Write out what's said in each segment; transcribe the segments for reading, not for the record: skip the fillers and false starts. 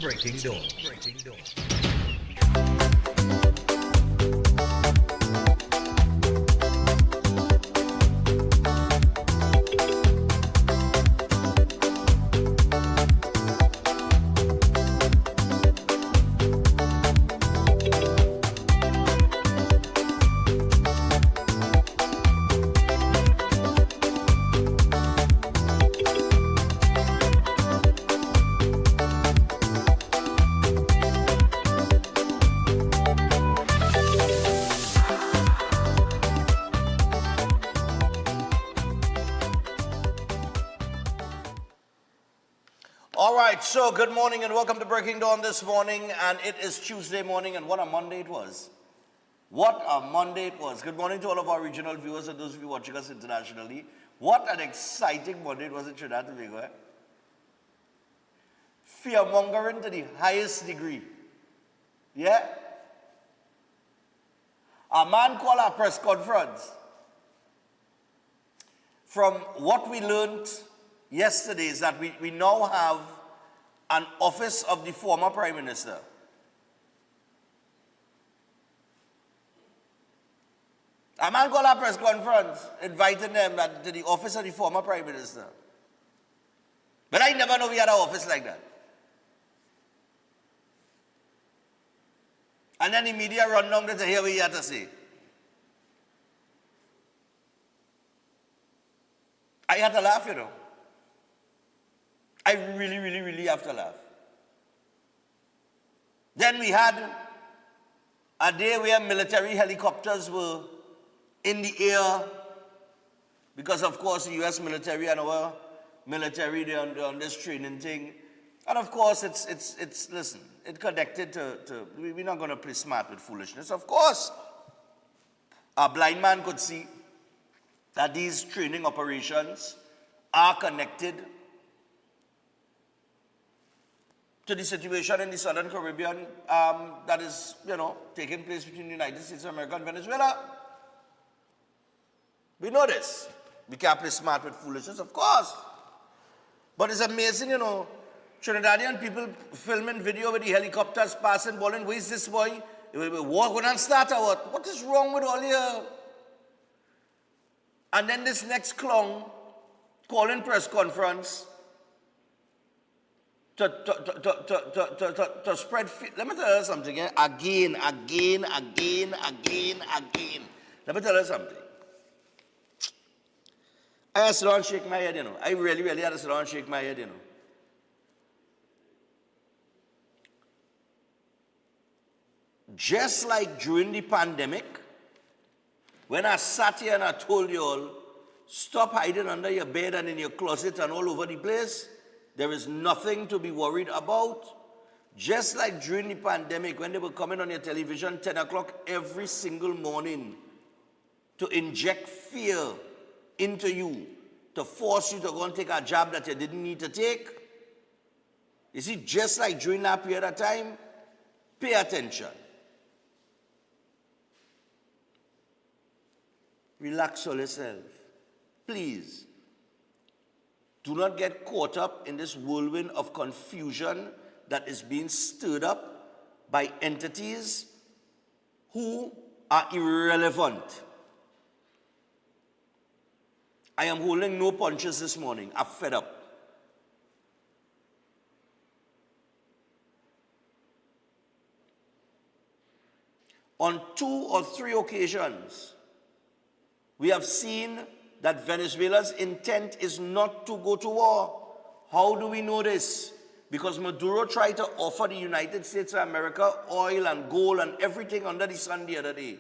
Breaking Dawn. Breaking Dawn. All right, so good morning and welcome to Breaking Dawn this morning, and it is Tuesday morning, and what a Monday it was. What a Monday it was. Good morning to all of our regional viewers and those of you watching us internationally. What an exciting Monday it was in Trinidad and Tobago. Fear-mongering to the highest degree. Yeah? A man called a press conference. From what we learned yesterday is that we now have an office of the former Prime Minister. A man called a press conference inviting them to the office of the former Prime Minister. But I never know we had an office like that. And then the media run down to hear what he had to say. I had to laugh, you know. I really have to laugh. Then we had a day where military helicopters were in the air because, of course, the U.S. military and our military, they're on this training thing. And, of course, listen, it connected to we're not going to play smart with foolishness. Of course, a blind man could see that these training operations are connected to the situation in the Southern Caribbean that is, taking place between the United States of America and Venezuela. We know this. We can't play smart with foolishness, of course. But it's amazing, Trinidadian people filming video with the helicopters passing, balling. Where's this boy? War going to start or what? What is wrong with all here? And then this next clown calling press conference to spread fear. Let me tell you something, again. Let me tell you something. I had to sit down and shake my head, I really had to sit down and shake my head, Just like during the pandemic, when I sat here and I told you all, stop hiding under your bed and in your closet and all over the place. There is nothing to be worried about. Just like during the pandemic, when they were coming on your television 10 o'clock every single morning to inject fear into you, to force you to go and take a job that you didn't need to take. You see, just like during that period of time, pay attention. Relax yourself. Please. Do not get caught up in this whirlwind of confusion that is being stirred up by entities who are irrelevant. I am holding no punches this morning. I'm fed up. On 2 or 3 occasions, we have seen that Venezuela's intent is not to go to war. How do we know this? Because Maduro tried to offer the United States of America oil and gold and everything under the sun the other day.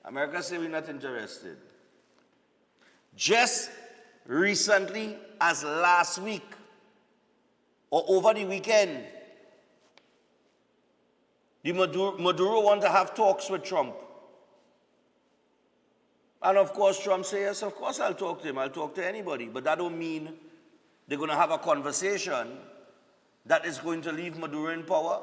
America said we're not interested. Just recently, as last week, or over the weekend, the Maduro want to have talks with Trump. And of course, Trump says, yes, of course I'll talk to him. I'll talk to anybody. But that don't mean they're going to have a conversation that is going to leave Maduro in power.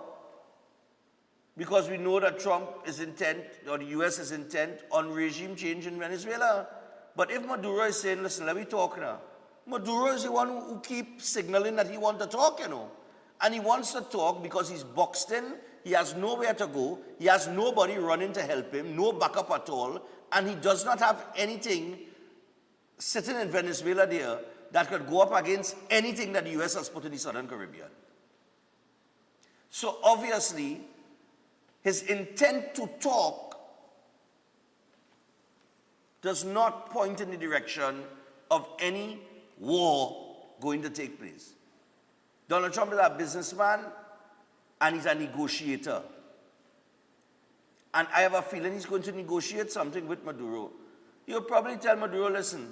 Because we know that Trump is intent, or the U.S. is intent on regime change in Venezuela. But if Maduro is saying, listen, let me talk now. Maduro is the one who keeps signaling that he wants to talk, And he wants to talk because he's boxed in, he has nowhere to go, he has nobody running to help him, no backup at all, and he does not have anything sitting in Venezuela there that could go up against anything that the US has put in the Southern Caribbean. So obviously, his intent to talk does not point in the direction of any war going to take place. Donald Trump is a businessman and he's a negotiator. And I have a feeling he's going to negotiate something with Maduro. He'll probably tell Maduro, listen,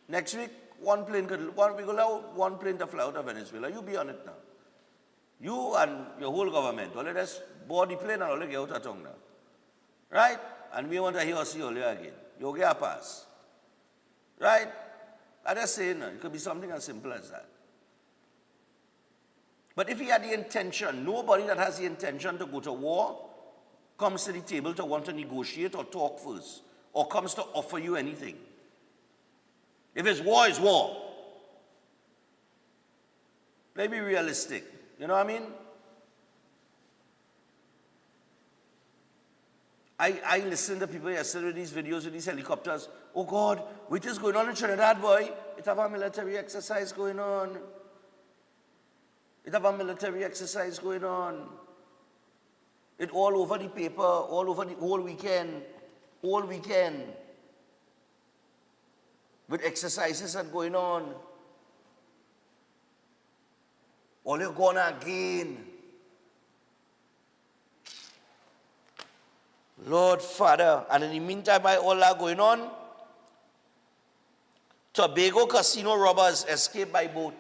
next week, we will allow one plane to fly out of Venezuela. You be on it now. You and your whole government, all of us board the plane and all get out of town now. Right? And we want to hear or see all again. You'll get a pass. Right? I just say, no, it could be something as simple as that. But if he had the intention, nobody that has the intention to go to war comes to the table to want to negotiate or talk first, or comes to offer you anything. If it's war. Let's be realistic. You know what I mean? I listened to people yesterday with these videos with these helicopters. Oh God, what is going on in Trinidad, boy? It have a military exercise going on. It have a military exercise going on. It all over the paper, all over the whole weekend. With exercises that going on. All you're gonna again. Lord Father, and in the meantime, by all that going on, Tobago casino robbers escape by boat.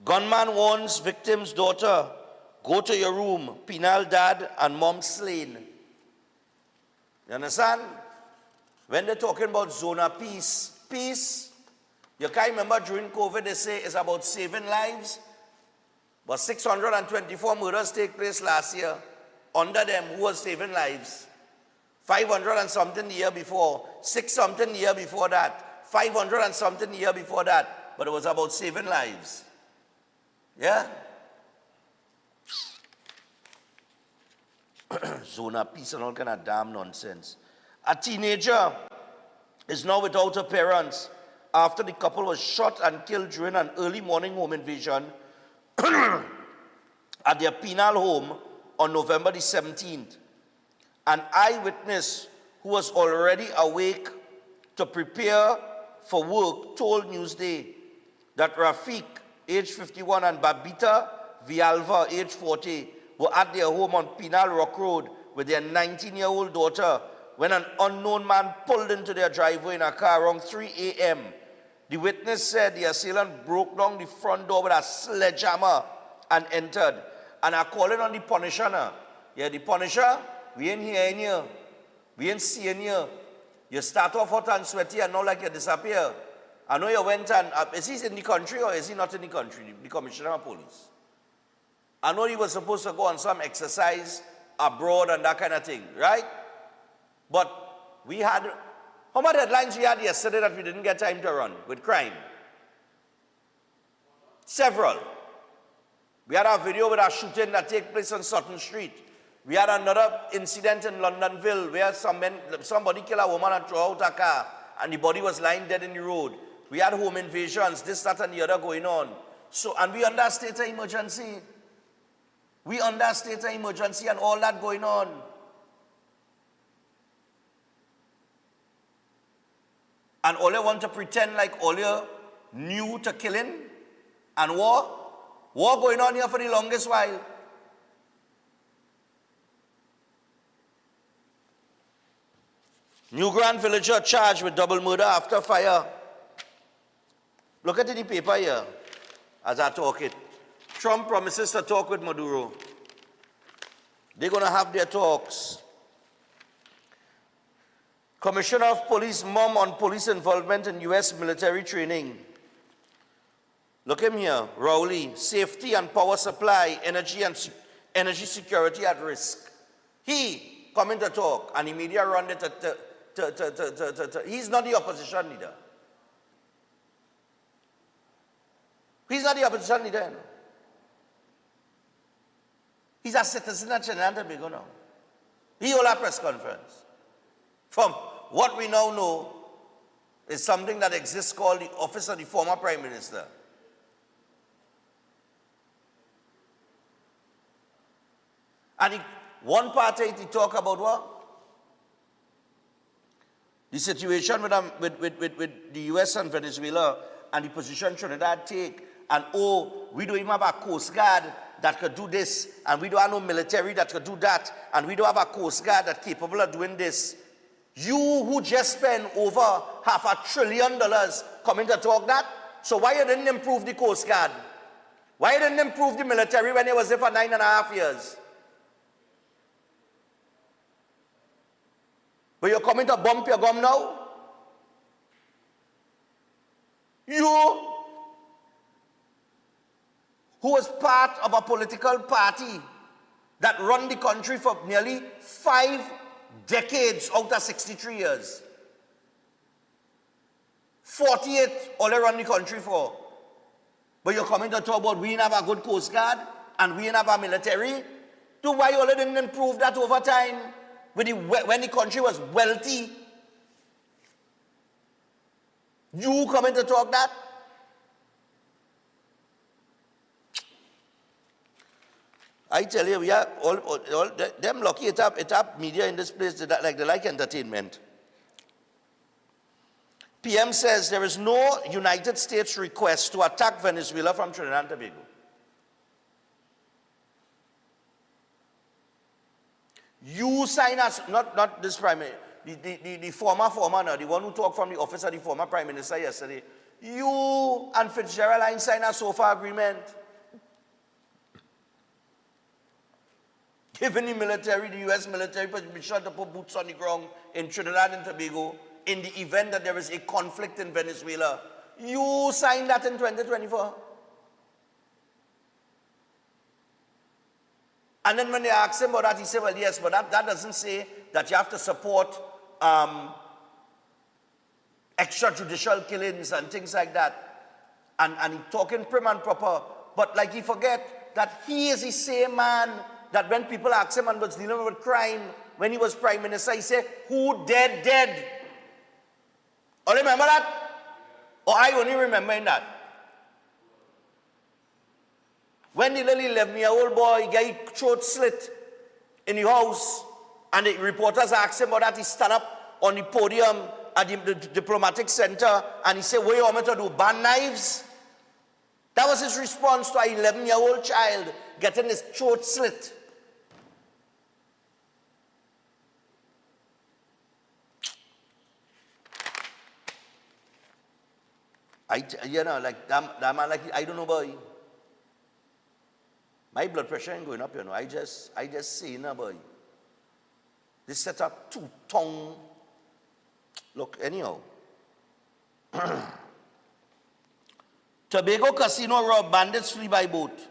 Gunman warns victim's daughter, go to your room, penal dad and mom slain. You understand? When they're talking about zone of peace, you can't remember during COVID they say it's about saving lives, but 624 murders take place last year. Under them, who was saving lives? 500 and something the year before, 6 something the year before that, 500 and something the year before that, but it was about saving lives. Yeah? Zone of peace and all kind of damn nonsense. A teenager is now without her parents after the couple was shot and killed during an early morning home invasion at their penal home on November the 17th. An eyewitness who was already awake to prepare for work told Newsday that Rafiq, age 51, and Babita Villalva, age 40, were at their home on Penal Rock Road with their 19-year-old daughter when an unknown man pulled into their driveway in a car around 3 a.m. The witness said the assailant broke down the front door with a sledgehammer and entered. And are calling on the Punisher now. Yeah, the Punisher, we ain't hearing you. We ain't seeing you. You start off hot and sweaty and now like you disappear. I know you went and, is he in the country or is he not in the country, the Commissioner of Police? I know he was supposed to go on some exercise abroad and that kind of thing, right? But we had, how many headlines we had yesterday that we didn't get time to run with crime? Several. We had a video with a shooting that took place on Sutton Street. We had another incident in Londonville where somebody killed a woman and threw out a car and the body was lying dead in the road. We had home invasions, this, that, and the other going on. So, and we under state of emergency. We under state of emergency and all that going on. And all you want to pretend like all you new to killing and war. War going on here for the longest while. New Grand villager charged with double murder after fire. Look at it in the paper here as I talk it. Trump promises to talk with Maduro. They're going to have their talks. Commissioner of Police mum on police involvement in U.S. military training. Look him here, Rowley. Safety and power supply, energy security at risk. He coming to talk, and the media run it. He's not the opposition leader. He's not the opposition leader. No. He's a citizen of Trinidad and Tobago now. He hold a press conference. From what we now know is something that exists called the Office of the Former Prime Minister. And one part he talk about what? The situation with the US and Venezuela and the position Trinidad take. And we don't even have a Coast Guard that could do this. And we don't have no military that could do that. And we don't have a Coast Guard that's capable of doing this. You who just spent over $500 billion coming to talk that? So why you didn't improve the Coast Guard? Why you didn't improve the military when it was there for 9.5 years? But you're coming to bump your gum now? You, who was part of a political party that run the country for nearly 5 decades out of 63 years. 48 all they run the country for. But you're coming to talk about we didn't have a good Coast Guard and we didn't have a military? So why you didn't improve that over time when the country was wealthy? You coming to talk that? I tell you, we are all them lucky it up media in this place that they like entertainment. PM says there is no United States request to attack Venezuela from Trinidad and Tobago. You sign us, not this prime minister, the former, no, the one who talked from the office of the former prime minister yesterday. You and Fitzgerald signed a SOFA agreement. Giving the military, the US military, permission to put boots on the ground in Trinidad and Tobago in the event that there is a conflict in Venezuela. You signed that in 2024. And then when they asked him about that, he said, well, yes, but that doesn't say that you have to support extrajudicial killings and things like that. And he talking prim and proper. But like he forget that he is the same man that when people ask him and was dealing with crime, when he was prime minister, he said, who dead? Oh, remember that? Or I only remembering that? When the little 11-year-old boy got his throat slit in the house, and the reporters asked him about that, he stand up on the podium at the diplomatic center, and he said, what you want me to do, ban knives? That was his response to an 11-year-old child getting his throat slit. Like that man, like, I don't know, boy. My blood pressure ain't going up, I just say, boy. They set up 2-tongue. Look, anyhow. Tobago casino rob, bandits flee by boat.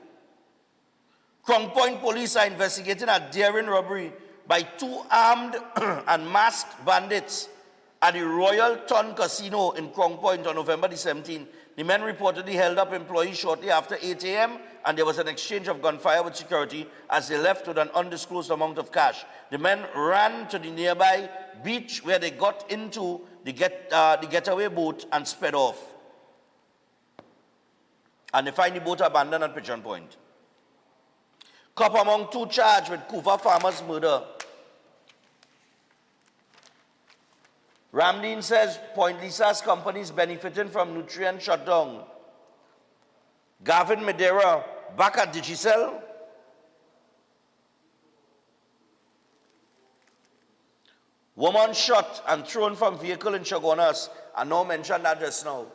Crown Point police are investigating a daring robbery by 2 armed and masked bandits at the Royal Ton Casino in Crown Point on November the 17th. The men reportedly held up employees shortly after 8 a.m. and there was an exchange of gunfire with security as they left with an undisclosed amount of cash. The men ran to the nearby beach where they got into the getaway boat and sped off. And they find the boat abandoned at Pigeon Point. Cop among 2 charged with Kuva farmers' murder. Ramdeen says Point Lisa's company is benefiting from nutrient shutdown. Gavin Medera back at Digicel. Woman shot and thrown from vehicle in Chaguanas. I know mentioned that just now.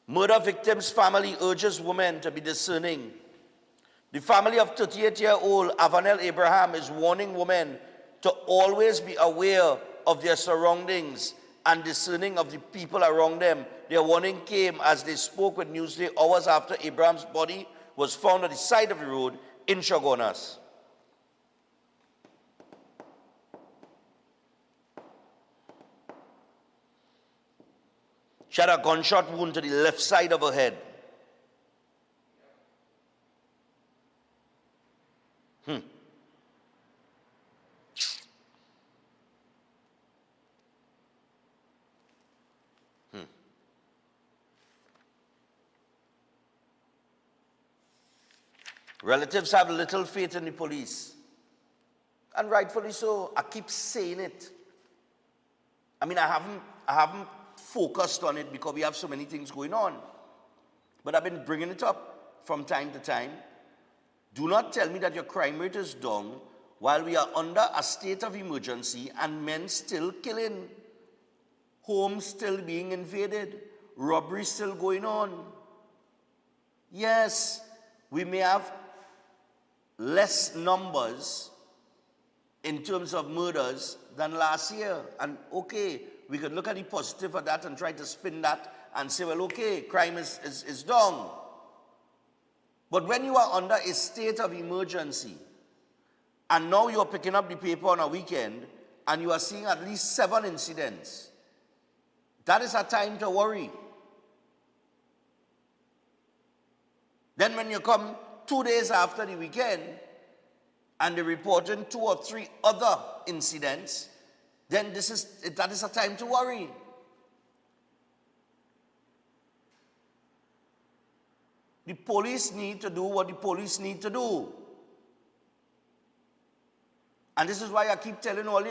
Murder victim's family urges women to be discerning. The family of 38-year-old Avanel Abraham is warning women to always be aware of their surroundings and discerning of the people around them. Their warning came as they spoke with Newsday hours after Abraham's body was found on the side of the road in Chaguanas. She had a gunshot wound to the left side of her head. Relatives have little faith in the police. And rightfully so. I keep saying it. I mean, I haven't focused on it because we have so many things going on. But I've been bringing it up from time to time. Do not tell me that your crime rate is down while we are under a state of emergency and men still killing, homes still being invaded, robbery still going on. Yes, we may have less numbers in terms of murders than last year. And okay, we could look at the positive of that and try to spin that and say, well, okay, crime is down. But when you are under a state of emergency, and now you're picking up the paper on a weekend, and you are seeing at least 7 incidents, that is a time to worry. Then when you come 2 days after the weekend, and they're reporting 2 or 3 other incidents, then that is a time to worry. The police need to do what the police need to do. And this is why I keep telling all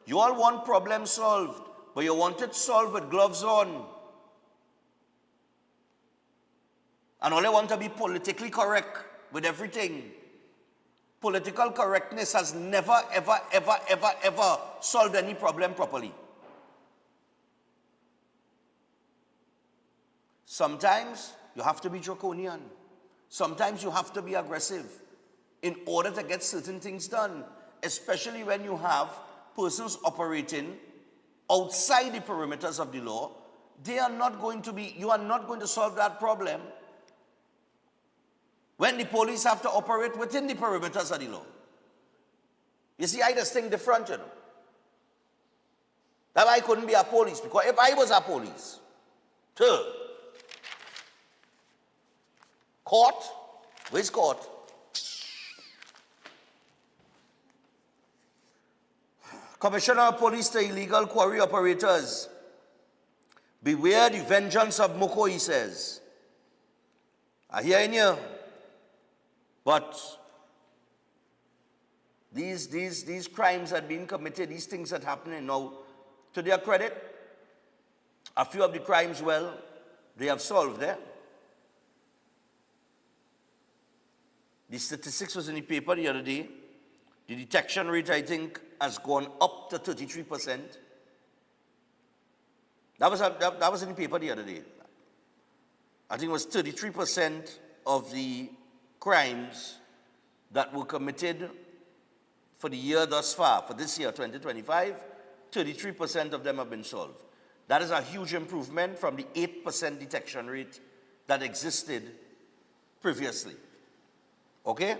you all want problem solved, but you want it solved with gloves on. And all you want to be politically correct with everything. Political correctness has never, ever, ever, ever, ever solved any problem properly. Sometimes you have to be draconian. Sometimes you have to be aggressive in order to get certain things done, especially when you have persons operating outside the perimeters of the law. You are not going to solve that problem when the police have to operate within the perimeters of the law. You see, I just think different, you know. That I couldn't be a police, because if I was a police, court, where's court? Commissioner of Police to illegal quarry operators. Beware the vengeance of Moko, he says. I hear in you. But these crimes had been committed, these things that happening now, to their credit, a few of the crimes, well, they have solved them. The statistics was in the paper the other day. The detection rate, I think, has gone up to 33%. That was in the paper the other day. I think it was 33% of the crimes that were committed for the year thus far, for this year, 2025, 33% of them have been solved. That is a huge improvement from the 8% detection rate that existed previously. Okay?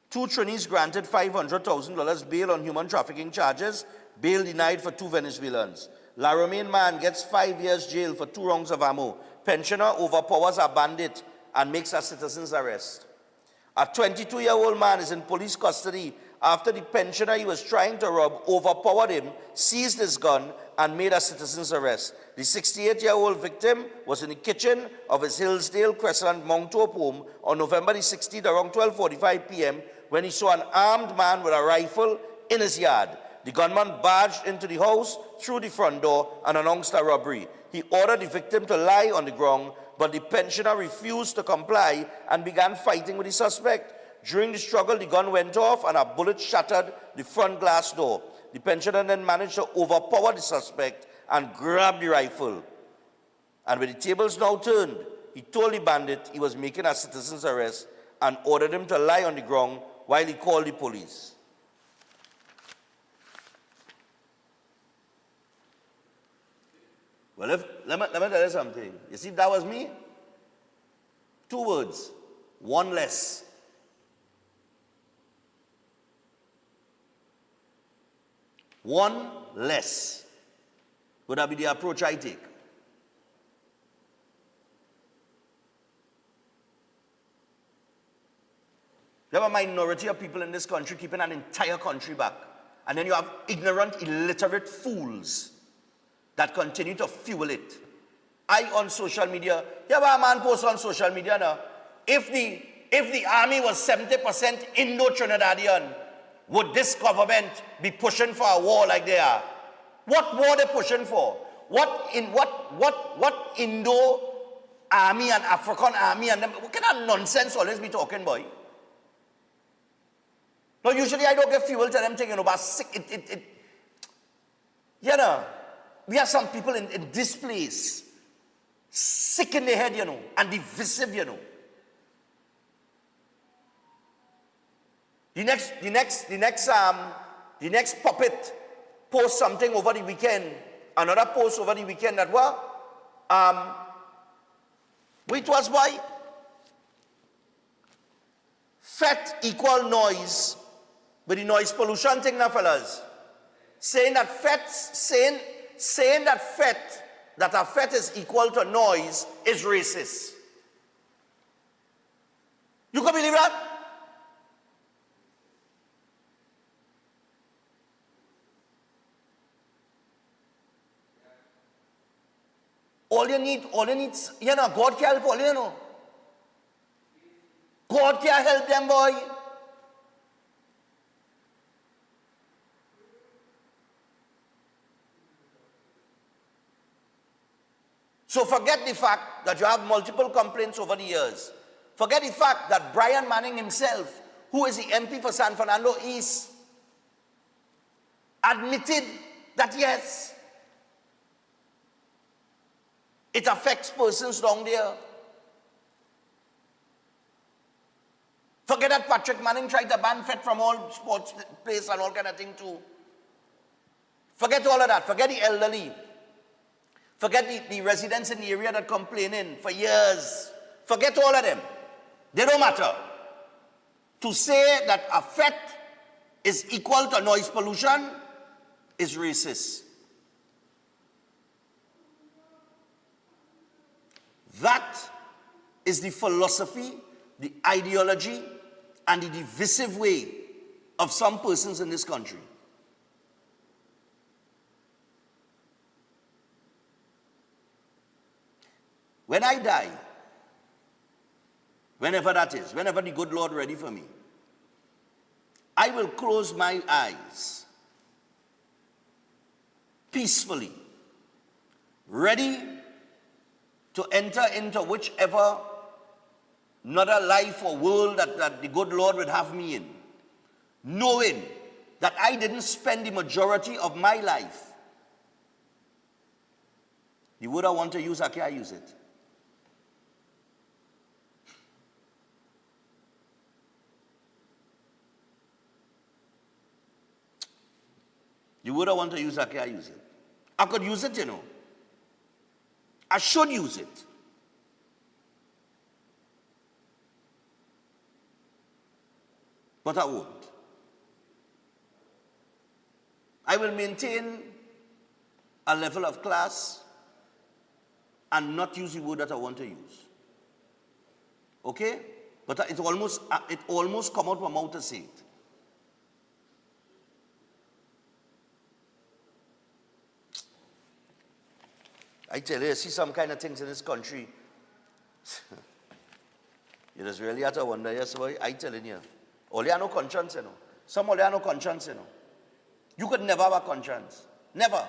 2 trainees granted $500,000 bail on human trafficking charges. Bail denied for 2 Venezuelans. La Romaine man gets 5 years jail for 2 rounds of ammo. Pensioner overpowers a bandit and makes a citizen's arrest. A 22-year-old man is in police custody after the pensioner he was trying to rob overpowered him, seized his gun, and made a citizen's arrest. The 68-year-old victim was in the kitchen of his Hillsdale Crescent Mount Hope home on November the 16th around 12:45 p.m. when he saw an armed man with a rifle in his yard. The gunman barged into the house through the front door and announced a robbery. He ordered the victim to lie on the ground, but the pensioner refused to comply and began fighting with the suspect. During the struggle, the gun went off and a bullet shattered the front glass door. The pensioner then managed to overpower the suspect and grab the rifle. And with the tables now turned, he told the bandit he was making a citizen's arrest and ordered him to lie on the ground while he called the police. Well, let me tell you something. You see, if that was me, 2 words, 1 less. One less would that be the approach I take. You have a minority of people in this country keeping an entire country back. And then you have ignorant, illiterate fools that continue to fuel it. I on social media, you have a man post on social media now, if the army was 70% Indo-Trinidadian, would this government be pushing for a war like they are? What war they pushing for? What Indo army and African army and them, what kind of nonsense always be talking, boy? No, usually I don't get fuel to them thing, but sick, we have some people in this place, sick in the head, and divisive, The next puppet post something over the weekend, another post over the weekend that which was why FET equal noise with the noise pollution thing now, fellas. Saying that a FET is equal to noise is racist. You can believe that? All you need, God can help all God can help them, boy. So forget the fact that you have multiple complaints over the years. Forget the fact that Brian Manning himself, who is the MP for San Fernando East, admitted that yes, it affects persons down there. Forget that Patrick Manning tried to ban FET from all sports places and all kind of thing too. Forget all of that. Forget the elderly. Forget the residents in the area that complaining for years. Forget all of them. They don't matter. To say that a FET is equal to noise pollution is racist. That is the philosophy, the ideology, and the divisive way of some persons in this country. When I die, whenever that is, whenever the good Lord ready for me, I will close my eyes peacefully, ready to enter into whichever another life or world that the good Lord would have me in, knowing that I didn't spend the majority of my life. The word I want to use, I can't use it. The word I want to use, I can't use it. I could use it, I should use it. But I won't. I will maintain a level of class and not use the word that I want to use. Okay? But it almost come out my mouth to say it. I tell you, I see some kind of things in this country. You just really have to wonder, yes, boy, I telling you. All you have no conscience, Some all you have no conscience, You could never have a conscience. Never.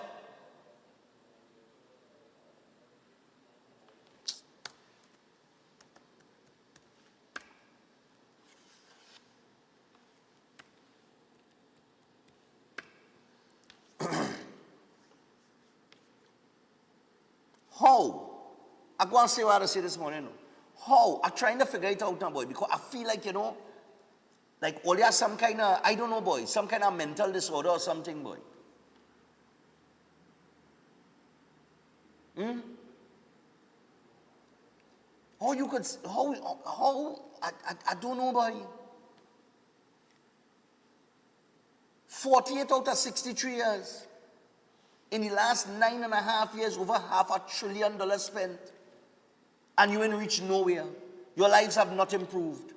How? I go and say what I say this morning. How? I'm trying to figure it out now, boy, because I feel like, like all you have some kind of, I don't know, boy, some kind of mental disorder or something, boy. How you could, I don't know, boy. 48 out of 63 years. In the last 9.5 years, over $500 billion spent. And you ain't reached nowhere. Your lives have not improved.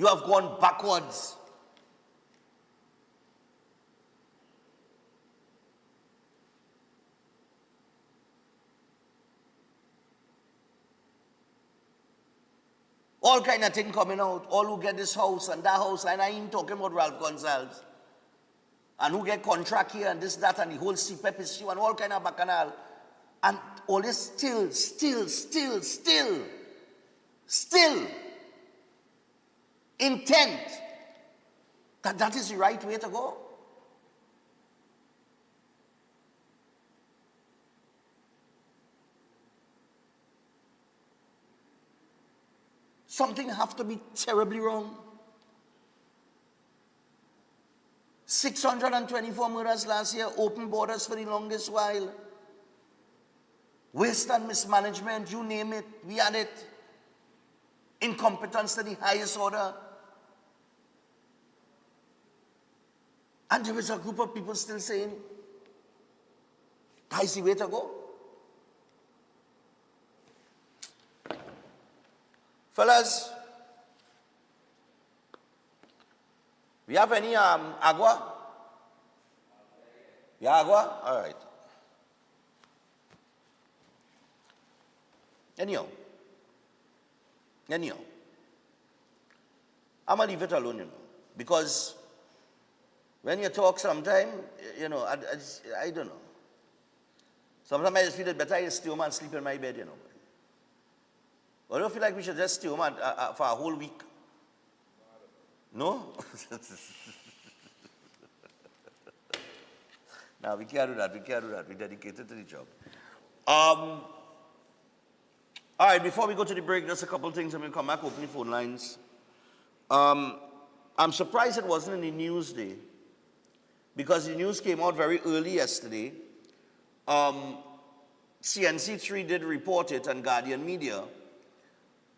You have gone backwards. All kind of thing coming out. All who get this house and that house, and I ain't talking about Ralph Gonsalves. And who get contract here and this, that, and the whole CPEP issue and all kind of bacchanal. And all this still intent that that is the right way to go. Something have to be terribly wrong. 624 murders last year, open borders for the longest while. Waste and mismanagement, you name it, we had it. Incompetence to the highest order. And there is a group of people still saying, that's the way to go. Fellas, we have any agua? Yeah, agua? All right. Anyhow, I'm going to leave it alone, because when you talk sometime, I don't know. Sometimes I just feel it better I stay home and sleep in my bed, I don't feel like we should just stay home for a whole week. No? No, we can't do that. We're dedicated to the job. All right, before we go to the break, just a couple of things, and we'll come back, open the phone lines. I'm surprised it wasn't in the news day, because the news came out very early yesterday. CNC3 did report it, and Guardian Media,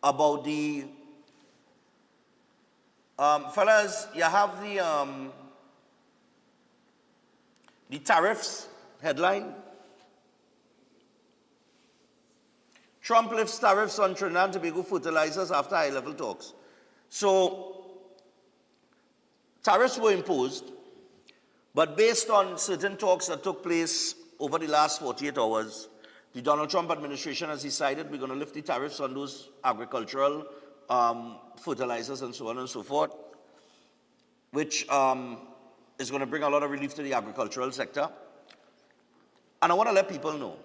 about the fellas, you have the tariffs headline. Trump lifts tariffs on Trinidad and Tobago fertilizers after high-level talks. So, tariffs were imposed, but based on certain talks that took place over the last 48 hours, the Donald Trump administration has decided we're going to lift the tariffs on those agricultural fertilizers and so on and so forth, which is going to bring a lot of relief to the agricultural sector. And I want to let people know,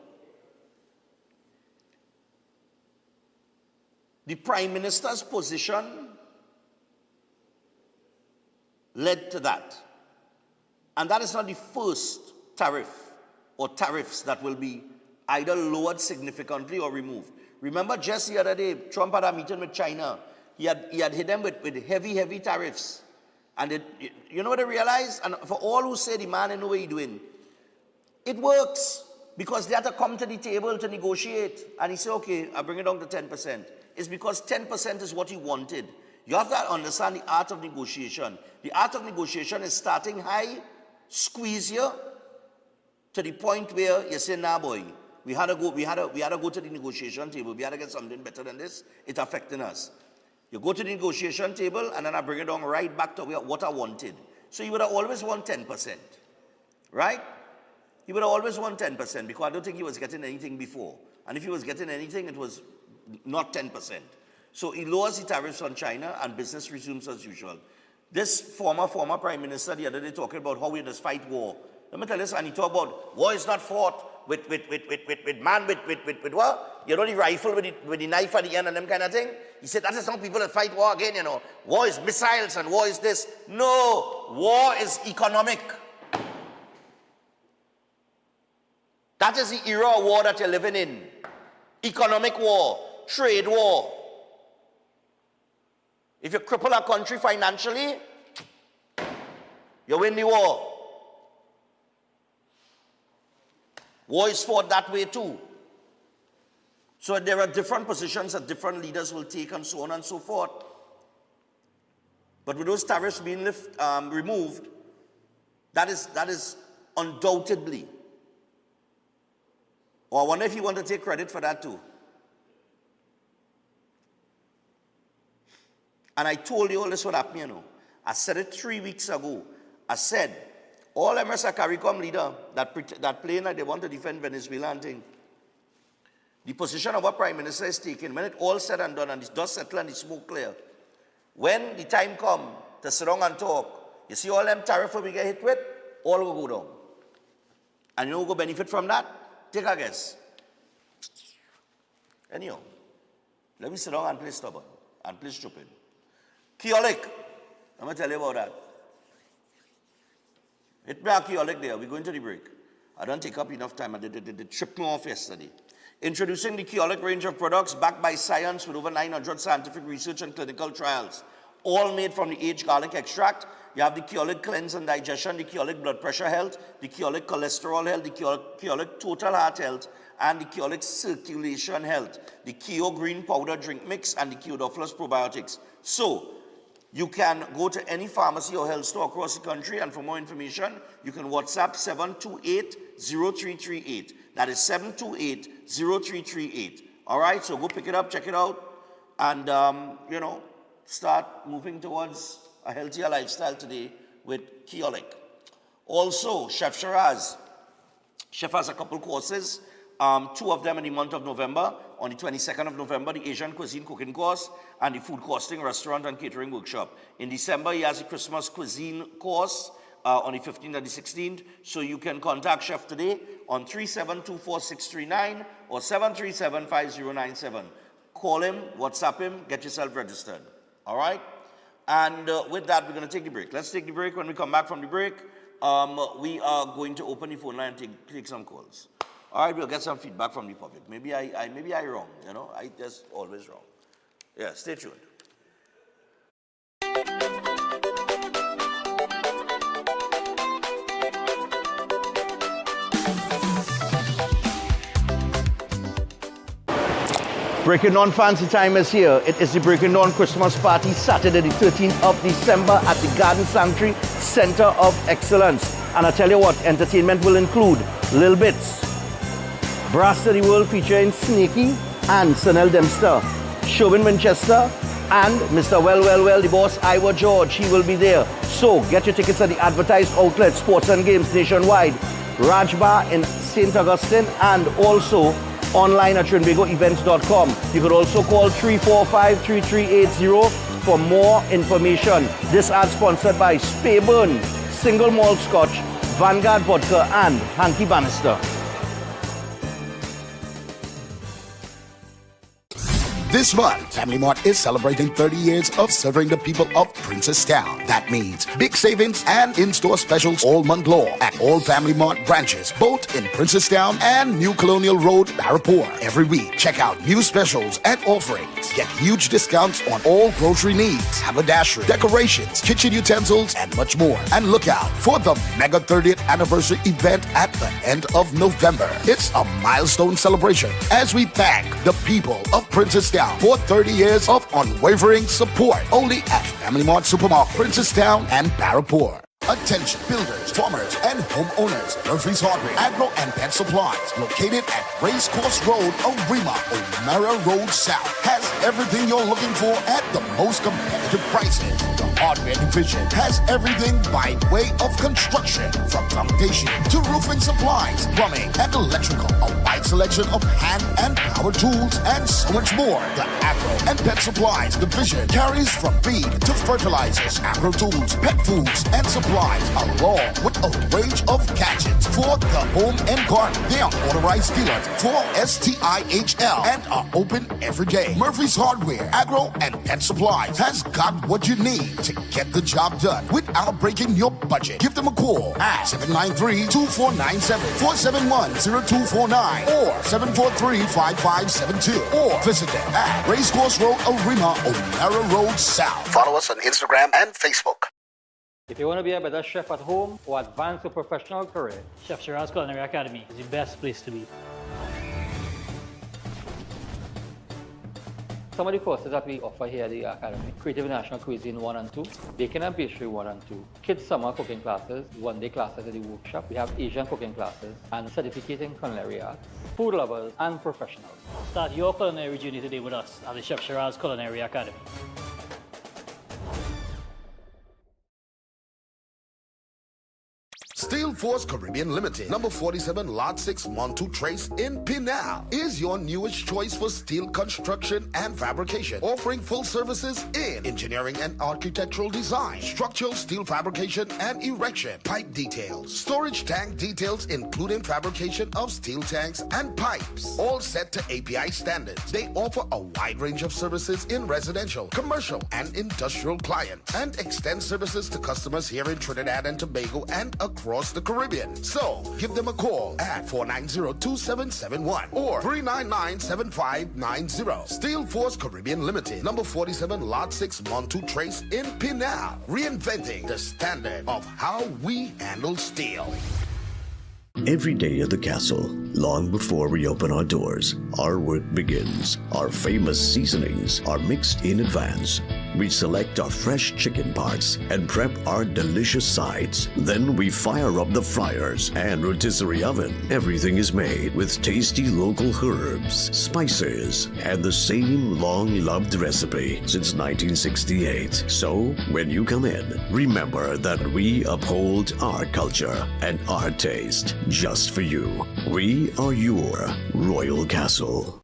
the Prime Minister's position led to that. And that is not the first tariff or tariffs that will be either lowered significantly or removed. Remember just the other day, Trump had a meeting with China. He had hit them with heavy tariffs. And you know what I realized? And for all who say the man ain't know what he's doing, it works, because they had to come to the table to negotiate. And he said, okay, I'll bring it down to 10%. It's because 10% is what he wanted. You have to understand the art of negotiation. The art of negotiation is starting high, squeeze you, to the point where you say, nah boy, we had to go to the negotiation table. We had to get something better than this. It's affecting us. You go to the negotiation table, and then I bring it down right back to what I wanted. So you would have always won 10%, right? He would have always won 10%, because I don't think he was getting anything before. And if he was getting anything, it was not 10%. So he lowers the tariffs on China, and business resumes as usual. This former Prime Minister the other day talking about how we just fight war. Let me tell you this, and he talked about war is not fought with what? You know, the rifle with the knife at the end and them kind of thing? He said that is how people that fight war again, War is missiles and war is this. No, war is economic. That is the era of war that you're living in. Economic war, trade war. If you cripple a country financially, you win the war. War is fought that way too. So there are different positions that different leaders will take and so on and so forth. But with those tariffs being removed, that is undoubtedly. Or I wonder if you want to take credit for that too. And I told you all this what happened, you know. I said it 3 weeks ago. I said, all MSA CARICOM leader that playing like they want to defend Venezuela and thing, the position of our Prime Minister is taken, when it all said and done and the dust settled and the smoke clear, when the time come to sit down and talk, you see all them tariffs we get hit with, all will go down. And you know who will benefit from that? Take a guess. Anyhow, let me sit down and play stubborn and play stupid. Keoluk, I'm going to tell you about that. Hit me a Keoluk there. We're going to the break. I don't take up enough time. I did trip me off yesterday. Introducing the Keoluk range of products backed by science with over 900 scientific research and clinical trials. All made from the aged garlic extract. You have the Keoluk Cleanse and Digestion, the Keoluk Blood Pressure Health, the Keoluk Cholesterol Health, the Keoluk Total Heart Health, and the Keoluk Circulation Health, the Keo Green Powder Drink Mix, and the Keodophilus Probiotics. So, you can go to any pharmacy or health store across the country, and for more information, you can WhatsApp 728-0338. That is 728-0338. All right, so go pick it up, check it out, and, you know, start moving towards a healthier lifestyle today with Keoluk. Also, Chef Shiraz. Chef has a couple courses, 2 of them in the month of November. On the 22nd of November, the Asian Cuisine Cooking Course and the Food Costing Restaurant and Catering Workshop. In December, he has a Christmas Cuisine Course on the 15th and the 16th. So you can contact Chef today on 3724639 or 7375097. Call him, WhatsApp him, get yourself registered. All right? And with that, we're going to take the break. Let's take the break. When we come back from the break, we are going to open the phone line and take some calls. All right, we'll get some feedback from the public. Maybe I wrong, you know. I just always wrong. Yeah, stay tuned. Breaking Dawn fancy time is here. It is the Breaking Dawn Christmas party, Saturday the 13th of December at the Garden Sanctuary Center of Excellence. And I tell you what, entertainment will include Lil Bits, Brass to the World featuring Snakey and Sanel Dempster, Chauvin Winchester, and Mr. Well, the boss, Ivor George. He will be there. So get your tickets at the advertised outlet, Sports and Games nationwide, Raj Bar in St. Augustine, and also online at trinbagoevents.com. You could also call 345-3380 for more information. This ad sponsored by Speyburn, Single Malt Scotch, Vanguard Vodka, and Hanky Bannister. This month, Family Mart is celebrating 30 years of serving the people of Princestown. That means big savings and in-store specials all month long at all Family Mart branches, both in Princestown and New Colonial Road, Parapoor. Every week, check out new specials and offerings. Get huge discounts on all grocery needs, haberdashery, decorations, kitchen utensils, and much more. And look out for the mega 30th anniversary event at the end of November. It's a milestone celebration as we thank the people of Princestown for 30 years of unwavering support. Only at Family Mart Supermarket, Princestown and Parapoor. Attention builders, farmers, and homeowners. Murphy's Hardware, Agro and Pet Supplies, located at Racecourse Road, Arima, O'Mara Road South, has everything you're looking for at the most competitive prices. The Hardware Division has everything by way of construction, from foundation to roofing supplies, plumbing, and electrical. A wide selection of hand and power tools, and so much more. The Agro and Pet Supplies Division carries from feed to fertilizers, agro tools, pet foods, and supplies, along with a range of gadgets for the home and garden. They are authorized dealers for STIHL and are open every day. Murphy's Hardware, Agro, and Pet Supplies has got what you need to get the job done without breaking your budget. Give them a call at 793-2497, 471-0249, or 743-5572, or visit them at Racecourse Road, Arima, O'Mara Road South. Follow us on Instagram and Facebook. If you want to be a better chef at home or advance your professional career, Chef Shiraz Culinary Academy is the best place to be. some of the courses that we offer here at the Academy: Creative National Cuisine 1 and 2, Baking and Pastry 1 and 2, Kids Summer Cooking Classes, one-day classes at the workshop. We have Asian cooking classes and certificate in culinary arts, food lovers and professionals. Start your culinary journey today with us at the Chef Shiraz Culinary Academy. Force Caribbean Limited, number 47 Lot 6 Montu Trace in Pinal, is your newest choice for steel construction and fabrication, offering full services in engineering and architectural design, structural steel fabrication and erection, pipe details, storage tank details including fabrication of steel tanks and pipes, all set to API standards. They offer a wide range of services in residential, commercial, and industrial clients, and extend services to customers here in Trinidad and Tobago and across the Caribbean. So, give them a call at 490-2771 or 399-7590. Steel Force Caribbean Limited, number 47 Lot 6 Montu Trace in Pinal, reinventing the standard of how we handle steel. Every day at the castle, long before we open our doors, our work begins. Our famous seasonings are mixed in advance. We select our fresh chicken parts and prep our delicious sides. Then we fire up the fryers and rotisserie oven. Everything is made with tasty local herbs, spices, and the same long-loved recipe since 1968. So, when you come in, remember that we uphold our culture and our taste just for you. We are your Royal Castle.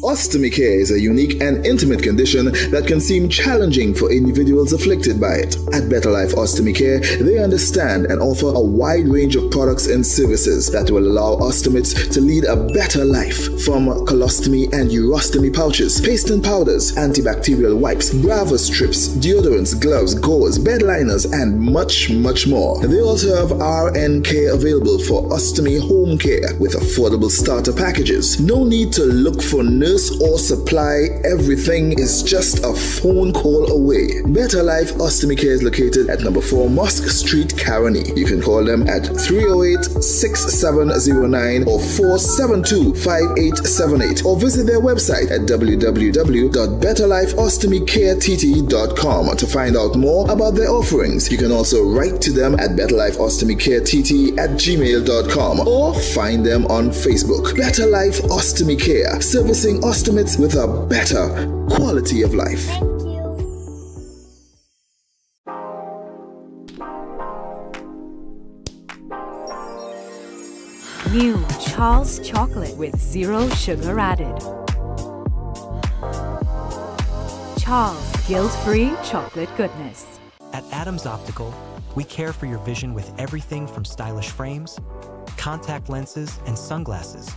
Ostomy care is a unique and intimate condition that can seem challenging for individuals afflicted by it. At Better Life Ostomy Care, they understand and offer a wide range of products and services that will allow ostomates to lead a better life. From colostomy and urostomy pouches, paste and powders, antibacterial wipes, Brava strips, deodorants, gloves, gauze, bed liners, and much, much more. They also have RN care available for ostomy home care with affordable starter packages. No need to look for nurse or supply. Everything is just a phone call away. Better Life Ostomy Care is located at number 4 Mosque Street, Caroni. You can call them at 308-6709 or 472-5878 or visit their website at www.betterlifeostomycareTT.com to find out more about their offerings. You can also write to them at betterlifeostomycareTT@gmail.com or find them on Facebook. Better Life Ostomy Care, servicing ostomates with a better quality of life. New Charles chocolate with 0 sugar added. Charles guilt-free chocolate goodness. At Adams Optical, we care for your vision with everything from stylish frames, contact lenses, and sunglasses,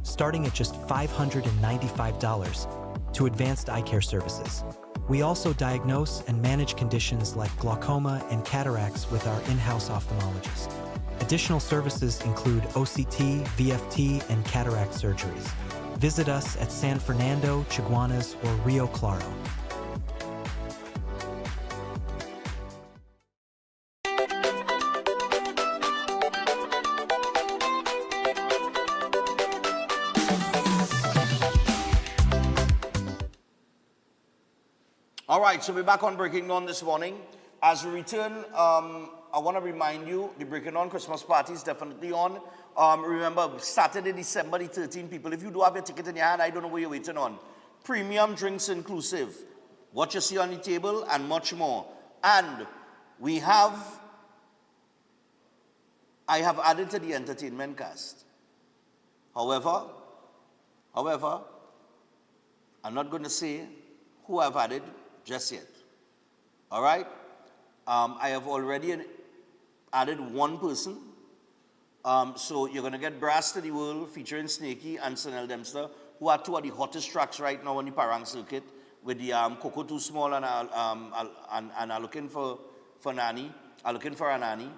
starting at just $595 to advanced eye care services. We also diagnose and manage conditions like glaucoma and cataracts with our in-house ophthalmologist. Additional services include OCT, VFT, and cataract surgeries. Visit us at San Fernando, Chaguanas, or Rio Claro. All right, so we're back on Breaking On this morning. As we return, I want to remind you, the Breaking On Christmas party is definitely on. Remember, Saturday, December the 13th, people, if you do have your ticket in your hand, I don't know what you're waiting on. Premium drinks inclusive, what you see on the table, and much more. And I have added to the entertainment cast. However, I'm not going to say who I've added just yet. All right? I have already added one person. So you're going to get Brass to the World featuring Snakey and Sunil Dempster, who are two of the hottest tracks right now on the Parang circuit, with the Coco Too Small and are looking for Nani. Are looking for a Nani.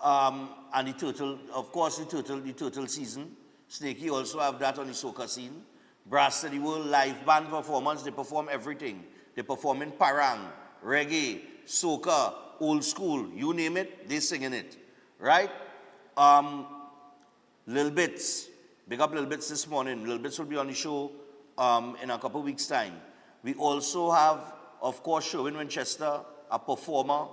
And the Turtle, of course, the Turtle season. Snakey also have that on the soca scene. Brass to the World live band performance. They perform everything. They perform in Parang, reggae, soca, old school, you name it, they sing in it, right? Lil Bits, big up Lil Bits this morning. Lil Bits will be on the show in a couple weeks' time. We also have, of course, Sherwin Winchester, a performer.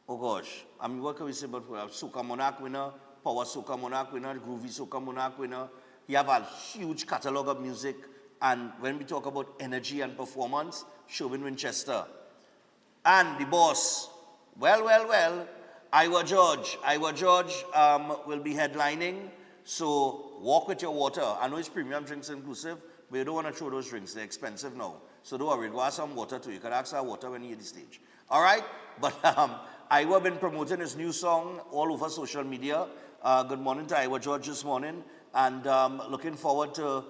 Oh gosh, I mean, what can we say about Soca Monarch winner, Power Soca Monarch winner, Groovy Soca Monarch winner. He have a huge catalog of music, and when we talk about energy and performance, Sherwin Winchester. And the boss, well, Iowa George will be headlining. So walk with your water. I know it's premium drinks inclusive, but you don't want to throw those drinks. They're expensive now. So don't worry, go have some water too. You can ask our water when you hit the stage. All right? But Iowa been promoting his new song all over social media. Good morning to Iowa George this morning. And looking forward to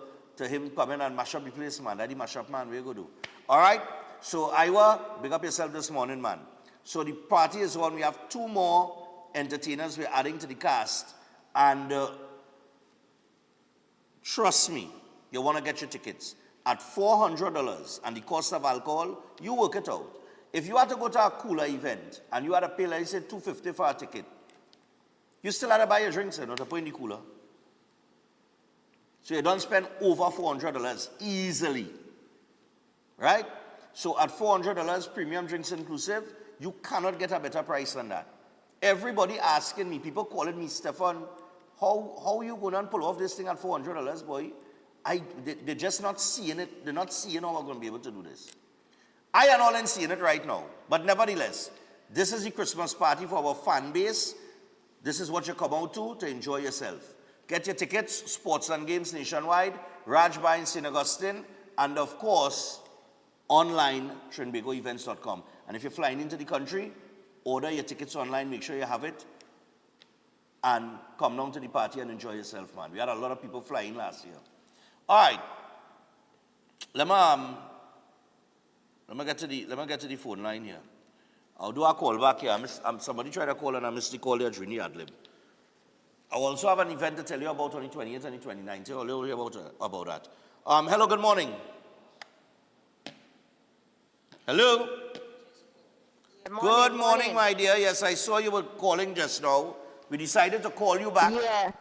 him coming and mash up the place, man. Daddy mash up, man. Where you go do? All right? So Iowa, big up yourself this morning, man. So the party is on. We have 2 more entertainers we're adding to the cast. And trust me, you want to get your tickets. At $400 and the cost of alcohol, you work it out. If you had to go to a cooler event and you had to pay, like say, $250 for a ticket, you still had to buy your drinks in or to put in the cooler. So you don't spend over $400 easily. Right? So at $400, premium drinks inclusive, you cannot get a better price than that. Everybody asking me, people calling me, Stefan, how are you going to pull off this thing at $400, boy? They're just not seeing it. They're not seeing how we're going to be able to do this. I am all in seeing it right now. But nevertheless, this is the Christmas party for our fan base. This is what you come out to enjoy yourself. Get your tickets, Sports and Games Nationwide, Raj Bar in St. Augustine, and of course, online, trinbagoevents.com. And if you're flying into the country, order your tickets online, make sure you have it, and come down to the party and enjoy yourself, man. We had a lot of people flying last year. All right. Let me get to the phone line here. I'll do a call back here. Somebody tried to call and I missed the call there during the ad-lib. I also have an event to tell you about on the 28th and the 29th. So I'll hear about that. Hello, good morning. Hello. Good morning, my dear. Yes, I saw you were calling just now. We decided to call you back. Yeah.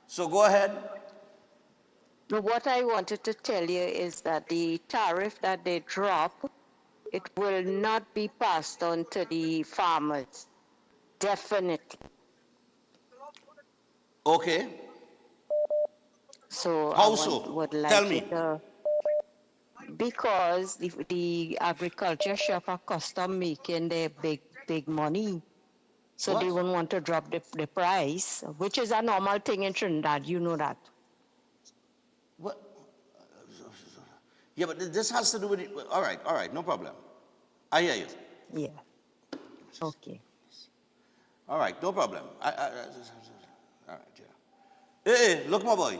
So go ahead. But what I wanted to tell you is that the tariff that they drop, it will not be passed on to the farmers. Definitely. Okay. So how I so? would like Tell me. Because the agriculture shop are custom making their big money. So What? they won't want to drop the price, which is a normal thing in Trinidad, you know that. What? Yeah, but this has to do with it. All right, no problem. I hear you. Yeah. Okay. All right, no problem. All right, yeah. Hey, look, my boy.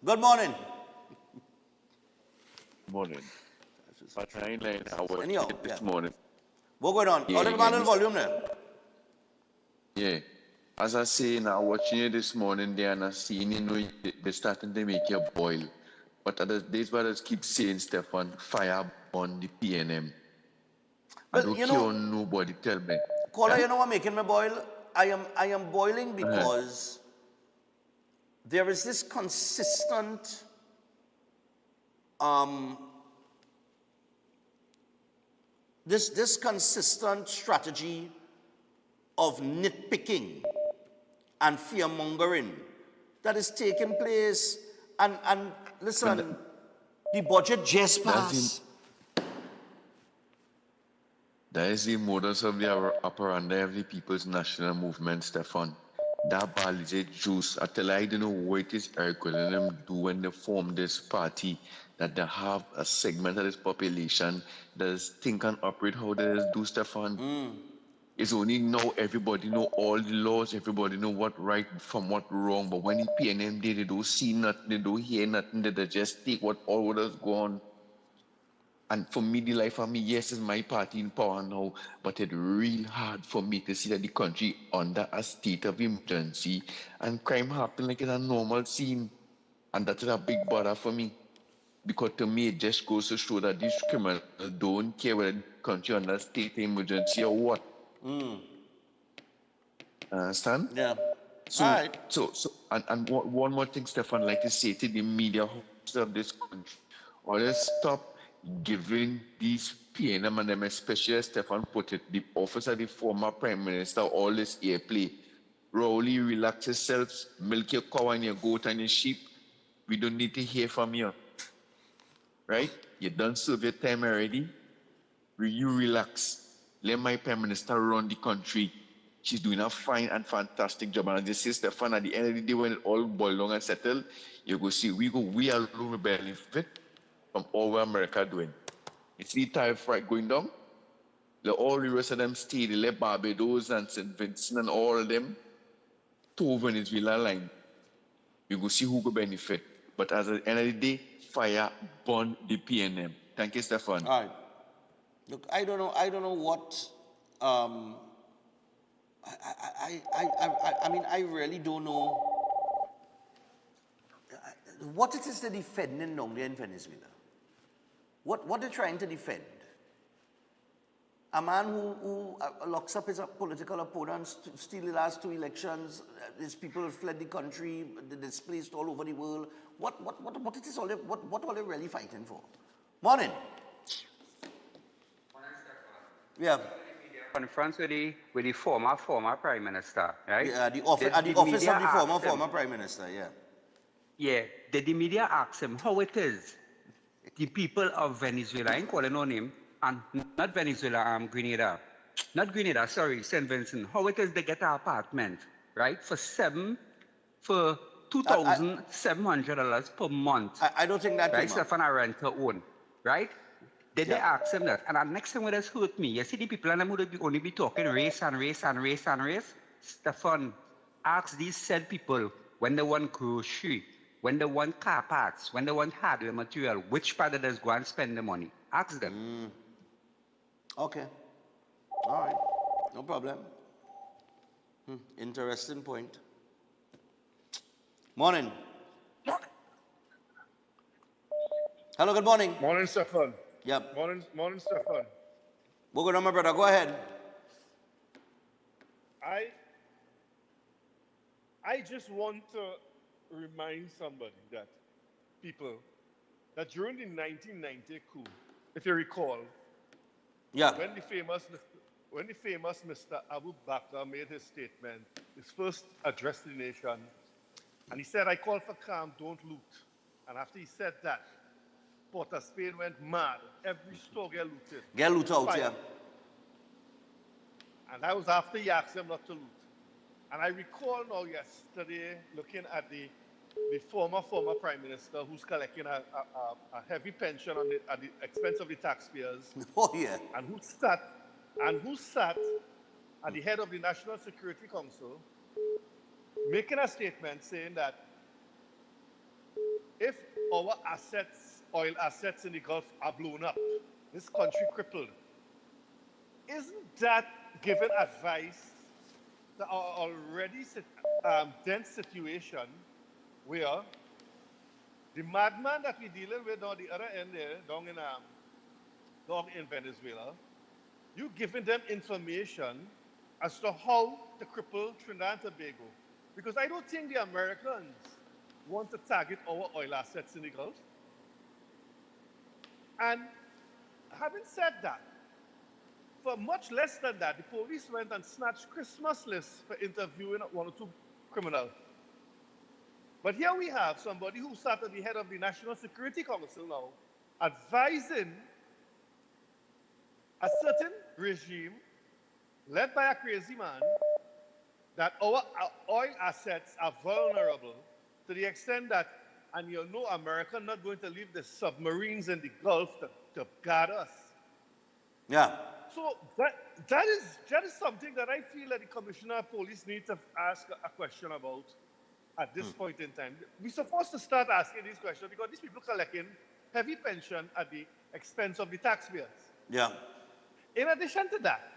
Good morning. Morning. My train line, I was Anyhow, this morning. What going on? Yeah, Little volume there. Yeah. As I say, now watching you this morning there and I seeing they're starting to make you boil. But other days what I keep saying, Stefan, fire on the PNM. I don't care nobody tell me. Caller, you know what making me boil? I am boiling because there is this consistent this consistent strategy of nitpicking and fear-mongering that is taking place. And listen, the budget just passed. That is the modus of the operandi of the People's National Movement, Stefan. That Balize juice, I tell you, I don't know what it is Eric and them do when they form this party, that they have a segment of this population that is think and operate how they do, Stefan. It's only now everybody know all the laws, everybody know what right from what wrong, but when the PNM did, they don't see nothing, they don't hear nothing, they just take what all others go on. And for me, the life of me, yes, it's my party in power now, but it's real hard for me to see that the country under a state of emergency and crime happen like it's a normal scene. And that is a big bother for me. Because to me, it just goes to show that these criminals don't care whether the country under a state of emergency or what. Understand? Yeah. So, All right. And one more thing, Stefan, like to say to the media hosts of this country, or let's stop giving these PNM and them, especially as Stefan put it, the office of the former Prime Minister, all this airplay. Rowley, relax yourselves, milk your cow and your goat and your sheep. We don't need to hear from you. Right? You done serve your time already. You relax. Let my Prime Minister run the country. She's doing a fine and fantastic job. And as they say, Stefan, at the end of the day, when it all boils down and settled, you go see, we alone will benefit from all what America doing. You see tariff right going down? All the rest of them stay, they let Barbados and St. Vincent and all of them to Venezuela line. You go see who go benefit. But at the end of the day, fire burn the PNM. Thank you, Stefan. All right. Look, I don't know what. I mean, I really don't know what it is they're defending down there in Venezuela. What they're trying to defend. A man who locks up his political opponents, steal the last 2 elections, his people have fled the country, they're displaced all over the world. What it is all what are they really fighting for? Morning. Yeah. Conference with the former Prime Minister, right? Yeah, the office of the former Prime Minister, yeah. Yeah, the media asked him how it is the people of Venezuela, I ain't calling on him, and not Venezuela, Grenada. Not Grenada, sorry, St. Vincent. How it is they get an apartment, right? For $2,700 per month. I don't think that right? Stefan, a renter own, right? They ask him that. And the next thing that has hurt me, you see the people and them would only be talking race and race and race and race. Stefan, ask these said people when they want grocery, when they want car parts, when they want hardware material, which part of them go and spend the money? Ask them. Okay. All right. No problem. Interesting point. Morning. Hello, good morning. Morning, Stefan. Yep. Morning, Stefan. We're good on, my brother. Go ahead. I just want to remind somebody that during the 1990 coup, if you recall, when the famous Mr. Abu Bakr made his statement, his first address to the nation, and he said, "I call for calm, don't loot." And after he said that, Port of Spain went mad. Every store get looted. Get loot out, yeah. And that was after he asked them not to loot. And I recall now yesterday looking at the former Prime Minister who's collecting a heavy pension at the expense of the taxpayers. Oh yeah. And who sat at the head of the National Security Council making a statement saying that if our oil assets in the Gulf are blown up, this country crippled. Isn't that giving advice to our already dense situation where the madman that we're dealing with on the other end there, down in Venezuela, you giving them information as to how to cripple Trinidad and Tobago? Because I don't think the Americans want to target our oil assets in the Gulf. And having said that, for much less than that, the police went and snatched Christmas lists for interviewing 1 or 2 criminals. But here we have somebody who sat at the head of the National Security Council now, advising a certain regime led by a crazy man that our oil assets are vulnerable to the extent that, and you know, America not going to leave the submarines in the Gulf to guard us. Yeah. So that is something that I feel that the Commissioner of Police needs to ask a question about at this point in time. We're supposed to start asking these questions because these people collecting heavy pension at the expense of the taxpayers. Yeah. In addition to that,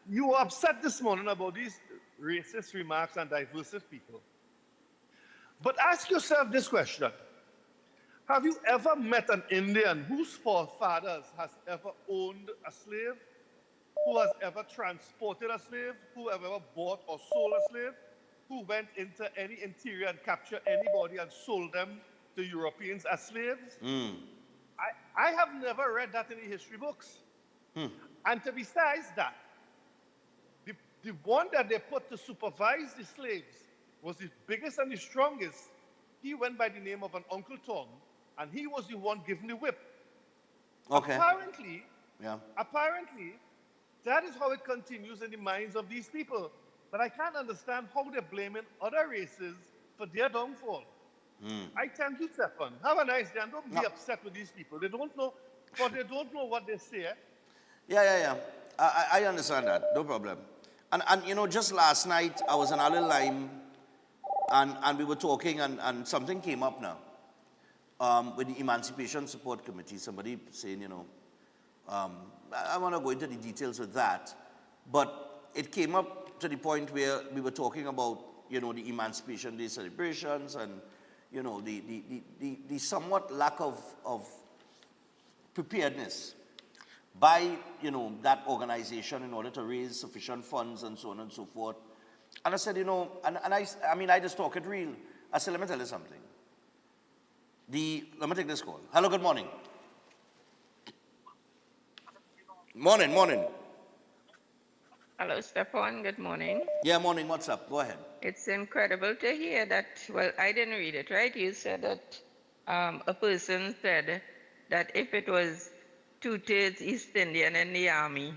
you were upset this morning about these racist remarks and divisive people. But ask yourself this question. Have you ever met an Indian whose forefathers has ever owned a slave? Who has ever transported a slave? Who have ever bought or sold a slave? Who went into any interior and captured anybody and sold them to Europeans as slaves? I have never read that in the history books. And to besides that, the one that they put to supervise the slaves was the biggest and the strongest. He went by the name of an Uncle Tom, and he was the one giving the whip. Okay. Apparently, that is how it continues in the minds of these people. but I can't understand how they're blaming other races for their downfall. I thank you, Stefan. Have a nice day, and don't be upset with these people. They don't know, but they don't know what they say. Yeah. I understand that. No problem. And you know, just last night, I was in Isle Lime, and we were talking, and something came up now with the Emancipation Support Committee. Somebody saying, you know, I want to go into the details with that, but it came up to the point where we were talking about, you know, the Emancipation Day celebrations and, you know, the somewhat lack of preparedness by, you know, that organization in order to raise sufficient funds and so on and so forth. And I said, you know, and I mean, I just talk it real. I said, let me tell you something. Let me take this call. Hello, good morning. Morning. Hello, Stefan. Good morning. Yeah, morning. What's up? Go ahead. It's incredible to hear that. Well, I didn't read it, right? You said that a person said that if it was 2/3 East Indian in the army,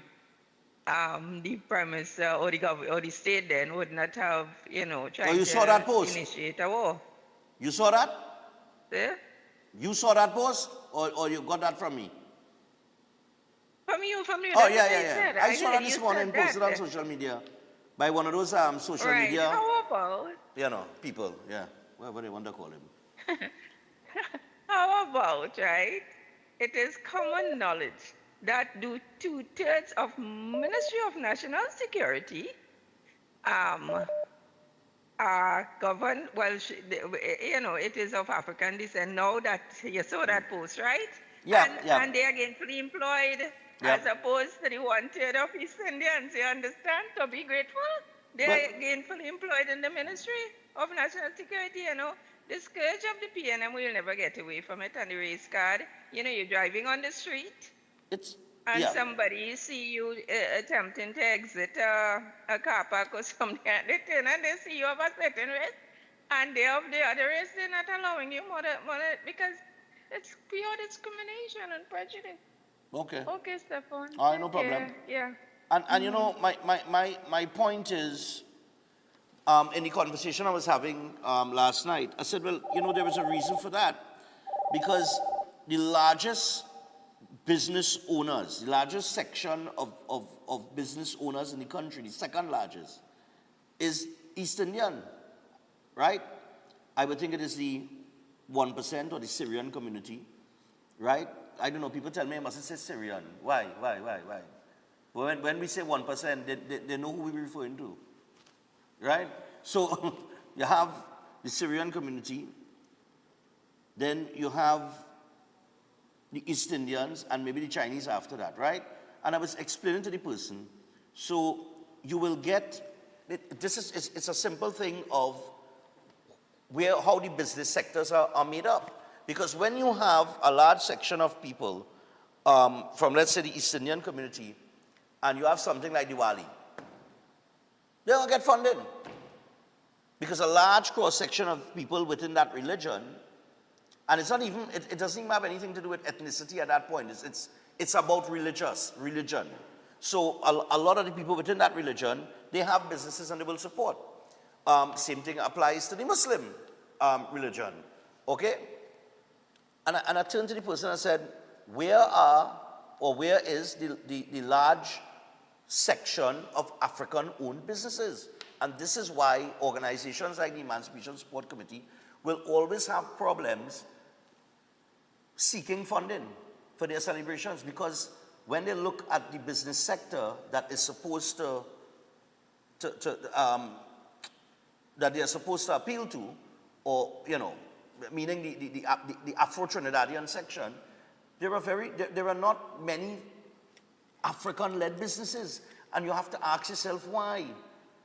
the premise or the state then would not have, you know, tried you saw that post? Initiate a war. You saw that? Sir? You saw that post, or you got that from me? From you. Oh, That's yeah. what I said. I saw that You this said morning, posted on that. social media by one of those social Right. media, How about? you know, people, yeah, whatever they want to call him. How about, right? It is common knowledge that 2/3 of Ministry of National Security are governed, well, you know, it is of African descent. Now that you saw that post, right? Yeah. And they are gainfully employed as opposed to the 1/3 of East Indians, you understand? So be grateful. They are gainfully employed in the Ministry of National Security, you know. The scourge of the PNM will never get away from it, and the race card. You know, you're driving on the street, and somebody see you attempting to exit a car park or something, and they turn and they see you of a certain race, and they of the other race, they're not allowing you more because it's pure discrimination and prejudice. Okay. Okay, Stefan. All right, no problem. Yeah. And you know, my point is, in the conversation I was having last night, I said, well, you know, there was a reason for that. Because the largest business owners, the largest section of business owners in the country, the second largest, is East Indian, right? I would think it is the 1% or the Syrian community, right? I don't know, people tell me I mustn't say Syrian. Why? When we say 1%, they know who we're referring to, right? So you have the Syrian community, then you have the East Indians, and maybe the Chinese after that, right? And I was explaining to the person, so you will get, it's a simple thing of how the business sectors are made up. Because when you have a large section of people from, let's say, the East Indian community, and you have something like Diwali, they don't get funded. Because a large cross-section of people within that religion, and it's not even, it doesn't even have anything to do with ethnicity at that point. It's about religion. So a lot of the people within that religion, they have businesses and they will support. Same thing applies to the Muslim religion, okay? And I turned to the person and I said, where is the large section of African-owned businesses? And this is why organizations like the Emancipation Support Committee will always have problems seeking funding for their celebrations, because when they look at the business sector that is supposed that they are supposed to appeal to, or, you know, meaning the Afro-Trinidadian section, there are not many African-led businesses, and you have to ask yourself why.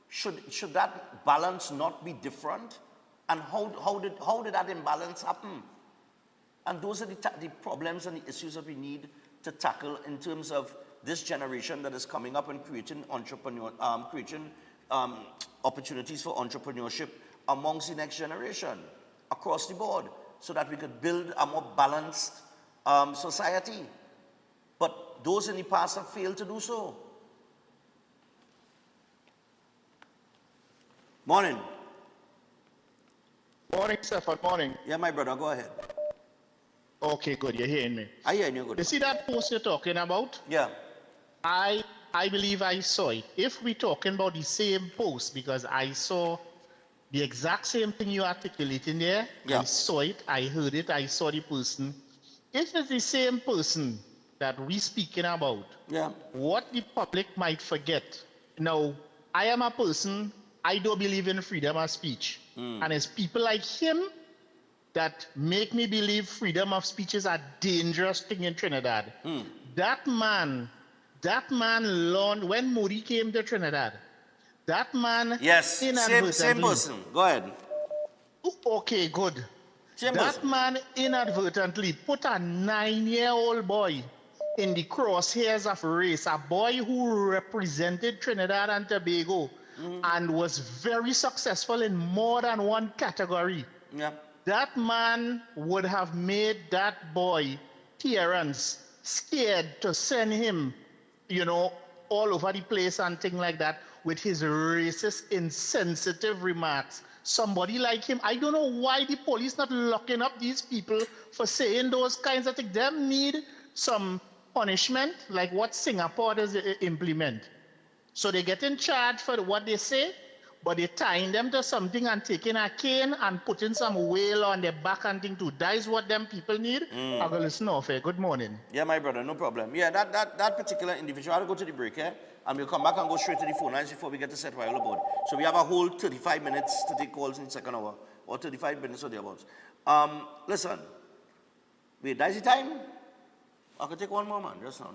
Should that balance not be different? And how did that imbalance happen? And those are the problems and the issues that we need to tackle in terms of this generation that is coming up and creating opportunities for entrepreneurship amongst the next generation across the board, so that we could build a more balanced society. But those in the past have failed to do so. Morning. Morning, Stefan. Morning. Yeah, my brother, go ahead. Okay, good. You're hearing me. I hear you good. You see that post you're talking about? Yeah. I believe I saw it. If we're talking about the same post, because I saw the exact same thing you articulating there, yeah. I saw it, I heard it, I saw the person. If it's the same person that we're speaking about, yeah. what the public might forget. Now, I am a person, I don't believe in freedom of speech. And it's people like him that make me believe freedom of speech is a dangerous thing in Trinidad. That man learned when Modi came to Trinidad. That man yes, inadvertently. Same person. Go ahead. Okay, good. Same that person. Man inadvertently put a 9-year-old boy in the crosshairs of race, a boy who represented Trinidad and Tobago and was very successful in more than one category. Yeah. That man would have made that boy, Terrence, scared to send him, all over the place and things like that with his racist, insensitive remarks. Somebody like him, I don't know why the police not locking up these people for saying those kinds of things. Them need some punishment like what Singapore does implement. So they get in charge for what they say, but they tying them to something and taking a cane and putting some whale on their back and thing too. That is what them people need. I will listen off here. Good morning. Yeah, my brother, no problem. Yeah, that particular individual, I'll go to the break, and we'll come back and go straight to the phone lines before we get to set while aboard. So we have a whole 35 minutes to take calls in the second hour, or 35 minutes or thereabouts. Listen, wait, that's the time? I can take one more, man, just now.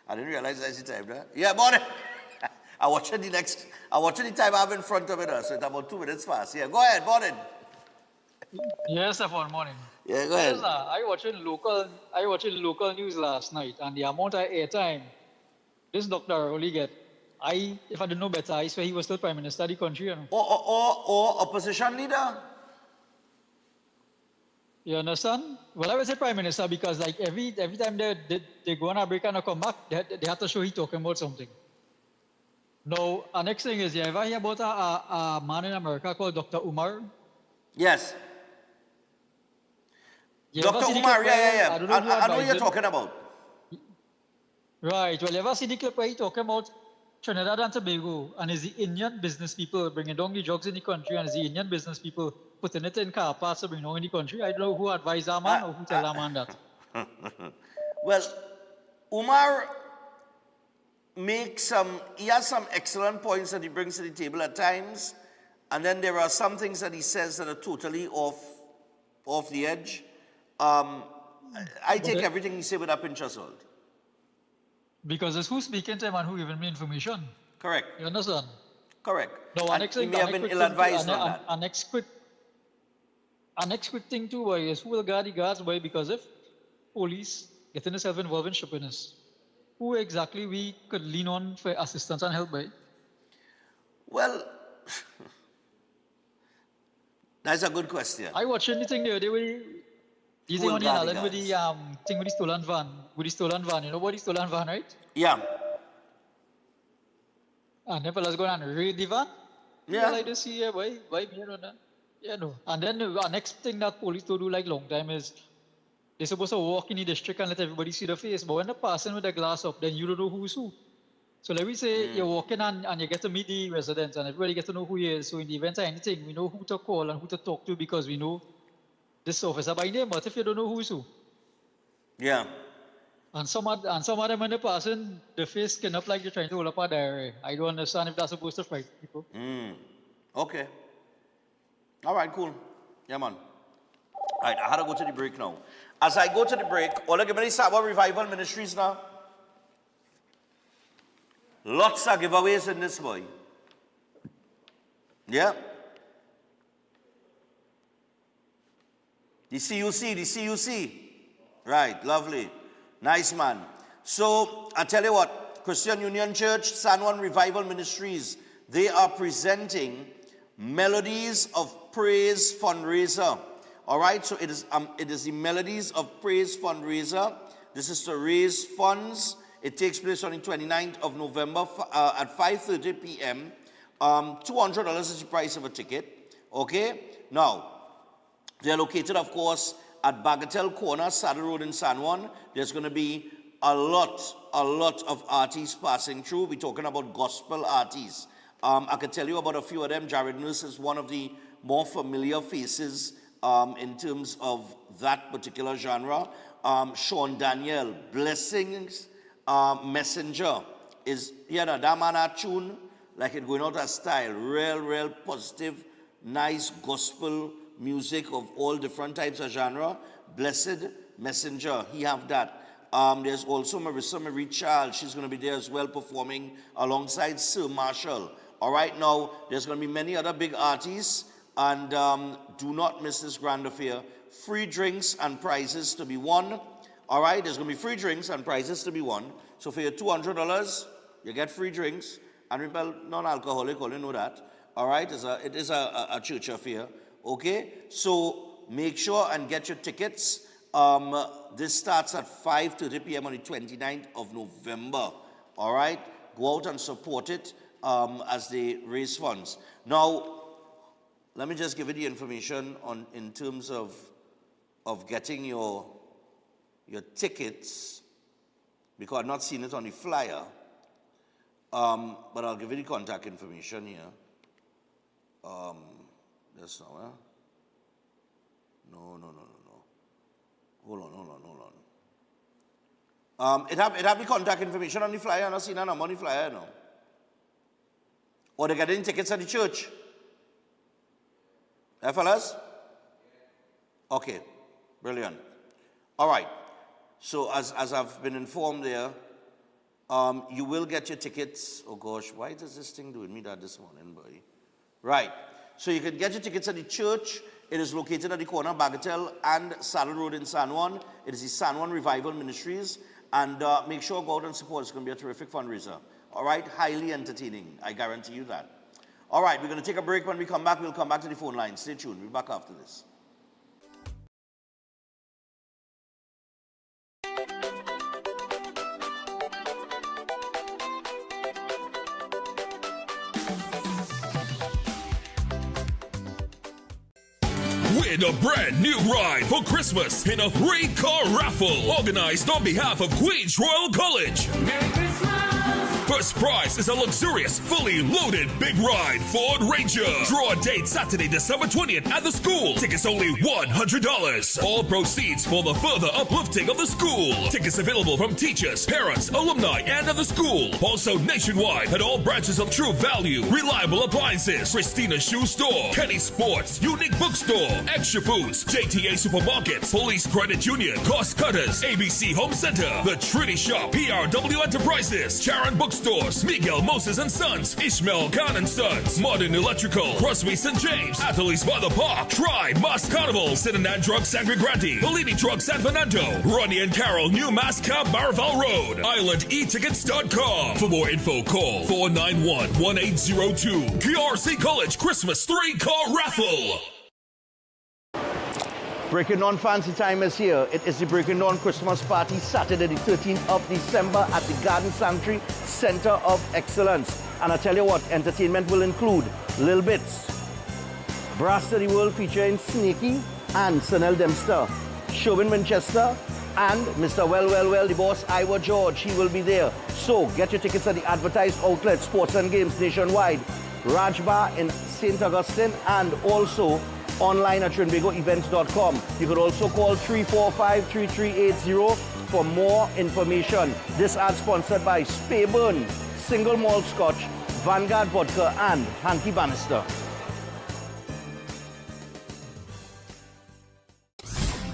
I didn't realize that's the time, right? Yeah, morning. I watch the time I have in front of it, so it's about 2 minutes fast. Yeah, go ahead, morning. Yes, Stefan, morning. Yeah, go ahead. I watching local news last night, and the amount of airtime this doctor only get. If I didn't know better, I swear he was still Prime Minister of the country. Or opposition leader. You understand? Well, I would say Prime Minister because like every time they go on a break and they come back, they have to show he talking about something. Now, our next thing is, you ever hear about a man in America called Dr. Umar? Yes. Dr. Umar, yeah. I know what you're talking about. Right. Well, you ever see the clip where he talking about Trinidad and Tobago, and it's the Indian business people bringing down the drugs in the country, and it's the Indian business people putting it in car parts to bring down in the country? I don't know who advised that man or who tell that man that. Well, Umar he has some excellent points that he brings to the table at times, and then there are some things that he says that are totally off the edge. I take everything he says with a pinch of salt. Because it's who's speaking to him and who giving me information. Correct. You understand? Correct. No, he may have been ill-advised on that. Our next quick thing too, boy, is who will guard the guards, boy, because if police getting themselves involved in shippiness, who exactly we could lean on for assistance and help, boy? Well, that's a good question. I watched anything the other way. You think on the island with the thing with the stolen van, you know about the stolen van, right? Yeah. And then fellas go and raid the van. Yeah. I like to see why me on that. Yeah, no. And then the next thing that police do like long time is they're supposed to walk in the district and let everybody see the face. But when they're passing with the glass up, then you don't know who's who. So let me say you're walking and you get to meet the residents and everybody gets to know who he is. So in the event of anything, we know who to call and who to talk to because we know this officer by name. But if you don't know who's who? Yeah. And some of them when they're passing, the face skin up like they're trying to hold up a diary. I don't understand if that's supposed to frighten people. Okay. All right, cool. Yeah, man. All right, I had to go to the break now. As I go to the break, all give me the Sabbath Revival Ministries now. Lots of giveaways in this boy. Yeah. The CUC. Right, lovely. Nice, man. So, I tell you what, Christian Union Church, San Juan Revival Ministries, they are presenting Melodies of Praise fundraiser. All right, so it is the Melodies of Praise fundraiser. This is to raise funds. It takes place on the 29th of November at 5:30 p.m. $200 is the price of a ticket. Okay? Now, they're located, of course, at Bagatelle Corner, Saddle Road in San Juan. There's going to be a lot of artists passing through. We're talking about gospel artists. I can tell you about a few of them. Jared Nurse is one of the more familiar faces in terms of that particular genre. Sean Daniel, Blessings Messenger is, that man a tune, like it going out of style. Real positive, nice gospel music of all different types of genre. Blessed Messenger, he have that. There's also Marissa Marie Charles. She's going to be there as well, performing alongside Sir Marshall. All right, now, there's going to be many other big artists, and do not miss this grand affair. Free drinks and prizes to be won. All right, there's going to be free drinks and prizes to be won. So for your $200, you get free drinks, and remember, non-alcoholic, all you know that. All right, it is a church affair. Okay, so make sure and get your tickets. This starts at 5:30 p.m. on the 29th of November. All right, go out and support it as they raise funds. Now, let me just give you the information in terms of getting your tickets, because I've not seen it on the flyer. But I'll give you the contact information here. Just now, huh? No. Hold on. It have the contact information on the flyer. I'm not seeing that on the flyer now. Or they're getting tickets at the church. Hey, fellas? Okay, brilliant. All right. So as I've been informed there, you will get your tickets. Oh gosh, why does this thing do with me that this morning, boy? Right. So you can get your tickets at the church. It is located at the corner of Bagatelle and Saddle Road in San Juan. It is the San Juan Revival Ministries. And make sure go out and support. It's going to be a terrific fundraiser. All right? Highly entertaining. I guarantee you that. All right. We're going to take a break. When we come back, we'll come back to the phone line. Stay tuned. We'll be back after this. Win a brand new ride for Christmas in a 3-car raffle organized on behalf of Queens Royal College. Merry Christmas! First prize is a luxurious, fully loaded big ride Ford Ranger. Draw date Saturday, December 20th at the school. Tickets only $100. All proceeds for the further uplifting of the school. Tickets available from teachers, parents, alumni, and of the school. Also nationwide at all branches of True Value, Reliable Appliances, Christina Shoe Store, Kenny Sports, Unique Bookstore, Extra Foods, JTA Supermarkets, Police Credit Union, Cost Cutters, ABC Home Center, The Trinity Shop, PRW Enterprises, Sharon Bookstores, Miguel Moses and Sons, Ishmael Khan and Sons, Modern Electrical, Crosby St. James, Athletes by the Park, Try, Mass Carnival, Cincinnati Drug Sangre Grande, Bellini Truck San Fernando, Ronnie and Carol, New Mass Cab, Baraval Road, IslandEtickets.com. For more info, call 491-1802. QRC College Christmas 3-car raffle. Breaking Dawn Fancy Time is here. It is the Breaking Dawn Christmas Party, Saturday the 13th of December at the Garden Sanctuary Center of Excellence. And I tell you what, entertainment will include Lil Bits, Brass to the World featuring Snakey and Sanel Dempster, Shobin Winchester, and Mr. Well, the boss, Ivor George. He will be there. So get your tickets at the advertised outlet, Sports and Games nationwide, Rajbar in St. Augustine, and also online at trinbagoevents.com. You could also call 345-3380 for more information. This ad sponsored by Speyburn, Single Malt Scotch, Vanguard Vodka, and Hanky Bannister.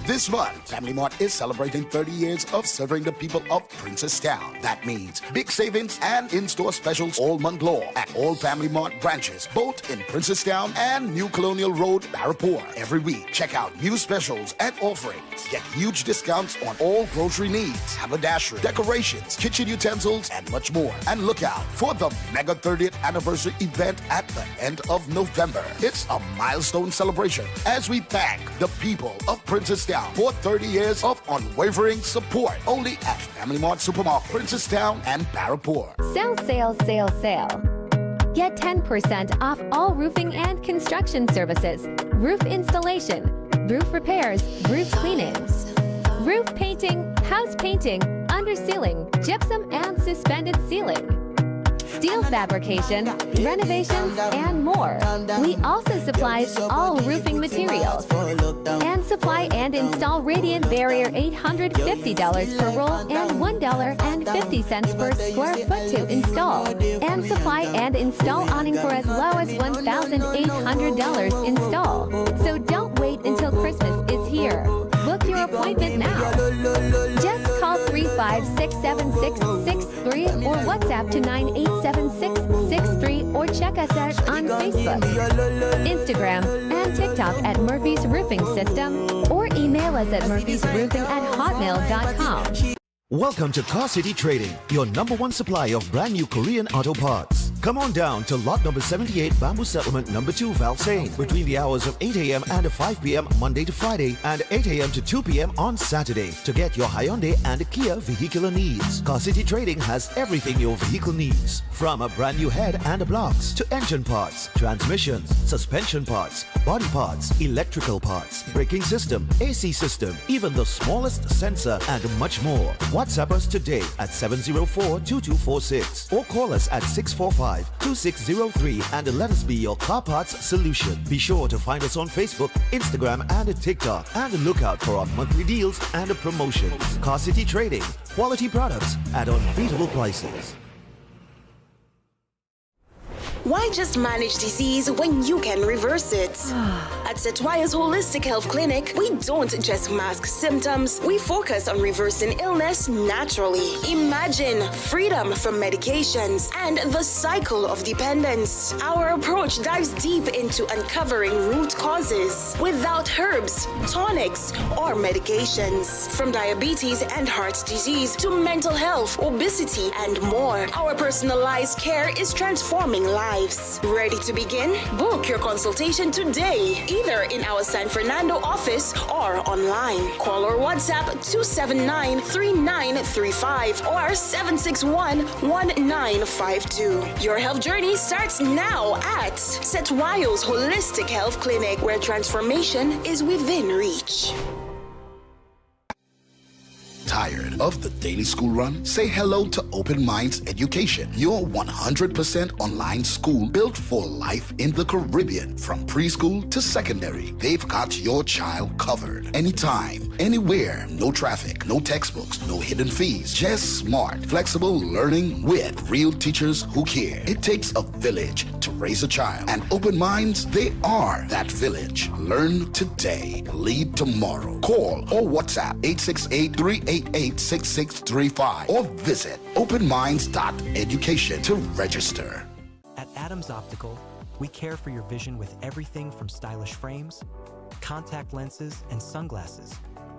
This month, Family Mart is celebrating 30 years of serving the people of Princestown. That means big savings and in-store specials all month long at all Family Mart branches, both in Princestown and New Colonial Road, Parapoor. Every week, check out new specials and offerings. Get huge discounts on all grocery needs, haberdashery, decorations, kitchen utensils, and much more. And look out for the mega 30th anniversary event at the end of November. It's a milestone celebration as we thank the people of Princestown for 30 years of unwavering support. Only at Family Mart Supermarket, Princestown and Parapoor. Sale, sale, sale, sale. Get 10% off all roofing and construction services, roof installation, roof repairs, roof cleaning, roof painting, house painting, under ceiling, gypsum and suspended ceiling, steel fabrication, renovations, and more. We also supply all roofing materials and supply and install radiant barrier $850 per roll and $1.50 per square foot to install, and supply and install awning for as low as $1,800 install. So don't wait until Christmas is here. Book your appointment now. Just call 3567663 or WhatsApp to 9876663 or check us out on Facebook, Instagram, and TikTok at Murphy's Roofing System, or email us at murphysroofing@hotmail.com. Welcome to Car City Trading, your #1 supply of brand new Korean auto parts. Come on down to lot number 78, Bamboo Settlement number 2, Valsain, between the hours of 8 a.m. and 5 p.m. Monday to Friday, and 8 a.m. to 2 p.m. on Saturday to get your Hyundai and Kia vehicular needs. Car City Trading has everything your vehicle needs, from a brand new head and blocks to engine parts, transmissions, suspension parts, body parts, electrical parts, braking system, AC system, even the smallest sensor, and much more. WhatsApp us today at 704-2246 or call us at 645-2603 and let us be your car parts solution. Be sure to find us on Facebook, Instagram, and TikTok, and look out for our monthly deals and promotions. Car City Trading, quality products at unbeatable prices. Why just manage disease when you can reverse it? At Setwaya's Holistic Health Clinic, we don't just mask symptoms, we focus on reversing illness naturally. Imagine freedom from medications and the cycle of dependence. Our approach dives deep into uncovering root causes without herbs, tonics, or medications. From diabetes and heart disease to mental health, obesity, and more, our personalized care is transforming lives. Ready to begin? Book your consultation today, either in our San Fernando office or online. Call or WhatsApp 279-3935 or 761-1952. Your health journey starts now at Setwayo's Holistic Health Clinic, where transformation is within reach. Tired of the daily school run? Say hello to Open Minds Education, your 100% online school built for life in the Caribbean. From preschool to secondary, they've got your child covered. Anytime, anywhere, no traffic, no textbooks, no hidden fees, just smart, flexible learning with real teachers who care. It takes a village to raise a child, and Open Minds, they are that village. Learn today, lead tomorrow. Call or WhatsApp 868-388-6635 or visit openminds.education to register. At Adams Optical, we care for your vision with everything from stylish frames, contact lenses, and sunglasses,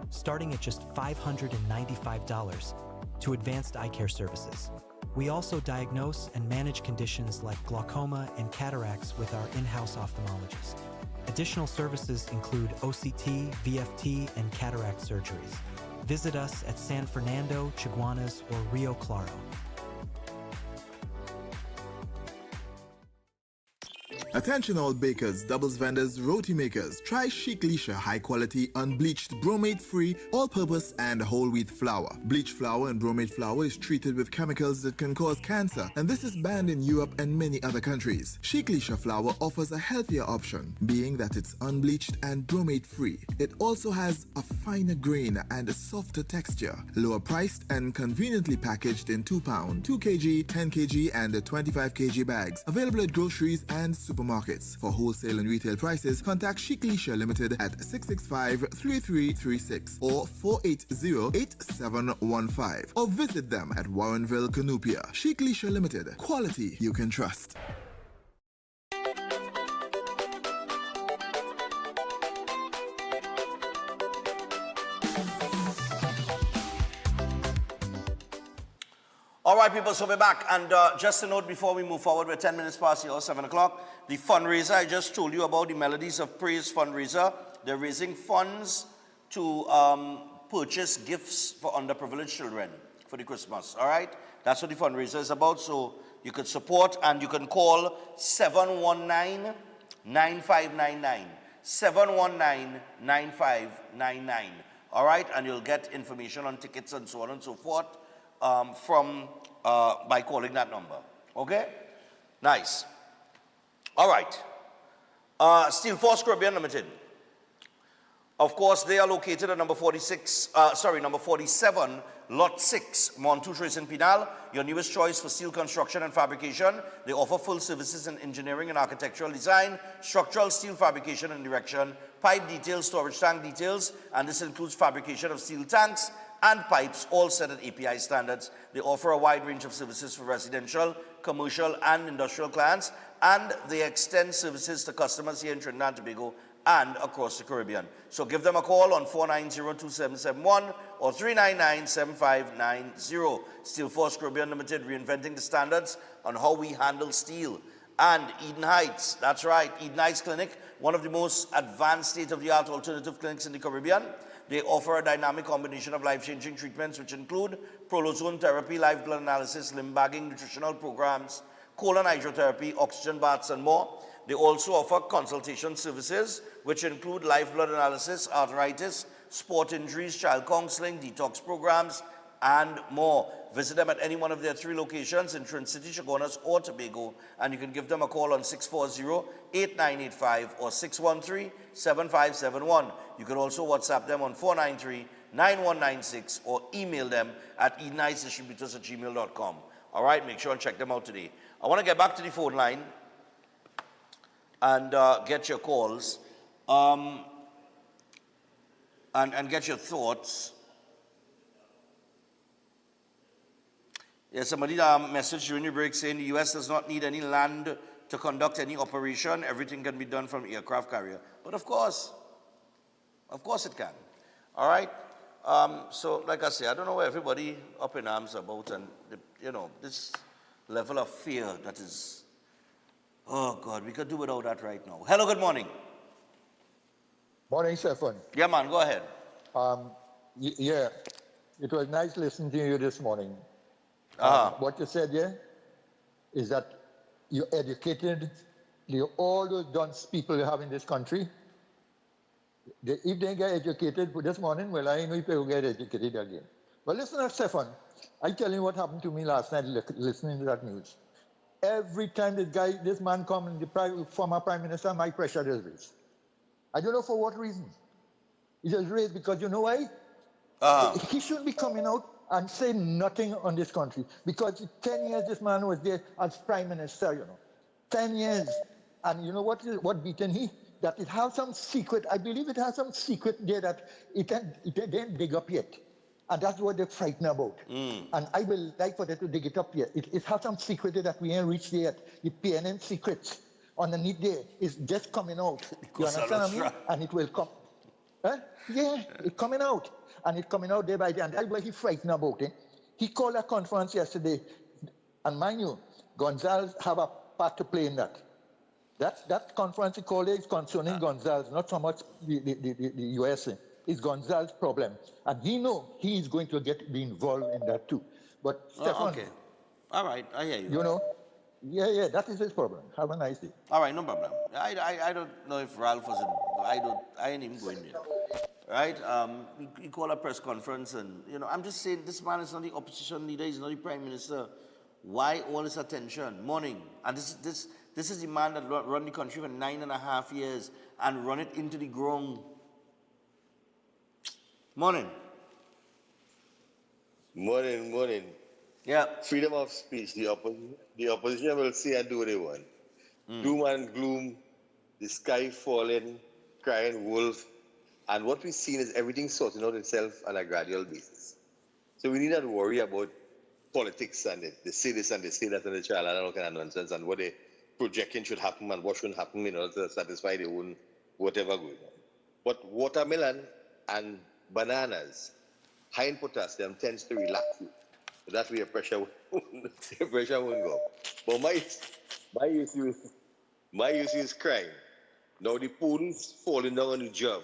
starting at just $595, to advanced eye care services. We also diagnose and manage conditions like glaucoma and cataracts with our in-house ophthalmologist. Additional services include OCT, VFT, and cataract surgeries. Visit us at San Fernando, Chaguanas, or Rio Claro. Attention all bakers, doubles vendors, roti makers. Try Chic Lisha high quality, unbleached, bromate free, all purpose and whole wheat flour. Bleached flour and bromate flour is treated with chemicals that can cause cancer, and this is banned in Europe and many other countries. Chic Lisha flour offers a healthier option, being that it's unbleached and bromate free. It also has a finer grain and a softer texture, lower priced and conveniently packaged in 2 pound, 2 kg, 10 kg and 25 kg bags. Available at groceries and supermarkets. For wholesale and retail prices, contact Chic Lisha Limited at 665-3336 or 480-8715 or visit them at Warrenville, Canupia. Chic Lisha Limited. Quality you can trust. All right, people, so we're back. And just a note before we move forward, we're 10 minutes past the hour, 7 o'clock. The fundraiser, I just told you about the Melodies of Praise fundraiser. They're raising funds to purchase gifts for underprivileged children for the Christmas, all right? That's what the fundraiser is about, so you could support and you can call 719-9599. 719-9599, all right? And you'll get information on tickets and so on and so forth by calling that number, okay? Nice. All right. Steel Force Caribbean Limited. Of course, they are located at number 47, Lot 6, Montouche Race in Pinal, your newest choice for steel construction and fabrication. They offer full services in engineering and architectural design, structural steel fabrication and erection, pipe details, storage tank details, and this includes fabrication of steel tanks and pipes, all set at API standards. They offer a wide range of services for residential, commercial, and industrial clients, and they extend services to customers here in Trinidad and Tobago and across the Caribbean. So give them a call on 490-2771 or 399-7590. Steel Force Caribbean Limited, reinventing the standards on how we handle steel. And Eden Heights, that's right, Eden Heights Clinic, one of the most advanced state-of-the-art alternative clinics in the Caribbean. They offer a dynamic combination of life-changing treatments which include prolozone therapy, live blood analysis, limb bagging, nutritional programs, colon hydrotherapy, oxygen baths, and more. They also offer consultation services which include live blood analysis, arthritis, sport injuries, child counseling, detox programs, and more. Visit them at any one of their 3 locations in Trinity City, Chaguanas, or Tobago, and you can give them a call on 640-8985 or 613-7571. You can also WhatsApp them on 493-9196 or email them at edenheightsdistributors@gmail.com. All right, make sure and check them out today. I want to get back to the phone line and get your calls and get your thoughts. Yes, somebody messaged during the break saying the U.S. does not need any land to conduct any operation. Everything can be done from aircraft carrier. But of course it can. All right? So, like I say, I don't know where everybody up in arms about, and, this level of fear that is, oh, God, we could do without that right now. Hello, good morning. Morning, Stefan. Yeah, man, go ahead. Yeah, it was nice listening to you this morning. What you said here is that you educated all those dunce people you have in this country. If they get educated this morning, well, I know if they will get educated again. But listen, Stefan, I tell you what happened to me last night listening to that news. Every time this man comes, the former Prime Minister, my pressure is raised. I don't know for what reason. It is raised because you know why? He shouldn't be coming out and say nothing on this country. Because 10 years this man was there as Prime Minister, 10 years. And you know what beaten he? That it has some secret, I believe it has some secret there that it didn't dig up yet. And that's what they're frightened about. And I will like for them to dig it up yet. It has some secret there that we ain't reached yet. The PNN secrets underneath there is just coming out. You understand what I mean? And it will come. Yeah, it's coming out. And it's coming out day by day. And that's why he's frightened about it. He called a conference yesterday. And mind you, Gonzalez have a part to play in that. That conference he called is concerning Gonzalez, not so much the USA. It's Gonzalez's problem. And he knows he is going to be involved in that too. But Stefan. Okay. All right, I hear you. Yeah, that is his problem. Have a nice day. All right, no problem. I don't know if Ralph was I ain't even going there. Right? He called a press conference and, I'm just saying this man is not the opposition leader, he's not the Prime Minister. Why all this attention? Morning. And this is the man that run the country for 9.5 years and run it into the ground. Morning. Morning. Yeah. Freedom of speech. The opposition will say and do what they want. Doom and gloom, the sky falling, crying wolf. And what we've seen is everything sorting out itself on a gradual basis. So we need not worry about politics and they say this and they say that and the child and all kind of nonsense and what they projecting should happen and what shouldn't happen in order to satisfy their own whatever going on. But watermelon and bananas, high in potassium, tends to relax you. So that way your pressure won't go. But my issue is crime. Now the police falling down on the job.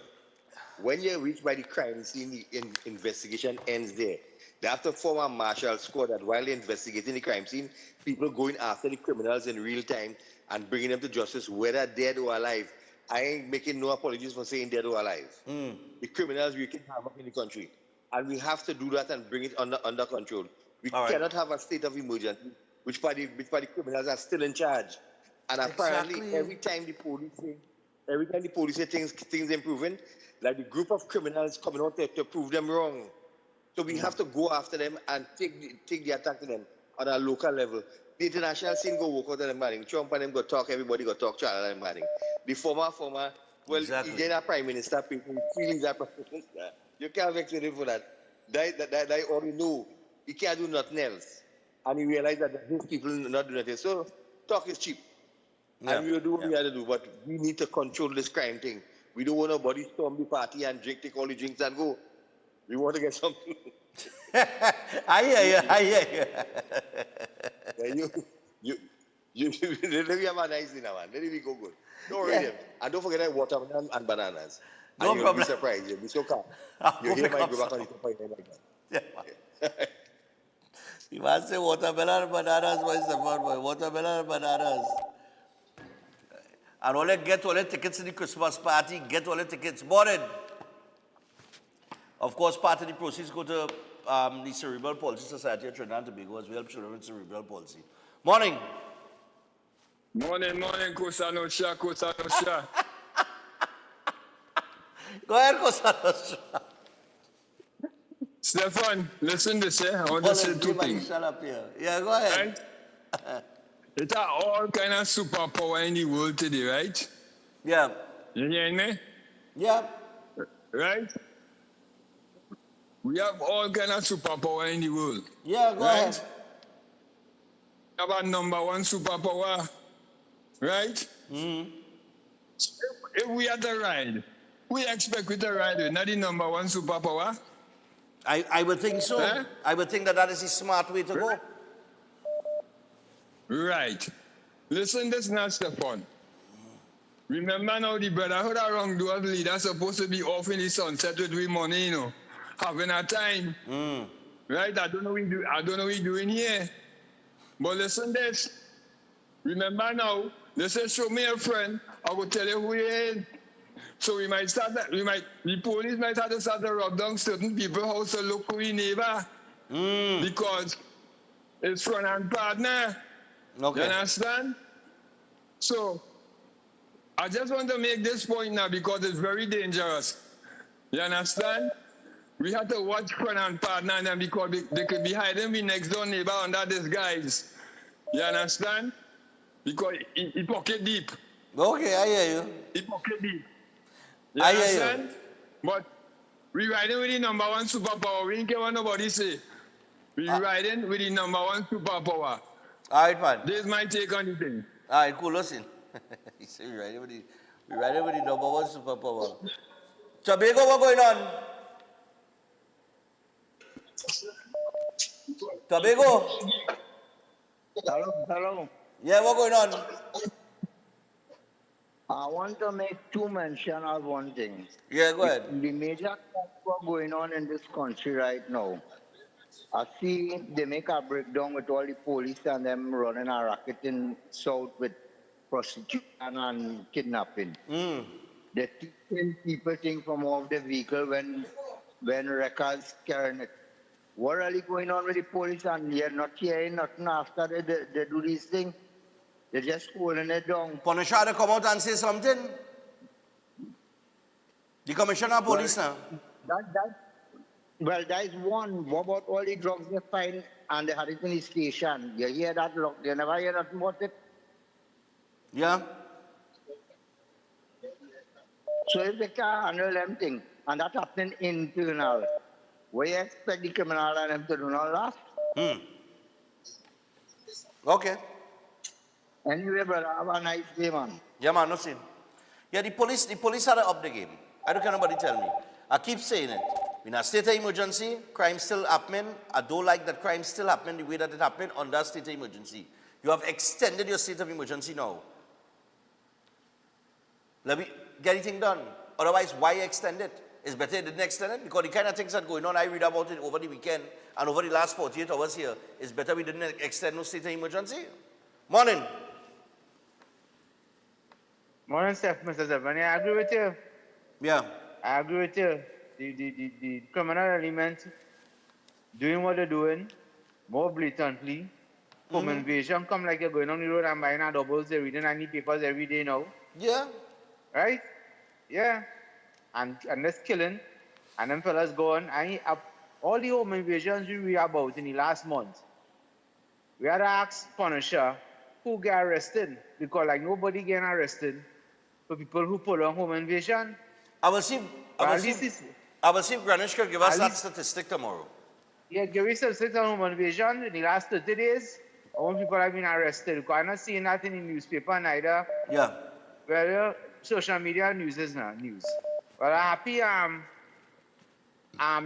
When you reach by the crime scene, the investigation ends there. They have to form a martial squad that while they're investigating the crime scene, people going after the criminals in real time and bringing them to justice, whether dead or alive. I ain't making no apologies for saying dead or alive. The criminals we can have in the country. And we have to do that and bring it under control. We cannot have a state of emergency, which by the criminals are still in charge. And apparently, every time the police say things improving, like the group of criminals coming out there to prove them wrong. So we have to go after them and take the attack to them on a local level. The international scene go walk out of them, man. Trump and them go talk, everybody go talk to them, man. The former, well, again, a prime minister, people feelings are prime minister. You can't vex with him for that. They already know he can't do nothing else. And he realized that these people not doing nothing. So talk is cheap. Yeah. And we will do what we have to do, but we need to control this crime thing. We don't want nobody storm the party and take all the drinks and go. We want to get something. I hear you. Let me have a nice dinner, man. Let me go good. Don't worry them. And don't forget that watermelon and bananas. No and problem. You'll be surprised. You'll be so calm. You'll hear my go back on the top of your head. You must say watermelon and bananas, boy. Watermelon and bananas. And only get all the tickets to the Christmas party. Get all the tickets. Morning. Of course, part of the proceeds go to the Cerebral Palsy Society of Trinidad and Tobago as we help children with cerebral palsy. Morning. Morning, Cosa Nostra. Go ahead, Cosa Nostra. Stefan, listen to this, I want to say two things. Shut up here. Yeah, go ahead. Right? There are all kind of superpower in the world today, right? Yeah. You hear me? Yeah. Right? We have all kind of superpower in the world. Yeah, go ahead. We have a number one superpower, right? If we had to ride, we expect we to ride with not the number one superpower. I would think so. I would think that is a smart way to go. Right. Listen, this now, Stefan. Remember now, the Brotherhood of Wrongdoers leaders supposed to be off in the sunset with we money, you know, having a time. Right? I don't know what we doing here. But listen this. Remember now, they say, show me a friend, I will tell you who he is. So the police might have to start to rub down certain people's house to look who his neighbor. Because it's friend and partner. Okay. You understand? So, I just want to make this point now because it's very dangerous. You understand? We have to watch friend and partner and them because they could be hiding with next door neighbor under disguise. You understand? Because he pocket deep. Okay, I hear you. He pocket deep. You I understand? hear you. But we riding with the number one superpower. We don't care what nobody say. We riding with the number one superpower. All right, man. This is my take on the thing. All right, cool. Listen. He said we riding with the number one superpower. Tobago, what's going on? Tobago? Hello. Yeah, what's going on? I want to make two mention of one thing. Yeah, go ahead. The major things going on in this country right now. I see they make a breakdown with all the police and them running a racket in south with prostitution and kidnapping. They're teaching people things from off the vehicle when records carrying it. What really going on with the police and they're not hearing nothing after they do these things? They're just holding it down. Punisher to come out and say something? The commissioner of police now? Well, that is one. What about all the drugs they find and they had it in the station? You hear that? Look, you never hear nothing about it? Yeah. So if they can't handle them things, and that's happening internal, what you expect the criminal and them to do not that? Okay. Anyway, brother, have a nice day, man. Yeah, man, no sin. Yeah, the police had to up the game. I don't care nobody tell me. I keep saying it. In a state of emergency, crime still happening. I don't like that crime still happening the way that it happened under state of emergency. You have extended your state of emergency now. Let me get anything done. Otherwise, why extend it? it's better it didn't extend it, because the kind of things that are going on, I read about it over the weekend and over the last 48 hours here, it's better we didn't extend no state of emergency. Morning. Morning, Steph, Mr. Stephanie. I agree with you. Yeah. I agree with you. The criminal element doing what they're doing more blatantly. Home invasion come like you're going on the road and buying a doubles, they're reading any papers every day now. Yeah. Right? Yeah. And that's killing. And them fellas going. All the home invasions we read about in the last month, we had to ask Punisher who get arrested, because like nobody getting arrested for people who pull on home invasion. I will see if Greenwich can give us that statistic tomorrow. Yeah, give us statistics on home invasion in the last 30 days. How many people have been arrested? Because I'm not seeing that in the newspaper neither. Yeah. Well, social media news is not news. Well, I'm happy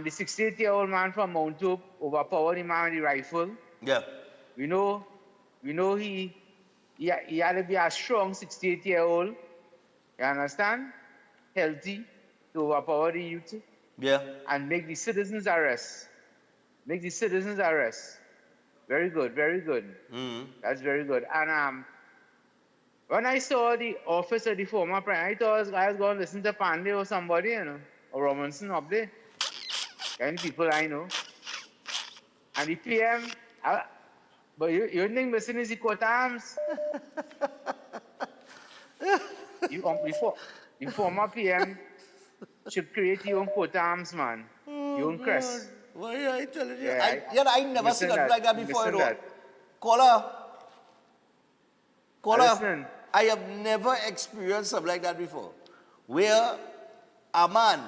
the 68-year-old man from Mount Hope overpowered the man with the rifle. Yeah. We know he had to be a strong 68-year-old. You understand? Healthy to overpower the youth. Yeah. And make the citizens arrest. Make the citizens arrest. Very good, very good. That's very good. And when I saw the office of the former prime, I thought I was going to listen to Pandey or somebody, or Robinson up there. Kind of people I know. And the PM, but you think missing is the court arms? The former PM should create your own coat arms, man. Your own crest. Why are I telling you? Yeah, I never seen that like that before. Listen Caller, listen. I have never experienced something like that before. Where a man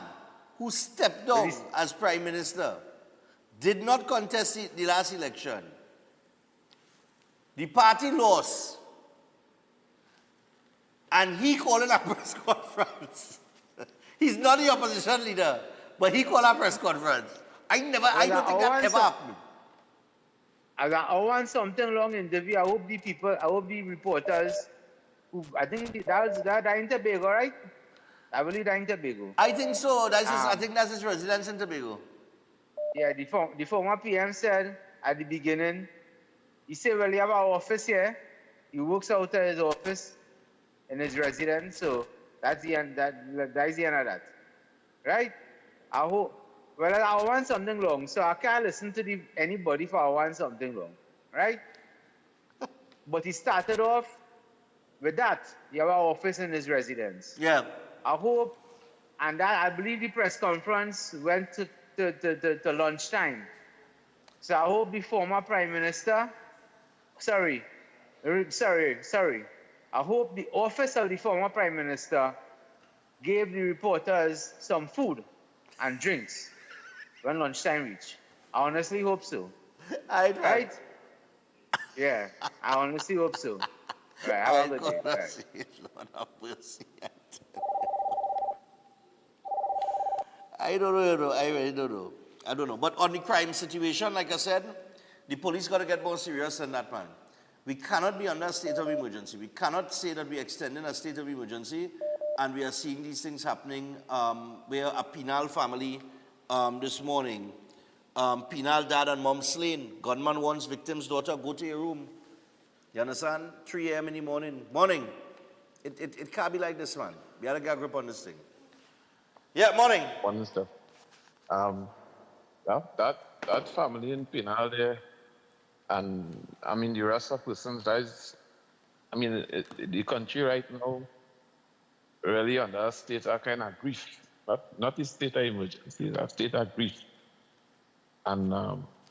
who stepped down as Prime Minister did not contest the last election. The party lost. And he called a press conference. He's not the opposition leader, but he called a press conference. I don't think that ever happened. I want something long interview. I hope the reporters, I think that in Tobago, right? I believe that in Tobago. I think so. I think that's his residence in Tobago. Yeah, the former PM said at the beginning, he said, well, you have our office here. He works out of his office in his residence, so that's the end. That is the end of that, right? I hope. Well, I want something long, so I can't listen to anybody for I want something long, right? But he started off with that. You have our office in his residence. Yeah. I hope, and that I believe the press conference went to lunchtime. So I hope the former Prime Minister, sorry. I hope the office of the former Prime Minister gave the reporters some food and drinks when lunchtime reached. I honestly hope so. Right? Yeah, I honestly hope so. Right, have a good day. Right. Lord have mercy. I don't know. I really don't know. I don't know. But on the crime situation, like I said, the police got to get more serious than that, man. We cannot be under a state of emergency. We cannot say that we're extending a state of emergency and we are seeing these things happening. Where a Penal family this morning, Penal dad and mom slain. Gunman wants victim's daughter, go to your room. You understand? 3 a.m. in the morning. Morning. It can't be like this, man. We got to get a grip on this thing. Yeah, morning. Morning, stuff. That family in Penal there, and I mean the rest of persons, the country right now really under a state of kind of grief. Not a state of emergency, a state of grief. And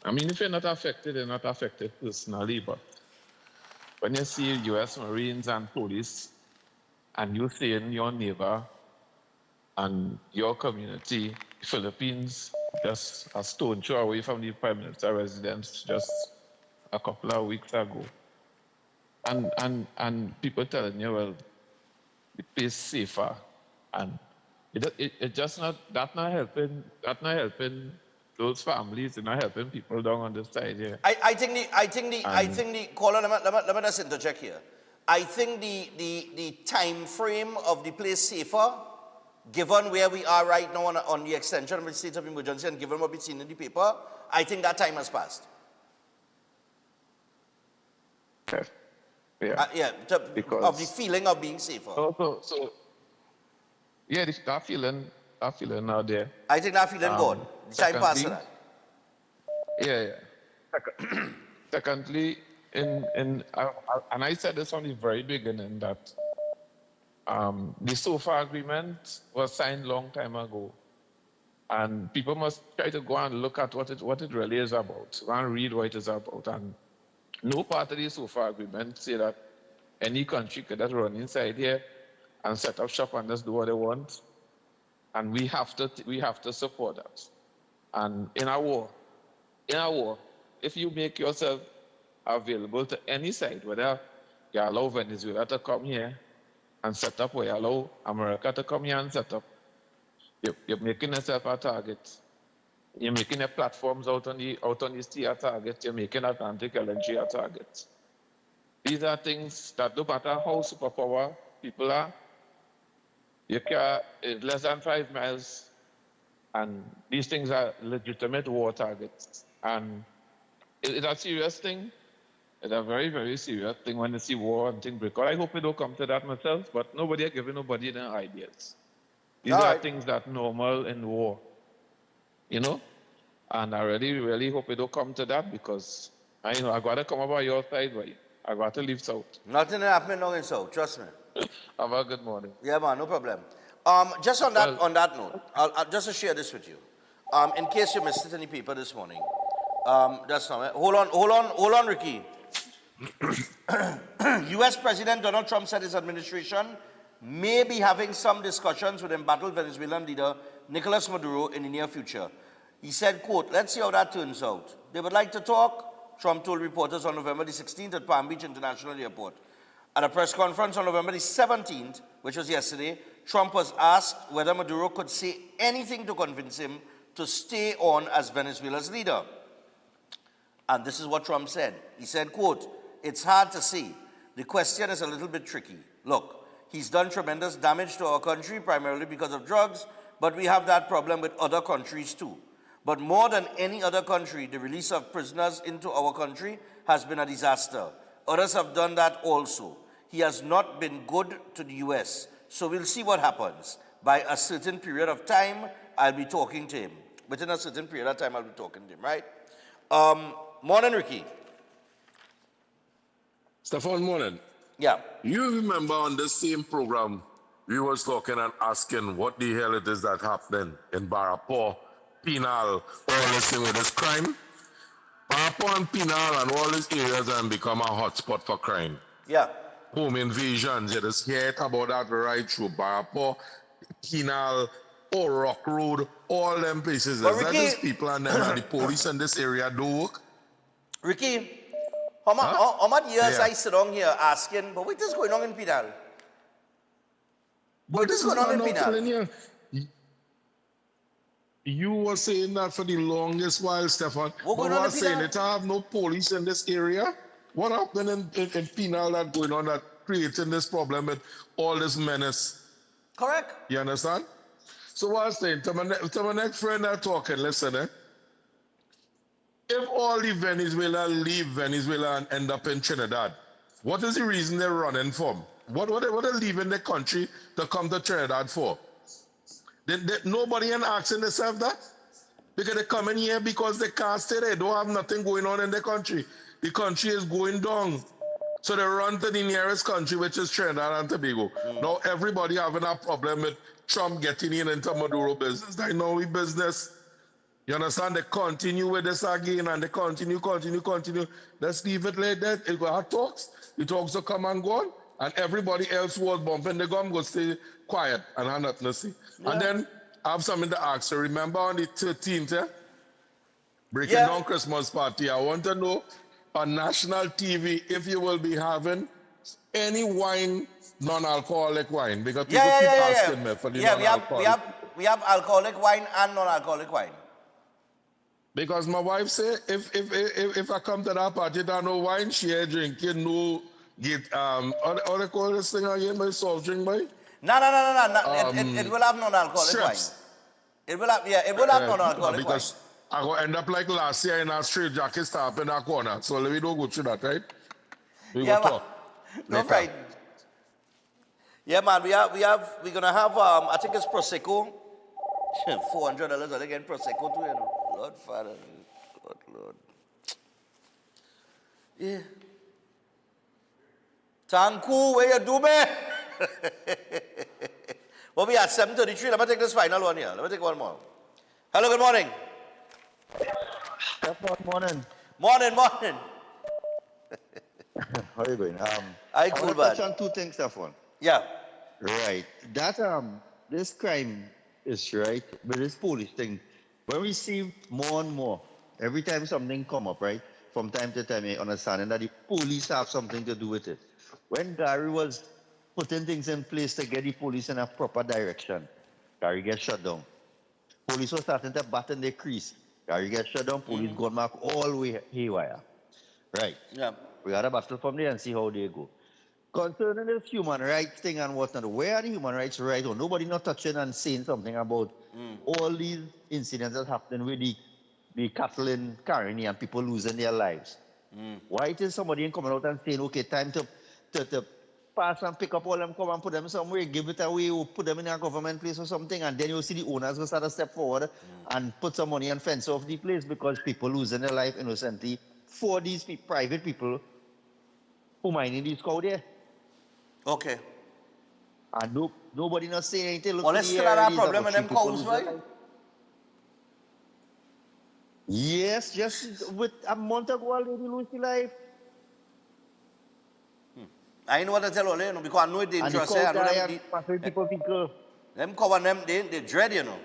if you're not affected, you're not affected personally, but when you see U.S. Marines and police, and you see in your neighbor and your community, Philippines, just a stone throw away from the Prime Minister residence just a couple of weeks ago. And people telling you, well, the place safer. And it just not helping those families, it's not helping people down on the side here. I think the caller, let me just interject here. I think the time frame of the place safer given where we are right now on the extension of the state of emergency and given what we've seen in the paper, I think that time has passed. Yeah. Because of the feeling of being safer. So yeah, that feeling out there. I think that feeling gone. The time passed for that. Yeah. Secondly, and I said this from the very beginning that the SOFA agreement was signed long time ago, and people must try to go and look at what it really is about, go and read what it is about. And no part of the SOFA agreement say that any country could just run inside here and set up shop and just do what they want, and we have to support that. And in a war, if you make yourself available to any side, whether you allow Venezuela to come here and set up, or you allow America to come here and set up, you're making yourself a target. You're making your platforms out on the sea a target. You're making Atlantic LNG a target. These are things that no matter how superpower people are, you can less than 5 miles, and these things are legitimate war targets. And it's a serious thing. It's a very, very serious thing when you see war and things break out. I hope it don't come to that myself, but nobody are giving nobody any ideas. These are things that are normal in war, you know? And I really, really hope it don't come to that, because I got to come over your side, but I got to leave South. Nothing happening now in South, trust me. Have a good morning. Yeah, man, no problem. Just on that note, I'll just to share this with you. In case you missed it in the paper this morning, hold on, Ricky. U.S. President Donald Trump said his administration may be having some discussions with embattled Venezuelan leader Nicolas Maduro in the near future. He said, quote, "Let's see how that turns out. They would like to talk," Trump told reporters on November the 16th at Palm Beach International Airport. At a press conference on November the 17th, which was yesterday, Trump was asked whether Maduro could say anything to convince him to stay on as Venezuela's leader. And this is what Trump said. He said, quote, "It's hard to say. The question is a little bit tricky. Look, he's done tremendous damage to our country, primarily because of drugs, but we have that problem with other countries too. But more than any other country, the release of prisoners into our country has been a disaster. Others have done that also. He has not been good to the U.S., so we'll see what happens. By a certain period of time, I'll be talking to him. Within a certain period of time, I'll be talking to him, right?" Morning, Ricky. Stefan, morning. Yeah. You remember on this same program, we was talking and asking what the hell it is that happened in Barapur, Penal, all this thing with this crime. Barapur and Penal and all these areas have become a hotspot for crime. Yeah. Home invasions, you just hear about that right through Barapur, Penal, or Rock Road, all them places. But Is that Ricky, just people and them and the police in this area do work? Ricky, how many years Yeah. I sit down here asking, but what is going on in Penal? What is going on in Penal? You were saying that for the longest while, Stefan. What But going on I in was saying Penal? it have no police in this area. What happened in Penal that going on that creating this problem with all this menace? Correct. You understand? So what I was saying, to my next friend that talking, listen, if all the Venezuela leave Venezuela and end up in Trinidad, what is the reason they're running from? What are leaving the country to come to Trinidad for? Nobody ain't asking themselves that? Because they come in here because they can't stay there. They don't have nothing going on in the country. The country is going down. So they run to the nearest country, which is Trinidad and Tobago. Now everybody having a problem with Trump getting in into Maduro business. They know we business. You understand? They continue with this again and they continue. Let's leave it like that. It will have talks. The talks will come and go on. And everybody else who was bumping the gum will stay quiet and have nothing to say. Yeah. And then I have something to ask. So remember on the 13th, breaking down Christmas party, I want to know on national TV if you will be having any wine, non-alcoholic wine, because people keep asking me for the non-alcoholic. we have alcoholic wine and non-alcoholic wine. Because my wife say if I come to that party, there no wine, she ain't drinking, no get what they call this thing again, my soft drink, boy? No. It will have non-alcoholic wine. Strips. It will have, it will have non-alcoholic wine. Because I go end up like last year in a straight jacket stop in that corner. So let me don't go through that, right? We Yeah, go man. talk. No later. fright. Yeah, man. We're gonna have I think it's prosecco. $400 again prosecco too, you know. Lord Father, Lord. Yeah. Tanku, where you do me? Well, we at 7:33. Let me take this final one here. Let me take one more. Hello, good morning. Good morning. Morning. How are you going? I want cool, to touch on two things, Stefan. Yeah. Right. That this crime is right, but this police thing, when we see more and more, every time something come up, right, from time to time, I understand that the police have something to do with it. When Gary was putting things in place to get the police in a proper direction, Gary gets shut down. Police were starting to batten their crease. Gary gets shut down, police gone back all the way haywire. Right. Yeah. We got a battle from there and see how they go. Concerning this human rights thing and whatnot, where are the human rights right on? Nobody not touching and saying something about all these incidents that happening with the cattle in Caroni and people losing their lives. Why is somebody coming out and saying, okay, time to pass and pick up all them, come and put them somewhere, give it away, or put them in a government place or something, and then you'll see the owners will start to step forward and put some money and fence off the place because people losing their life innocently for these private people who mining these cow there. Okay. And nobody not saying anything. Look, Well, let's still have a problem with them cows, right? Yes, just with a month ago, a lady lost her life. I know what to tell you, you know, because I know it's dangerous. I know them cow and them, they dread, you know.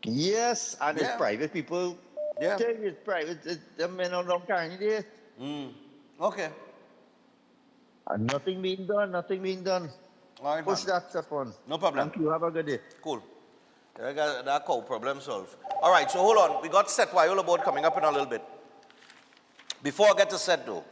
Yes, and it's private people. Yeah. It's private. The men are not carrying it. Okay. And nothing being done. All right, push that stuff on. No problem. Thank you. Have a good day. Cool. I got that cow problem solved. All right, so hold on. We got Seth Wyola board coming up in a little bit. Before I get to Seth, though,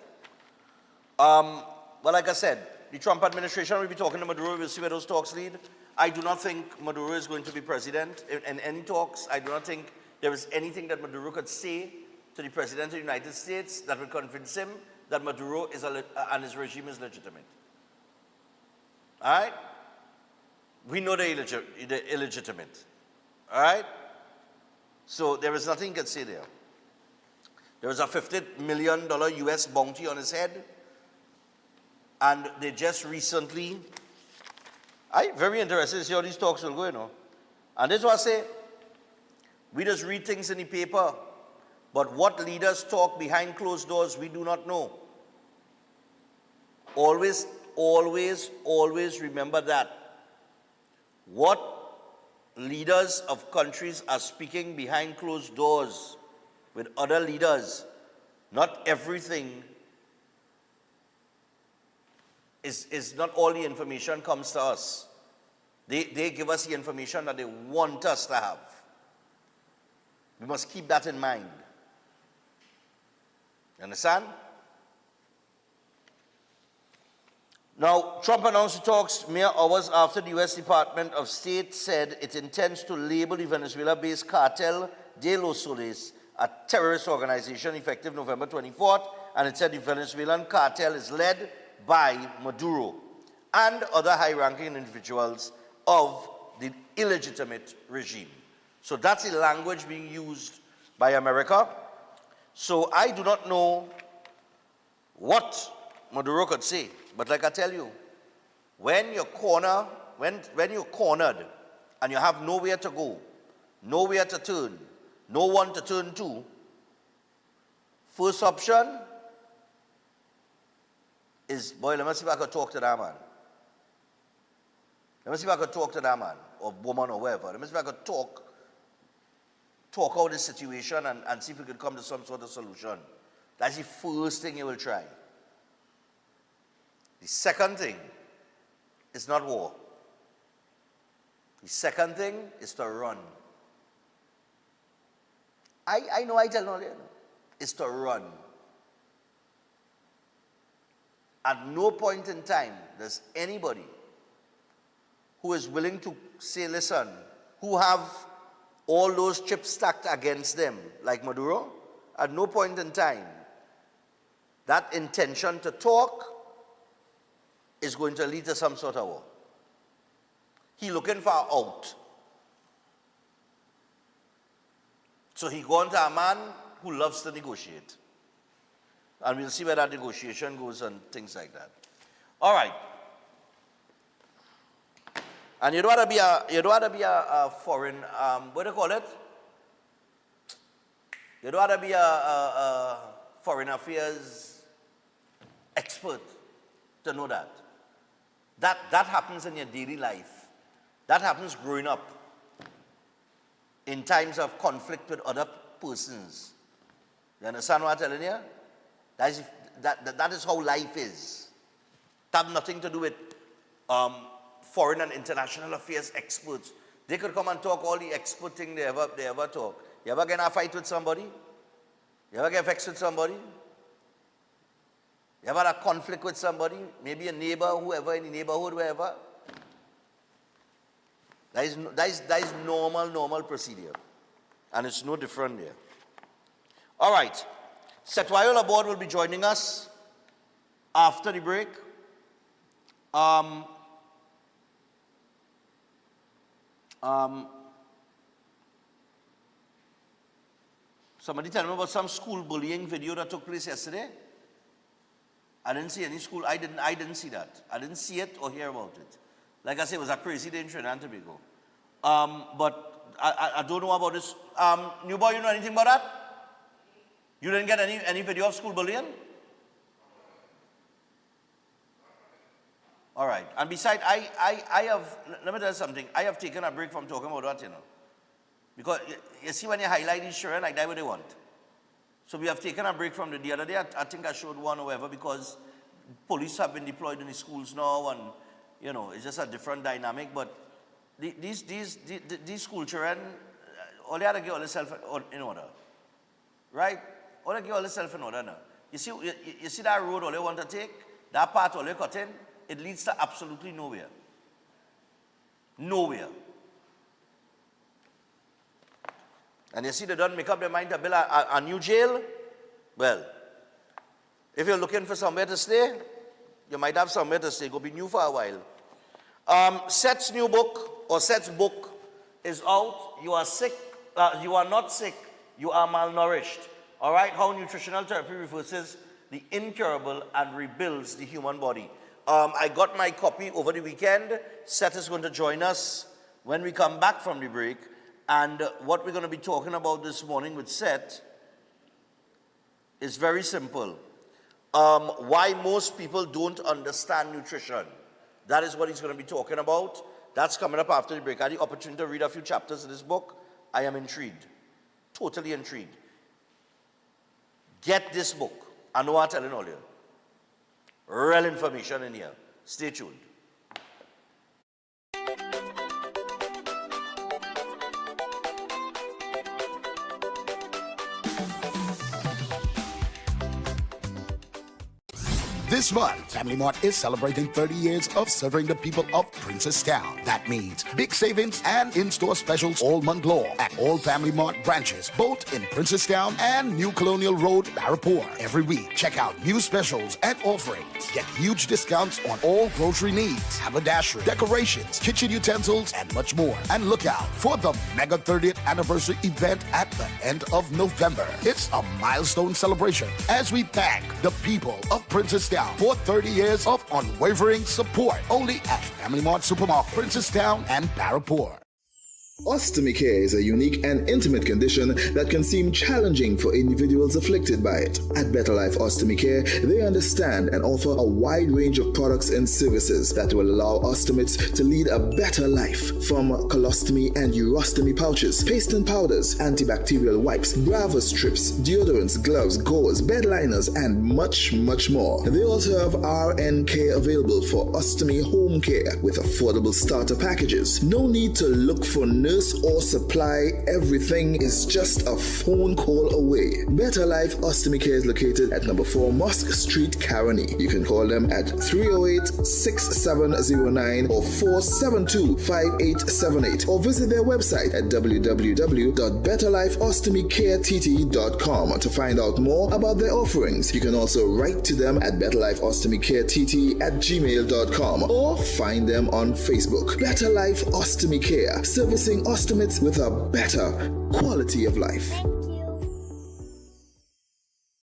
well, like I said, the Trump administration will be talking to Maduro. We'll see where those talks lead. I do not think Maduro is going to be president in any talks. I do not think there is anything that Maduro could say to the president of the United States that would convince him that Maduro is and his regime is legitimate. All right? We know they're illegitimate. All right? So there is nothing he can say there. There is a $50 million US bounty on his head. And they just recently, I'm very interested to see how these talks will go, you know. And this is what I say, we just read things in the paper, but what leaders talk behind closed doors, we do not know. Always remember that. What leaders of countries are speaking behind closed doors with other leaders, not everything is not all the information comes to us. They give us the information that they want us to have. We must keep that in mind. You understand? Now, Trump announced the talks mere hours after the U.S. Department of State said it intends to label the Venezuela-based Cartel de los Soles a terrorist organization effective November 24th, and it said the Venezuelan cartel is led by Maduro and other high-ranking individuals of the illegitimate regime. So that's the language being used by America. So I do not know what Maduro could say, but like I tell you, when you're cornered and you have nowhere to go, nowhere to turn, no one to turn to, first option is, boy, let me see if I could talk to that man. Let me see if I could talk to that man or woman or whatever. Let me see if I could talk out the situation and see if we could come to some sort of solution. That's the first thing you will try. The second thing is not war. The second thing is to run. I know I tell you, it's to run. At no point in time does anybody who is willing to say, listen, who have all those chips stacked against them, like Maduro, at no point in time, that intention to talk is going to lead to some sort of war. He looking for an out. So he gone to a man who loves to negotiate. And we'll see where that negotiation goes and things like that. All right. And you don't want to be a foreign, what do you call it? You don't want to be a foreign affairs expert to know that. That happens in your daily life. That happens growing up in times of conflict with other persons. You understand what I'm telling you? That is how life is. That has nothing to do with foreign and international affairs experts. They could come and talk all the expert thing they ever talk. You ever get in a fight with somebody? You ever get vexed with somebody? You ever had a conflict with somebody? Maybe a neighbor, whoever in the neighborhood, wherever? That is normal procedure. And it's no different there. All right. Setwayo Laborde will be joining us after the break. Somebody tell me about some school bullying video that took place yesterday. I didn't see any school. I didn't see that. I didn't see it or hear about it. Like I said, it was a crazy day in Trinidad and Tobago. But I don't know about this. New boy, you know anything about that? You didn't get any video of school bullying? All right. And besides, I have, let me tell you something. I have taken a break from talking about that, you know. Because you see when you highlight these children, like that's what they want. So we have taken a break from the other day. I think I showed one or whatever because police have been deployed in the schools now and, you know, it's just a different dynamic. But these school children, all they have to get all themselves in order. Right? All they get all themselves in order now. You see that road all they want to take, that path all they cut in, it leads to absolutely nowhere. Nowhere. And you see they don't make up their mind to build a new jail. Well, if you're looking for somewhere to stay, you might have somewhere to stay. Go be new for a while. Seth's new book, or Seth's book, is out. You are sick. You are not sick. You are malnourished. All right? How nutritional therapy reverses the incurable and rebuilds the human body. I got my copy over the weekend. Seth is going to join us when we come back from the break. And what we're going to be talking about this morning with Seth is very simple. Why most people don't understand nutrition. That is what he's going to be talking about. That's coming up after the break. I had the opportunity to read a few chapters of this book. I am intrigued. Totally intrigued. Get this book. I know I'm telling all you. Real information in here. Stay tuned. This month, Family Mart is celebrating 30 years of serving the people of Princestown. That means big savings and in-store specials all month long at all Family Mart branches, both in Princestown and New Colonial Road, Parapoor. Every week, check out new specials and offerings. Get huge discounts on all grocery needs, haberdashery, decorations, kitchen utensils, and much more. And look out for the mega 30th anniversary event at the end of November. It's a milestone celebration as we thank the people of Princestown for 30 years of unwavering support. Only at Family Mart Supermarket, Princestown and Parapoor. Ostomy care is a unique and intimate condition that can seem challenging for individuals afflicted by it. At Better Life Ostomy Care, they understand and offer a wide range of products and services that will allow ostomates to lead a better life. From colostomy and urostomy pouches, paste and powders, antibacterial wipes, Brava strips, deodorants, gloves, gauze, bed liners, and much, much more. They also have RN care available for ostomy home care with affordable starter packages. No need to look for nurse or supply everything is just a phone call away. Better Life Ostomy Care is located at number 4 Mosque Street, Caroni. You can call them at 308-6709 or 472-5878 or visit their website at www.betterlifeostomycareTT.com to find out more about their offerings. You can also write to them at betterlifeostomycareTT@gmail.com or find them on Facebook. Better Life Ostomy Care, servicing ostomates with a better quality of life.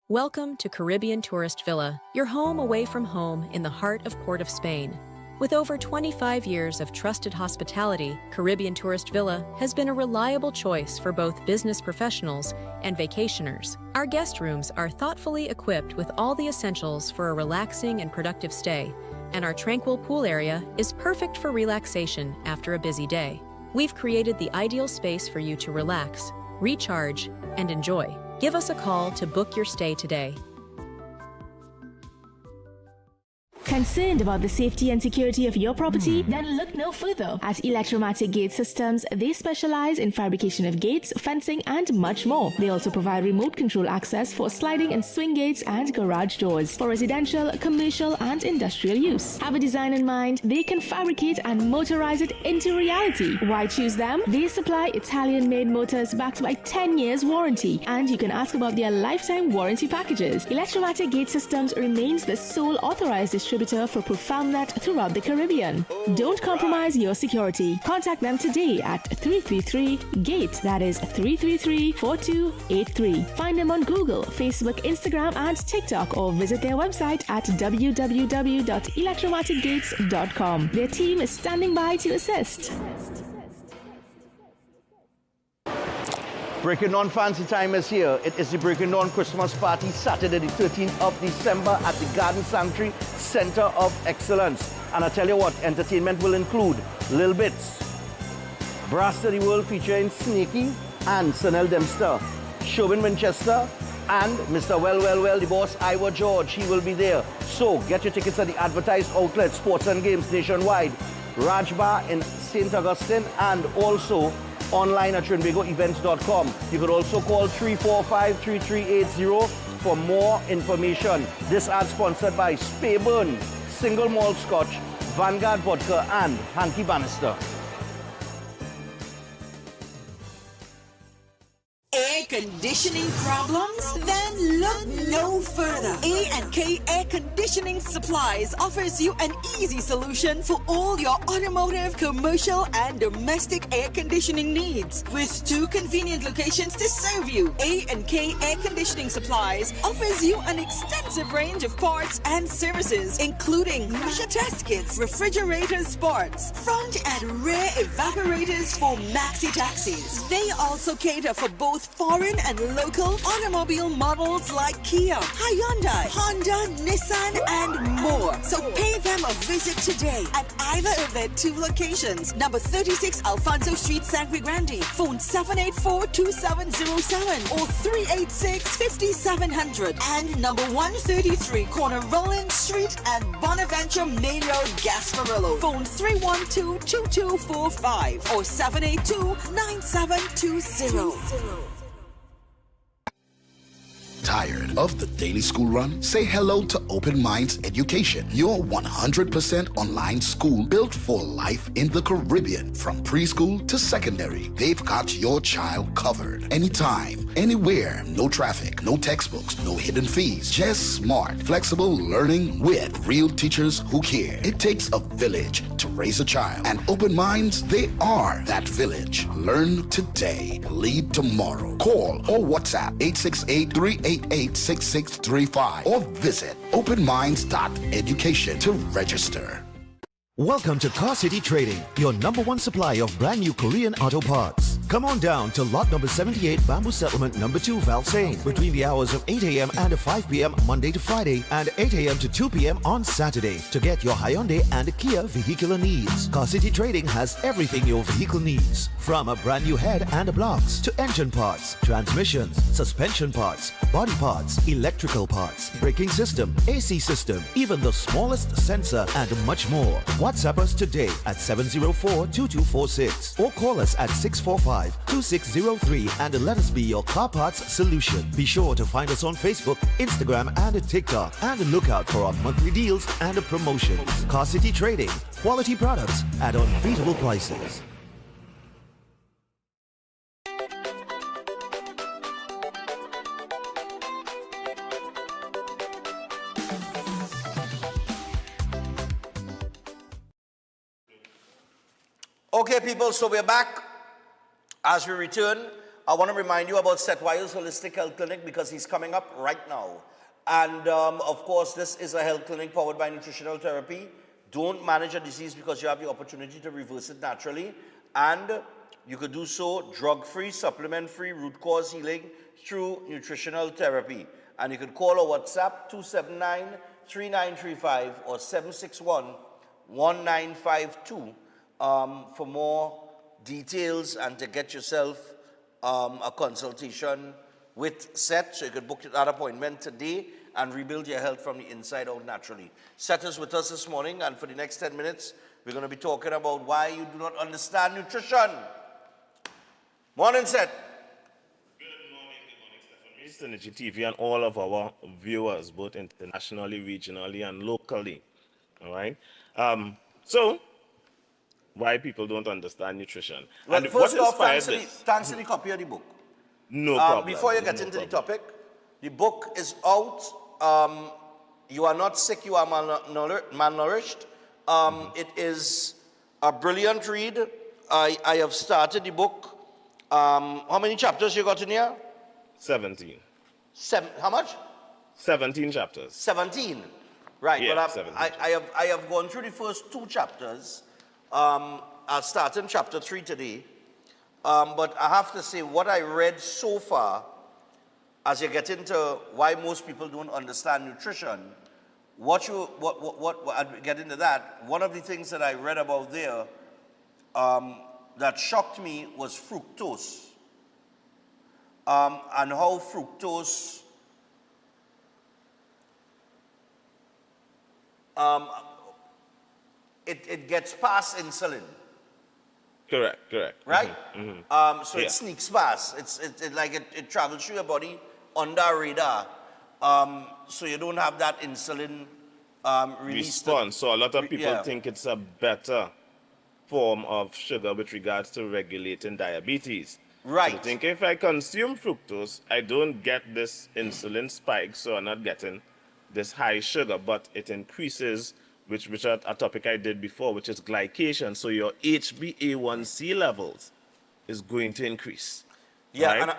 Welcome to Caribbean Tourist Villa, your home away from home in the heart of Port of Spain. With over 25 years of trusted hospitality, Caribbean Tourist Villa has been a reliable choice for both business professionals and vacationers. Our guest rooms are thoughtfully equipped with all the essentials for a relaxing and productive stay, and our tranquil pool area is perfect for relaxation after a busy day. We've created the ideal space for you to relax, recharge, and enjoy. Give us a call to book your stay today. Concerned about the safety and security of your property? Then look no further. At Electromatic Gate Systems, they specialize in fabrication of gates, fencing, and much more. They also provide remote control access for sliding and swing gates and garage doors for residential, commercial, and industrial use. Have a design in mind? They can fabricate and motorize it into reality. Why choose them? They supply Italian-made motors backed by 10 years warranty, and you can ask about their lifetime warranty packages. Electromatic Gate Systems remains the sole authorized distributor for ProfoundNet throughout the Caribbean. Don't compromise your security. Contact them today at 333-GATE. That is 333-4283. Find them on Google, Facebook, Instagram, and TikTok, or visit their website at www.electromaticgates.com. Their team is standing by to assist. Breaking On Fancy Time is here. It is the Breaking On Christmas Party, Saturday the 13th of December at the Garden Sanctuary Center of Excellence. And I tell you what, entertainment will include Lil Bits, Brass to the World featuring Snakey and Sanel Dempster, Shobin Winchester, and Mr. Well, the boss, Ivor George. He will be there. So get your tickets at the advertised outlet, Sports and Games nationwide, Rajbar in St. Augustine, and also online at trinbagoevents.com. You could also call 345-3380 for more information. This ad sponsored by Speyburn, Single Malt Scotch, Vanguard Vodka, and Hanky Bannister. Air conditioning problems? Then look no further. A&K Air Conditioning Supplies offers you an easy solution for all your automotive, commercial, and domestic air conditioning needs. With 2 convenient locations to serve you, A&K Air Conditioning Supplies offers you an extensive range of parts and services, including pressure test kits, refrigerator parts, front and rear evaporators for maxi taxis. They also cater for both foreign and local automobile models like Kia, Hyundai, Honda, Nissan, and more. So pay them a visit today at either of their 2 locations. Number 36 Alfonso Street, San Grande. Phone 784-2707 or 386-5700. And number 133 corner Roland Street and Bonaventure Main Road, Gasparillo. Phone 312-2245 or 782-9720. Tired of the daily school run? Say hello to Open Minds Education, your 100% online school built for life in the Caribbean. From preschool to secondary, they've got your child covered. Anytime, anywhere, no traffic, no textbooks, no hidden fees. Just smart, flexible learning with real teachers who care. It takes a village to raise a child, and Open Minds, they are that village. Learn today, lead tomorrow. Call or WhatsApp 868-388-6635 or visit openminds.education to register. Welcome to Car City Trading, your #1 supply of brand new Korean auto parts. Come on down to lot number 78, Bamboo Settlement number 2, Valsayn, between the hours of 8 a.m. and 5 p.m. Monday to Friday and 8 a.m. to 2 p.m. on Saturday to get your Hyundai and Kia vehicular needs. Car City Trading has everything your vehicle needs, from a brand new head and blocks to engine parts, transmissions, suspension parts, body parts, electrical parts, braking system, AC system, even the smallest sensor, and much more. WhatsApp us today at 704-2246 or call us at 645-2603 and let us be your car parts solution. Be sure to find us on Facebook, Instagram, and TikTok, and look out for our monthly deals and promotions. Car City Trading, quality products at unbeatable prices. Okay, people, so we're back. As we return, I want to remind you about Seth Wiles Holistic Health Clinic because he's coming up right now. And of course, this is a health clinic powered by nutritional therapy. Don't manage a disease because you have the opportunity to reverse it naturally. And you could do so drug-free, supplement-free, root cause healing through nutritional therapy. And you could call or WhatsApp 279-3935 or 761-1952 for more details and to get yourself a consultation with Seth, so you could book that appointment today and rebuild your health from the inside out naturally. Seth is with us this morning, and for the next 10 minutes, we're going to be talking about why you do not understand nutrition. Morning, Seth. Synergy TV and all of our viewers, both internationally, regionally, and locally. All right. So, why people don't understand nutrition? Well, and first off, thanks to the copy of the book. No problem. Before you get into the topic, the book is out. You are not sick, you are malnourished. It is a brilliant read. I have started the book. How many chapters you got in here? 17. How much? 17 chapters. 17. Right. Yeah, but 17. I have gone through the first 2 chapters. I'll start in chapter 3 today. But I have to say, what I read so far, as you get into why most people don't understand nutrition, what I get into that, one of the things that I read about there that shocked me was fructose. And how fructose it gets past insulin. Correct. Right? Mm-hmm. So it sneaks past. It travels through your body under radar. So you don't have that insulin release. Response. So a lot of people think it's a better form of sugar with regards to regulating diabetes. Right. So I think if I consume fructose, I don't get this insulin spike, so I'm not getting this high sugar, but it increases, which is a topic I did before, which is glycation. So your HbA1c levels is going to increase. Yeah. Right?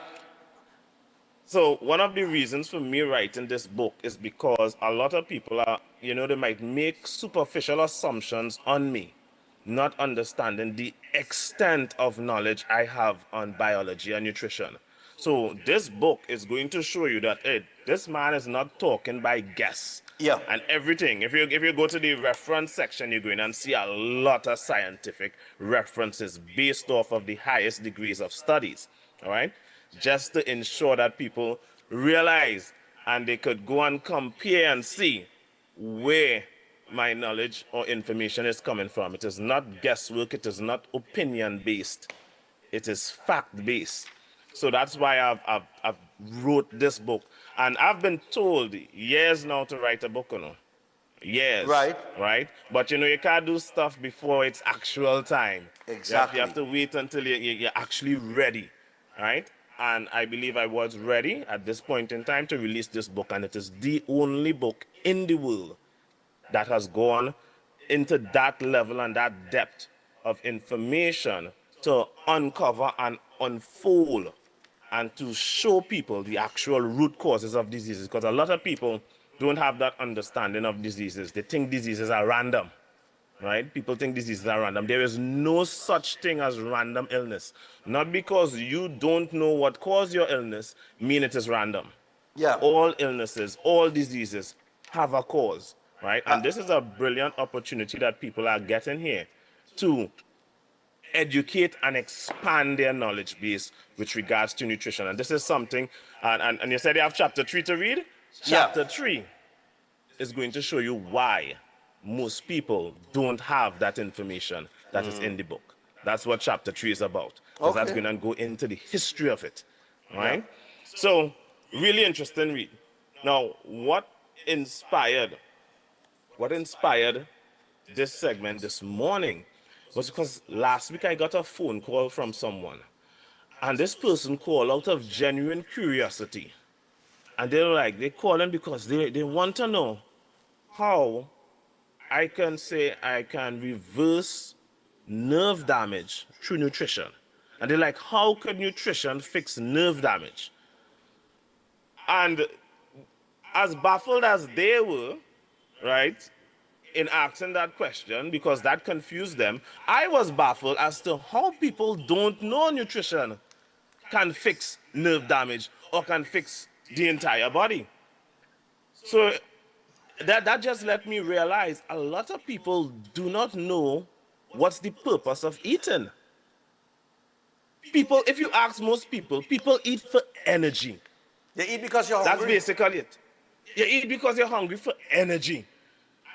So one of the reasons for me writing this book is because a lot of people are, they might make superficial assumptions on me, not understanding the extent of knowledge I have on biology and nutrition. So this book is going to show you that, hey, this man is not talking by guess. Yeah. And everything. If you go to the reference section, you're going to see a lot of scientific references based off of the highest degrees of studies. All right? Just to ensure that people realize and they could go and compare and see where my knowledge or information is coming from. It is not guesswork. It is not opinion-based. It is fact-based. So that's why I've wrote this book. And I've been told years now to write a book, Years. Right? But, you can't do stuff before it's actual time. Exactly. You have to wait until you're actually ready, right? And I believe I was ready at this point in time to release this book. And it is the only book in the world that has gone into that level and that depth of information to uncover and unfold and to show people the actual root causes of diseases. Because a lot of people don't have that understanding of diseases. They think diseases are random, right? People think diseases are random. There is no such thing as random illness. Not because you don't know what caused your illness, mean it is random. Yeah. All illnesses, all diseases have a cause, right? And this is a brilliant opportunity that people are getting here to educate and expand their knowledge base with regards to nutrition. And this is something, and you said you have chapter 3 to read? Chapter 3 is going to show you why most people don't have that information that is in the book. That's what chapter 3 is about. Because that's going to go into the history of it, right? So, really interesting read. Now, what inspired this segment this morning was because last week I got a phone call from someone, and this person called out of genuine curiosity. And they're calling because they want to know how I can reverse nerve damage through nutrition. And they're like, how could nutrition fix nerve damage? And as baffled as they were, right, in asking that question, because that confused them, I was baffled as to how people don't know nutrition can fix nerve damage or can fix the entire body. So that just let me realize a lot of people do not know what's the purpose of eating. People, if you ask most people, people eat for energy. They eat because you're hungry. That's basically it. You eat because you're hungry for energy.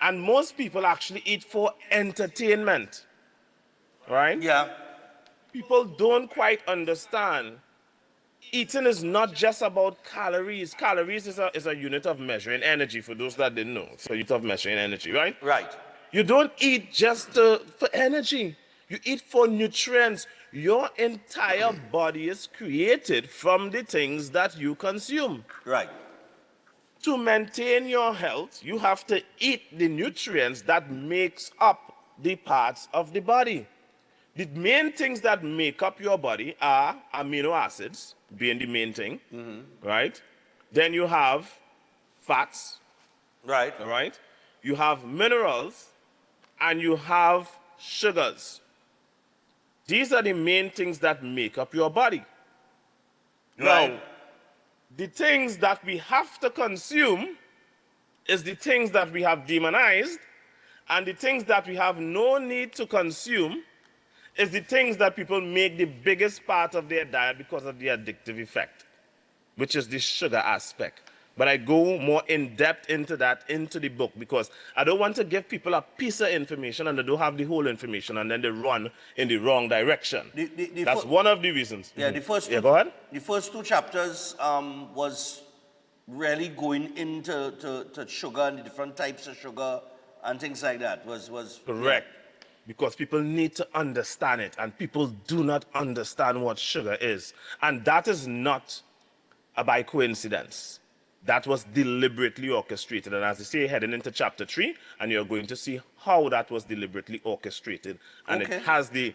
And most people actually eat for entertainment, right? Yeah. People don't quite understand. Eating is not just about calories. Calories is a unit of measuring energy, for those that didn't know. It's a unit of measuring energy, right? Right. You don't eat just for energy. You eat for nutrients. Your entire body is created from the things that you consume. Right. To maintain your health, you have to eat the nutrients that makes up the parts of the body. The main things that make up your body are amino acids, being the main thing, right? Then you have fats, right? Right? You have minerals, and you have sugars. These are the main things that make up your body. Right. Now, the things that we have to consume is the things that we have demonized, and the things that we have no need to consume is the things that people make the biggest part of their diet because of the addictive effect, which is the sugar aspect. But I go more in depth into that, into the book, because I don't want to give people a piece of information and they don't have the whole information and then they run in the wrong direction. That's one of the reasons. Yeah, the first go ahead. The first 2 chapters was really going into to sugar and the different types of sugar and things like that. Was correct. Yeah. Because people need to understand it, and people do not understand what sugar is. And that is not by coincidence. That was deliberately orchestrated. And as I say, heading into chapter 3, and you're going to see how that was deliberately orchestrated. And it has the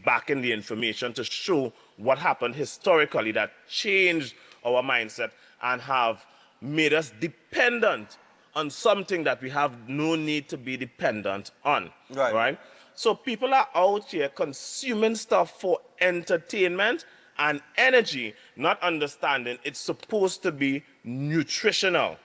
backing, the information to show what happened historically that changed our mindset and have made us dependent on something that we have no need to be dependent on. Right? So people are out here consuming stuff for entertainment and energy, not understanding it's supposed to be nutritional.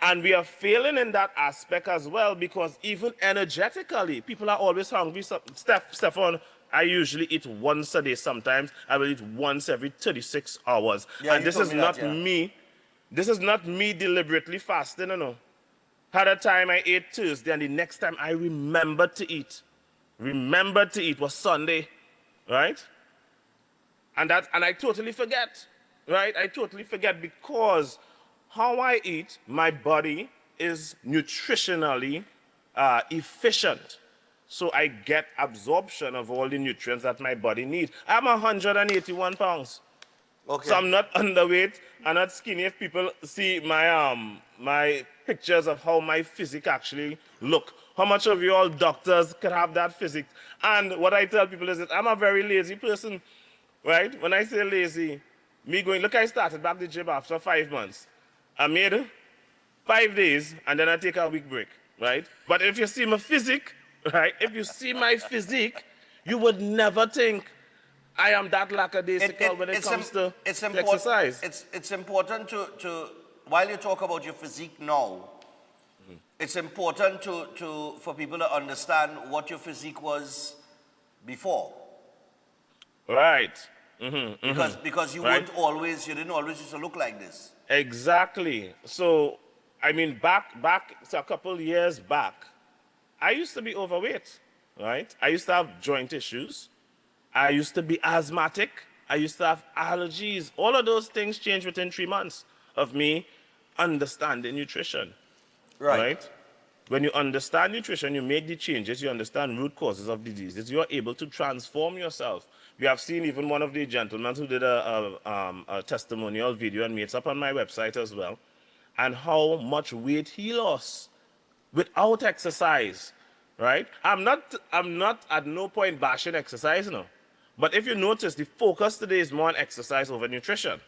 And we are failing in that aspect as well, because even energetically, people are always hungry. So, Stefan, I usually eat once a day sometimes. I will eat once every 36 hours. Yeah, and this is not me. This is not me deliberately fasting, Had a time I ate Thursday, and the next time I remembered to eat was Sunday, right? And I totally forget, right? I totally forget, because how I eat, my body is nutritionally efficient. So I get absorption of all the nutrients that my body needs. I'm 181 pounds. Okay. So I'm not underweight, I'm not skinny. If people see my my pictures of how my physique actually look, how much of you all doctors can have that physique? And what I tell people is that I'm a very lazy person. Right? When I say lazy, look, I started back the gym after 5 months. I made 5 days, and then I take a week break, right? But if you see my physique, right? If you see my physique, you would never think I am that lackadaisical when it comes to exercise. It's important to while you talk about your physique now, it's important for people to understand what your physique was before. Right. Because you Right. you didn't always used to look like this. Exactly. So, I mean, back so a couple years back, I used to be overweight, right? I used to have joint issues. I used to be asthmatic. I used to have allergies. All of those things changed within 3 months of me understanding nutrition. Right? When you understand nutrition, you make the changes, you understand root causes of diseases, you are able to transform yourself. We have seen even one of the gentlemen who did a testimonial video, and it's up on my website as well, and how much weight he lost without exercise, right? I'm not at no point bashing exercise, no. But if you notice, the focus today is more on exercise over nutrition,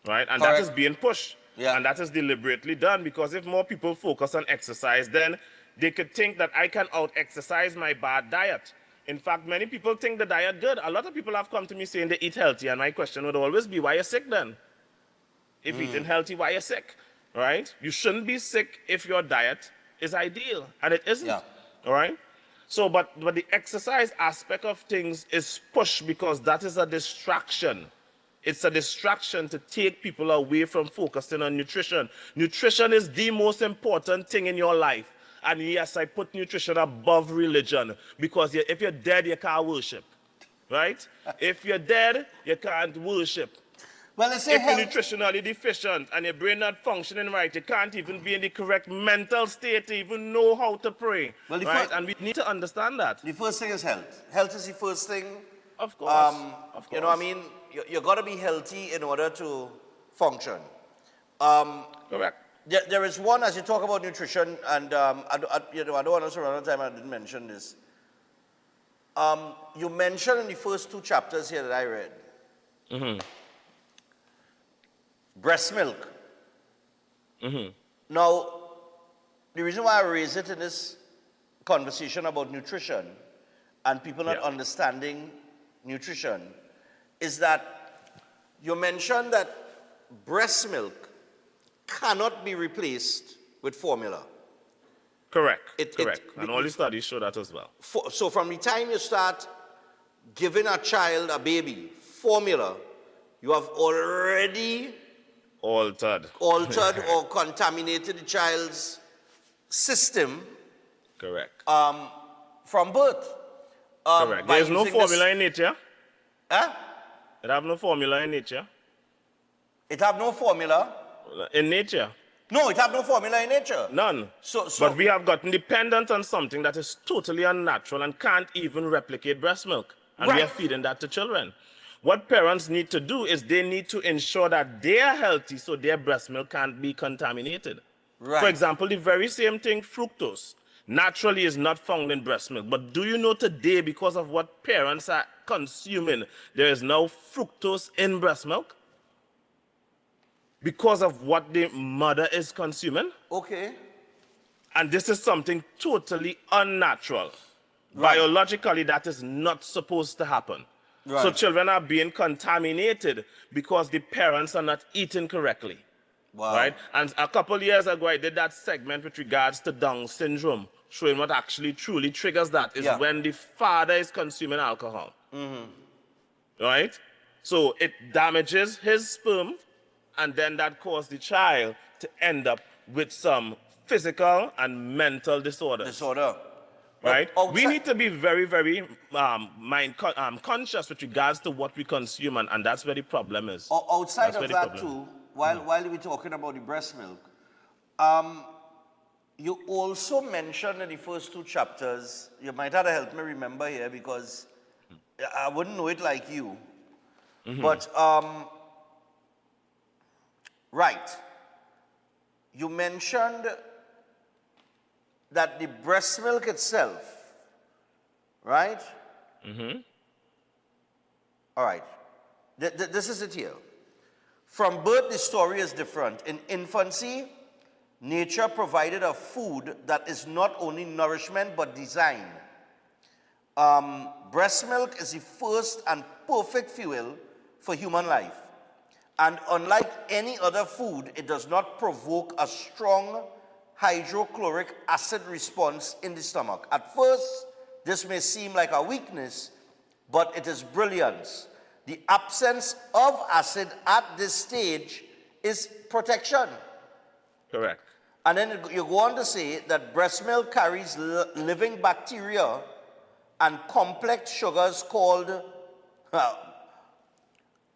right? And that is being pushed. Yeah. And that is deliberately done, because if more people focus on exercise, then they could think that I can out-exercise my bad diet. In fact, many people think the diet good. A lot of people have come to me saying they eat healthy, and my question would always be, why are you sick then? If eating healthy, why are you sick, right? You shouldn't be sick if your diet is ideal, and it isn't, all right? So, but the exercise aspect of things is pushed because that is a distraction. It's a distraction to take people away from focusing on nutrition. Nutrition is the most important thing in your life. And yes, I put nutrition above religion, because if you're dead, you can't worship, right? If you're dead, you can't worship. Well, if you're nutritionally deficient and your brain not functioning right, you can't even be in the correct mental state to even know how to pray, right? And we need to understand that. The first thing is health. Health is the first thing. Of course. You know what I mean? You got to be healthy in order to function. Correct. There is one, as you talk about nutrition, and I don't want us to run out of time, I didn't mention this. You mentioned in the first 2 chapters here that I read, breast milk. Now, the reason why I raise it in this conversation about nutrition and people not understanding nutrition is that you mentioned that breast milk cannot be replaced with formula. Correct. And all the studies show that as well. So from the time you start giving a child, a baby, formula, you have already altered or contaminated the child's system. Correct. From birth. Correct. There is no formula in nature. Huh? It have no formula in nature. It have no formula? In nature. No, it have no formula in nature. None. But we have gotten dependent on something that is totally unnatural and can't even replicate breast milk. And we are feeding that to children. What parents need to do is they need to ensure that they are healthy so their breast milk can't be contaminated. Right. For example, the very same thing, fructose, naturally is not found in breast milk. But do you know today, because of what parents are consuming, there is now fructose in breast milk? Because of what the mother is consuming. Okay. And this is something totally unnatural. Right. Biologically, that is not supposed to happen. Right. So children are being contaminated because the parents are not eating correctly. Wow. Right? And a couple years ago, I did that segment with regards to Down syndrome, showing what actually truly triggers that is when the father is consuming alcohol. Right? So it damages his sperm, and then that causes the child to end up with some physical and mental disorders. Right? We need to be very, very conscious with regards to what we consume, and that's where the problem is. Outside of that too, while we're talking about the breast milk, you also mentioned in the first 2 chapters, you might have to help me remember here because I wouldn't know it like you, but right, you mentioned that the breast milk itself, right? All right. This is it here. From birth, the story is different. In infancy, nature provided a food that is not only nourishment but design. Breast milk is the first and perfect fuel for human life. And unlike any other food, it does not provoke a strong hydrochloric acid response in the stomach. At first, this may seem like a weakness, but it is brilliance. The absence of acid at this stage is protection. Correct. And then you go on to say that breast milk carries living bacteria and complex sugars called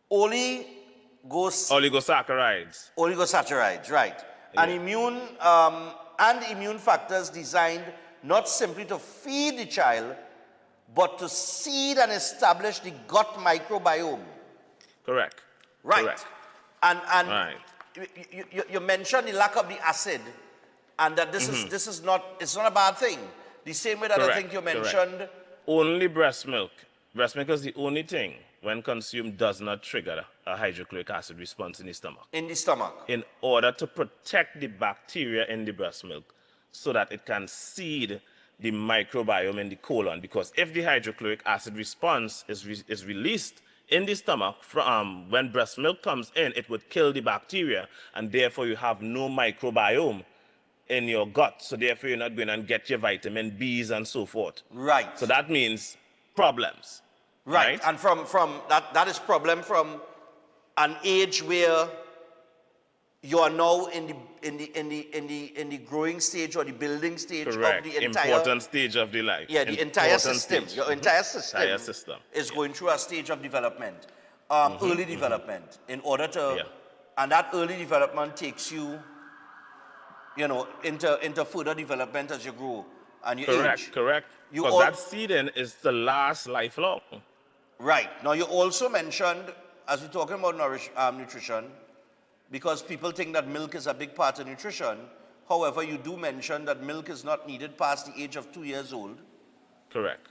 oligosaccharides. Oligosaccharides, right. Yeah. And immune factors designed not simply to feed the child, but to seed and establish the gut microbiome. Correct. Right. Correct. And Right. you mentioned the lack of the acid, and that this is not, it's not a bad thing. The same way that I think you mentioned. Only breast milk. Breast milk is the only thing, when consumed, does not trigger a hydrochloric acid response in the stomach. In the stomach. In order to protect the bacteria in the breast milk so that it can seed the microbiome in the colon. Because if the hydrochloric acid response is released in the stomach when breast milk comes in, it would kill the bacteria, and therefore you have no microbiome in your gut. So therefore you're not going to get your vitamin B's and so forth. Right. So that means problems. Right. And from that is problem from an age where you are now in the growing stage or the building stage Correct. of the entire important stage of the life. Yeah, the entire system. Your entire system, is going through a stage of development, early development, in order to, and that early development takes you, into further development as you grow and you age. Correct. Because that seeding is the last lifelong. Right. Now you also mentioned, as we're talking about nutrition, because people think that milk is a big part of nutrition. However, you do mention that milk is not needed past the age of 2 years old. Correct.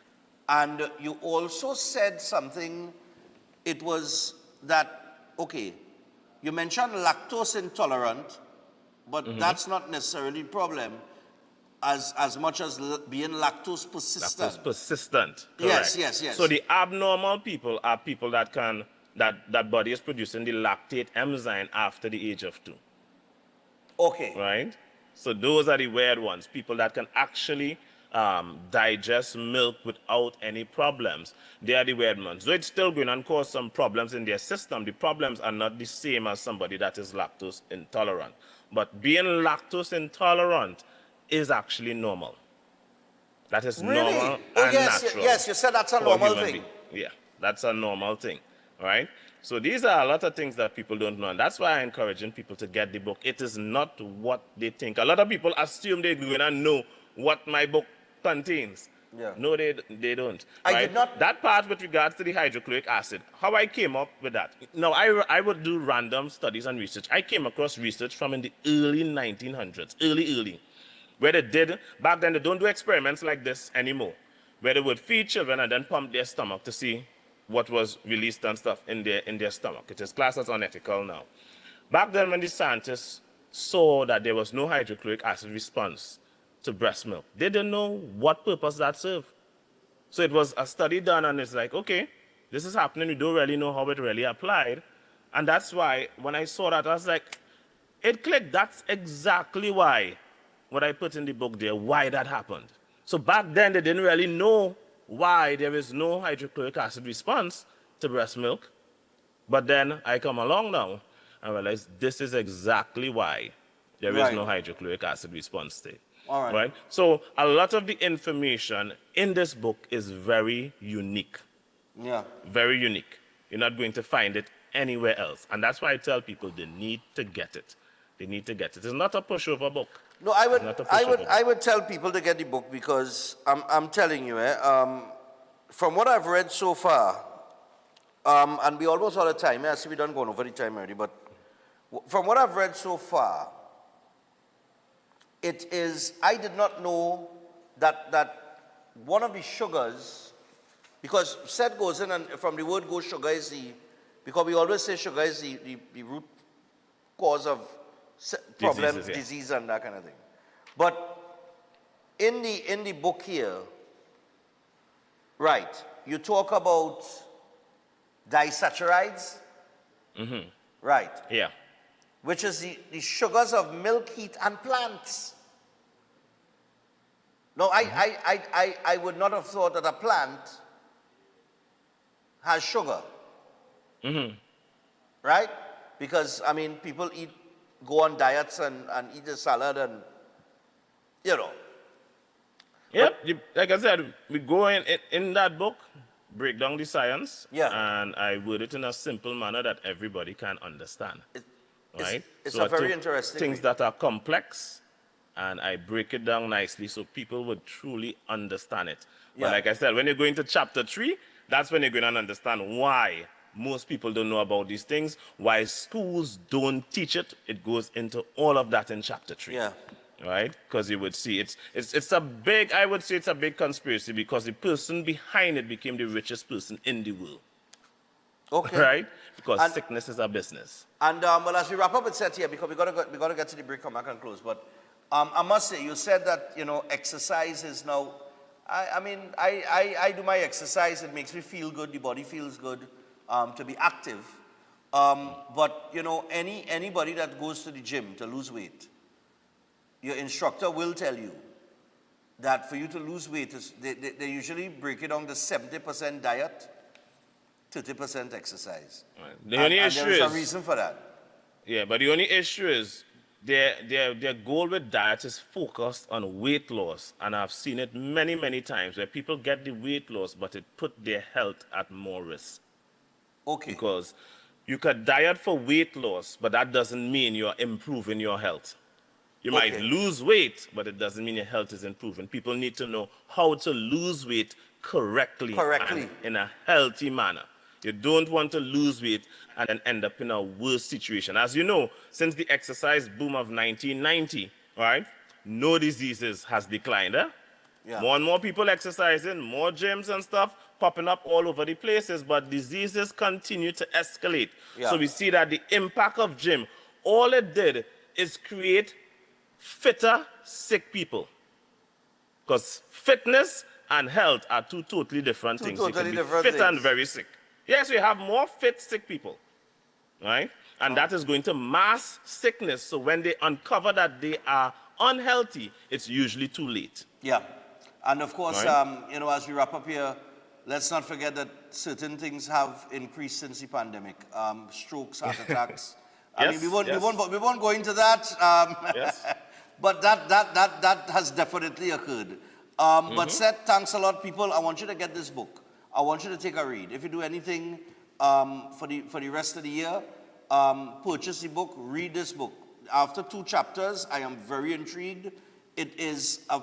And you also said something, it was that, okay, you mentioned lactose intolerant, but that's not necessarily a problem as much as being lactose persistent. Lactose persistent. Correct. Yes. So the abnormal people are people that that body is producing the lactate enzyme after the age of 2. Okay. Right? So those are the weird ones, people that can actually digest milk without any problems. They are the weird ones. So it's still going to cause some problems in their system. The problems are not the same as somebody that is lactose intolerant. But being lactose intolerant is actually normal. That is normal and natural. Yes, you said that's a normal thing. Yeah, that's a normal thing. All right? So these are a lot of things that people don't know. And that's why I'm encouraging people to get the book. It is not what they think. A lot of people assume they're going to know what my book contains. Yeah. No, they don't. I right? did not. That part with regards to the hydrochloric acid, how I came up with that. Now, I would do random studies and research. I came across research from in the early 1900s, early, where they did, back then they don't do experiments like this anymore, where they would feed children and then pump their stomach to see what was released and stuff in their stomach. It is classed as unethical now. Back then when the scientists saw that there was no hydrochloric acid response to breast milk, they didn't know what purpose that served. So it was a study done and it's like, okay, this is happening, we don't really know how it really applied. And that's why when I saw that, I was like, it clicked, that's exactly why what I put in the book there, why that happened. So back then they didn't really know why there is no hydrochloric acid response to breast milk. But then I come along now and realize this is exactly why there is no hydrochloric acid response to it. All right. Right? So a lot of the information in this book is very unique. Yeah. Very unique. You're not going to find it anywhere else. And that's why I tell people they need to get it. They need to get it. It's not a pushover book. No, I would tell people to get the book because I'm telling you, from what I've read so far, and we almost out of time. I see we done going over the time already, but from what I've read so far, it is, I did not know that one of the sugars, because said goes in, and from the word go, sugar is because we always say sugar is the root cause of problems, Diseases, yeah. disease and that kind of thing. But in the book here, right, you talk about disaccharides, right? Yeah. Which is the sugars of milk, heat, and plants. No, I would not have thought that a plant has sugar. Right? Because, I mean, people go on diets and eat a salad and, you know. Yep, like I said, we go in that book, break down the science, and I word it in a simple manner that everybody can understand. Right? It's So a I very took interesting things read. that are complex, and I break it down nicely so people would truly understand it. But Yeah. like I said, when you go into chapter 3, that's when you're going to understand why most people don't know about these things, why schools don't teach it. It goes into all of that in chapter 3. Yeah. Right? Because you would see it's a big, I would say it's a big conspiracy because the person behind it became the richest person in the world. Okay. Right? Because And- sickness is a business. And well, as we wrap up with set here, because we gotta get to the break, come back and close. But I must say, you said that exercise is now. I mean, I do my exercise. It makes me feel good. The body feels good to be active. But anybody that goes to the gym to lose weight, your instructor will tell you that for you to lose weight, they usually break it down to 70% diet, 30% exercise. The only and issue there is a is- reason for that. Yeah, but the only issue is their goal with diet is focused on weight loss. And I've seen it many, many times where people get the weight loss, but it put their health at more risk. Okay. Because you could diet for weight loss, but that doesn't mean you're improving your health. You might Okay. lose weight, but it doesn't mean your health is improving. People need to know how to lose weight correctly. Correctly. And in a healthy manner. You don't want to lose weight and then end up in a worse situation. As you know, since the exercise boom of 1990, right, no diseases has declined. Yeah. More and more people exercising, more gyms and stuff popping up all over the places, but diseases continue to escalate. Yeah. So we see that the impact of gym, all it did is create fitter, sick people. Because fitness and health are two totally different things. You totally can be different fit and things. very sick. Yes, we have more fit, sick people, right? And that is going to mass sickness. So when they uncover that they are unhealthy, it's usually too late. Yeah. And of course, Right. as we wrap up here, let's not forget that certain things have increased since the pandemic. Strokes, heart attacks. I mean, we won't go into that. Yes. But that has definitely occurred. But Seth, thanks a lot, people. I want you to get this book. I want you to take a read. If you do anything for the rest of the year, purchase the book, read this book. After 2 chapters, I am very intrigued. It is a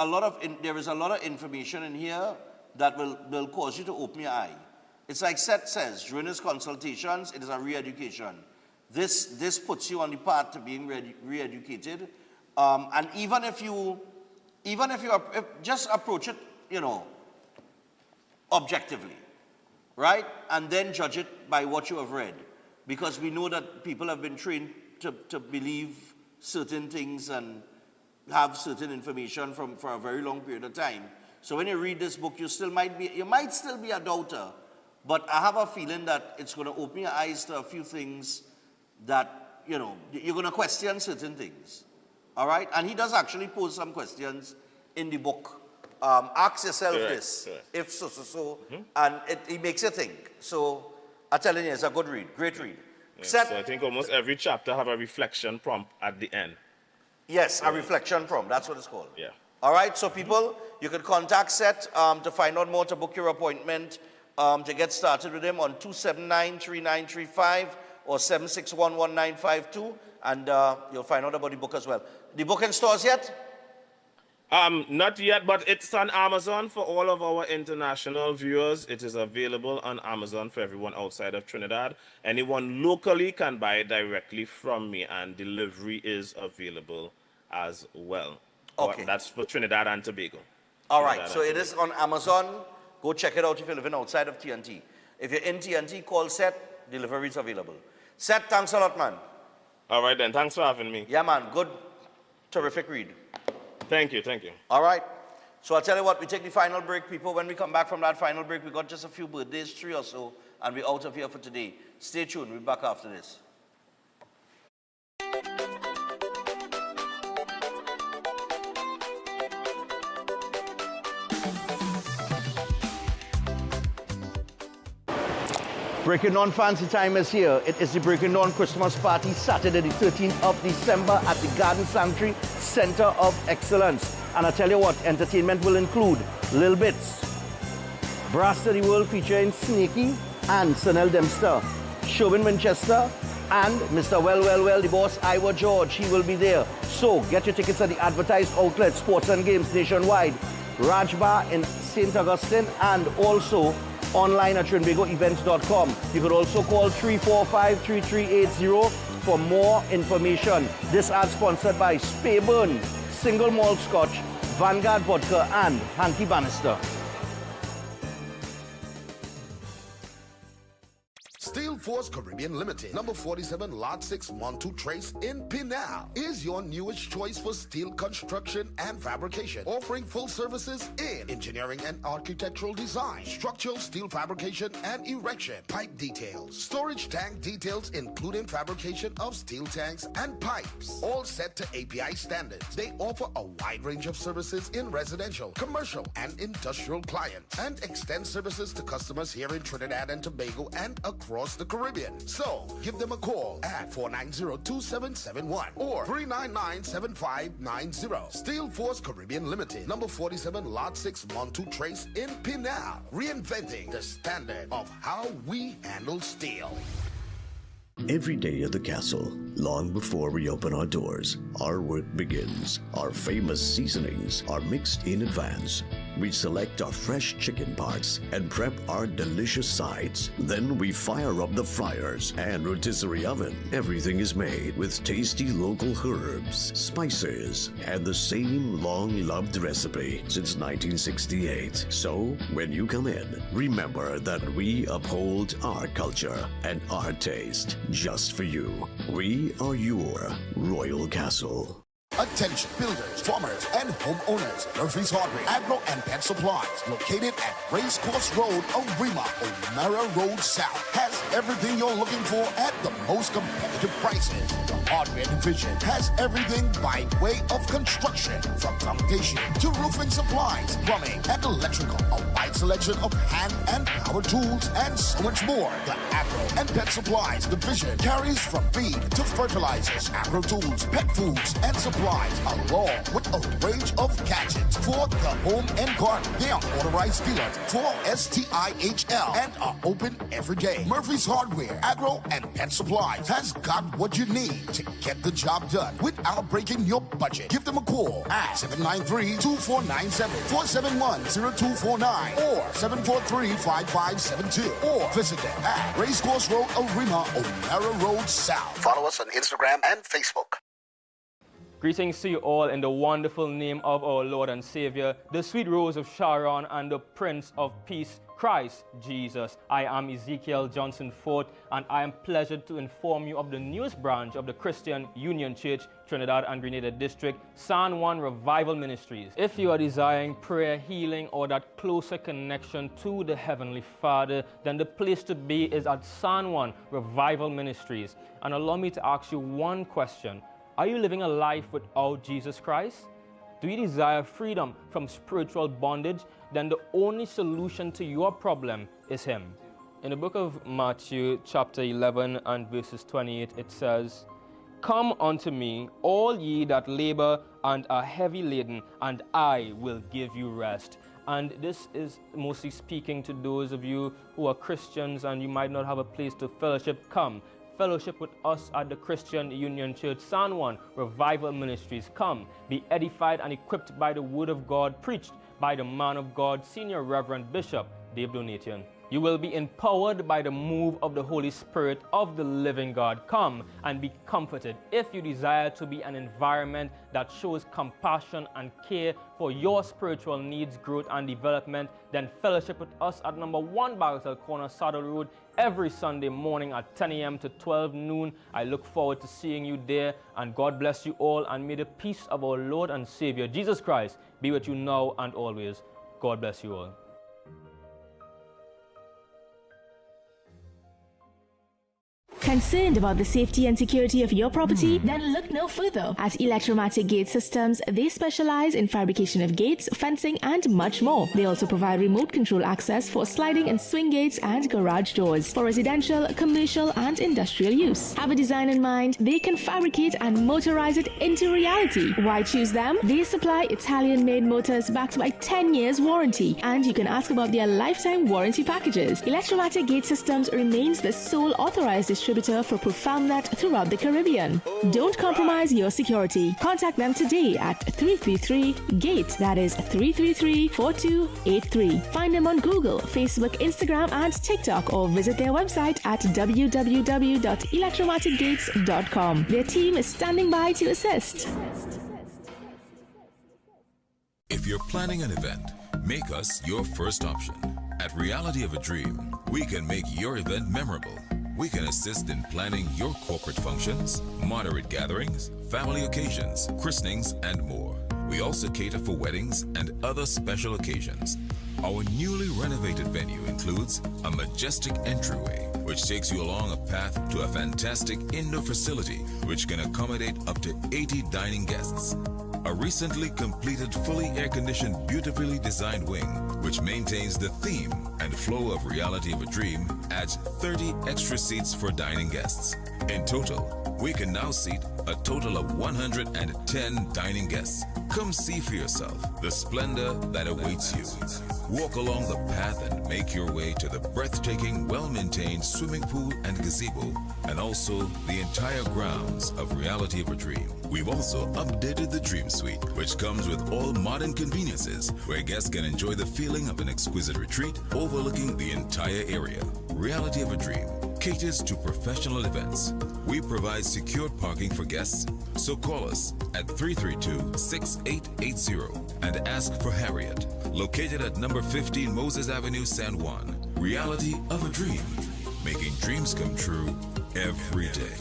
lot of there is a lot of information in here that will cause you to open your eye. It's like Seth says, during his consultations, it is a re-education. This puts you on the path to being re-educated. And even if you just approach it, objectively, right? And then judge it by what you have read. Because we know that people have been trained to believe certain things and have certain information for a very long period of time. So when you read this book, you might still be a doubter, but I have a feeling that it's going to open your eyes to a few things that, you're going to question certain things. All right? And he does actually pose some questions in the book. Ask yourself this, if so, and he makes you think. So I'm telling you, it's a good read, great read. Yeah, so I think almost every chapter have a reflection prompt at the end. Yes, a reflection prompt, that's what it's called. Yeah. All right, so people, you can contact Seth to find out more, to book your appointment, to get started with him on 279-3935 or 761-1952, and you'll find out about the book as well. The book in stores yet? Not yet, but it's on Amazon for all of our international viewers. It is available on Amazon for everyone outside of Trinidad. Anyone locally can buy it directly from me, and delivery is available as well. Okay. That's for Trinidad and Tobago. All right, Trinidad so and it is on Amazon. Go check it out if you're living outside of TNT. If you're in TNT, call Seth, delivery is available. Seth, thanks a lot, man. All right then, thanks for having me. Yeah, man, good, terrific read. Thank you, thank you. All right. So I'll tell you what, we take the final break, people. When we come back from that final break, we got just a few birthdays, 3 or so, and we're out of here for today. Stay tuned, we'll be back after this. Breaking On Fancy Time is here. It is the Breaking On Christmas Party, Saturday the 13th of December at the Garden Sanctuary Center of Excellence. And I tell you what, entertainment will include Lil Bits, Brass to the World featuring Sneaky and Sunil Dempster, Shobin Winchester, and Mr. Well, the boss, Iowa George. He will be there. So get your tickets at the advertised outlet, Sports and Games nationwide, Raj Bar in St. Augustine, and also online at trinbagoevents.com. You could also call 345-3380 for more information. This ad sponsored by Speyburn, Single Malt Scotch, Vanguard Vodka, and Hanky Bannister. Steel Force Caribbean Limited, number 47 Lot 6 Montu Trace in Pinal, is your newest choice for steel construction and fabrication, offering full services in engineering and architectural design, structural steel fabrication and erection, pipe details, storage tank details including fabrication of steel tanks and pipes, all set to API standards. They offer a wide range of services in residential, commercial, and industrial clients, and extend services to customers here in Trinidad and Tobago and across the Caribbean. So, give them a call at 490-2771 or 399-7590. Steel Force Caribbean Limited, number 47 Lot 6 Montu Trace in Pinal, reinventing the standard of how we handle steel. Every day at the castle, long before we open our doors, our work begins. Our famous seasonings are mixed in advance. We select our fresh chicken parts and prep our delicious sides. Then we fire up the fryers and rotisserie oven. Everything is made with tasty local herbs, spices, and the same long-loved recipe since 1968. So, when you come in, remember that we uphold our culture and our taste just for you. We are your Royal Castle. Attention builders, farmers, and homeowners. Murphy's Hardware, Agro and Pet Supplies, located at Racecourse Road, Arima, O'Mara Road South, has everything you're looking for at the most competitive prices. The hardware division has everything by way of construction, from foundation to roofing supplies, plumbing, and electrical. A wide selection of hand and power tools, and so much more. The Agro and Pet Supplies division carries from feed to fertilizers, agro tools, pet foods, and supplies, along with a range of gadgets for the home and garden. They are authorized dealers for STIHL and are open every day. Murphy's Hardware, Agro, and Pet Supplies has got what you need to get the job done without breaking your budget. Give them a call at 793-2497, 471-0249, or 743-5572, or visit them at Racecourse Road, Arima, O'Mara Road South. Follow us on Instagram and Facebook. Greetings to you all in the wonderful name of our Lord and Savior, the sweet Rose of Sharon and the Prince of Peace, Christ Jesus. I am Ezekiel Johnson Fort, and I am pleased to inform you of the newest branch of the Christian Union Church, Trinidad and Grenada District, San Juan Revival Ministries. If you are desiring prayer, healing, or that closer connection to the Heavenly Father, then the place to be is at San Juan Revival Ministries. And allow me to ask you one question. Are you living a life without Jesus Christ? Do you desire freedom from spiritual bondage? Then the only solution to your problem is Him. In the book of Matthew, chapter 11 and verses 28, it says, "Come unto me, all ye that labor and are heavy laden, and I will give you rest." And this is mostly speaking to those of you who are Christians and you might not have a place to fellowship. Come. Fellowship with us at the Christian Union Church, San Juan Revival Ministries. Come, be edified and equipped by the Word of God, preached by the man of God, Senior Reverend Bishop Dave Donation. You will be empowered by the move of the Holy Spirit of the living God. Come and be comforted. If you desire to be an environment that shows compassion and care for your spiritual needs, growth, and development, then fellowship with us at number 1 Bagatelle Corner, Saddle Road, every Sunday morning at 10 a.m. to 12 noon. I look forward to seeing you there, and God bless you all, and may the peace of our Lord and Savior, Jesus Christ, be with you now and always. God bless you all. Concerned about the safety and security of your property? Then look no further. At Electromatic Gate Systems, they specialize in fabrication of gates, fencing, and much more. They also provide remote control access for sliding and swing gates and garage doors for residential, commercial, and industrial use. Have a design in mind? They can fabricate and motorize it into reality. Why choose them? They supply Italian-made motors backed by 10 years warranty, and you can ask about their lifetime warranty packages. Electromatic Gate Systems remains the sole authorized distributor for ProfoundNet throughout the Caribbean. Don't compromise your security. Contact them today at 333-GATE. That is 333-4283. Find them on Google, Facebook, Instagram, and TikTok, or visit their website at www.electromaticgates.com. Their team is standing by to assist. If you're planning an event, make us your first option. At Reality of a Dream, we can make your event memorable. We can assist in planning your corporate functions, moderate gatherings, family occasions, christenings, and more. We also cater for weddings and other special occasions. Our newly renovated venue includes a majestic entryway, which takes you along a path to a fantastic indoor facility which can accommodate up to 80 dining guests. A recently completed, fully air-conditioned, beautifully designed wing, which maintains the theme and flow of Reality of a Dream, adds 30 extra seats for dining guests. In total, we can now seat a total of 110 dining guests. Come see for yourself the splendor that awaits you. Walk along the path and make your way to the breathtaking, well-maintained swimming pool and gazebo, and also the entire grounds of Reality of a Dream. We've also updated the Dream Suite, which comes with all modern conveniences, where guests can enjoy the feeling of an exquisite retreat overlooking the entire area. Reality of a Dream caters to professional events. We provide secured parking for guests, so call us at 332-6880 and ask for Harriet, located at number 15 Moses Avenue, San Juan. Reality of a Dream, making dreams come true every day.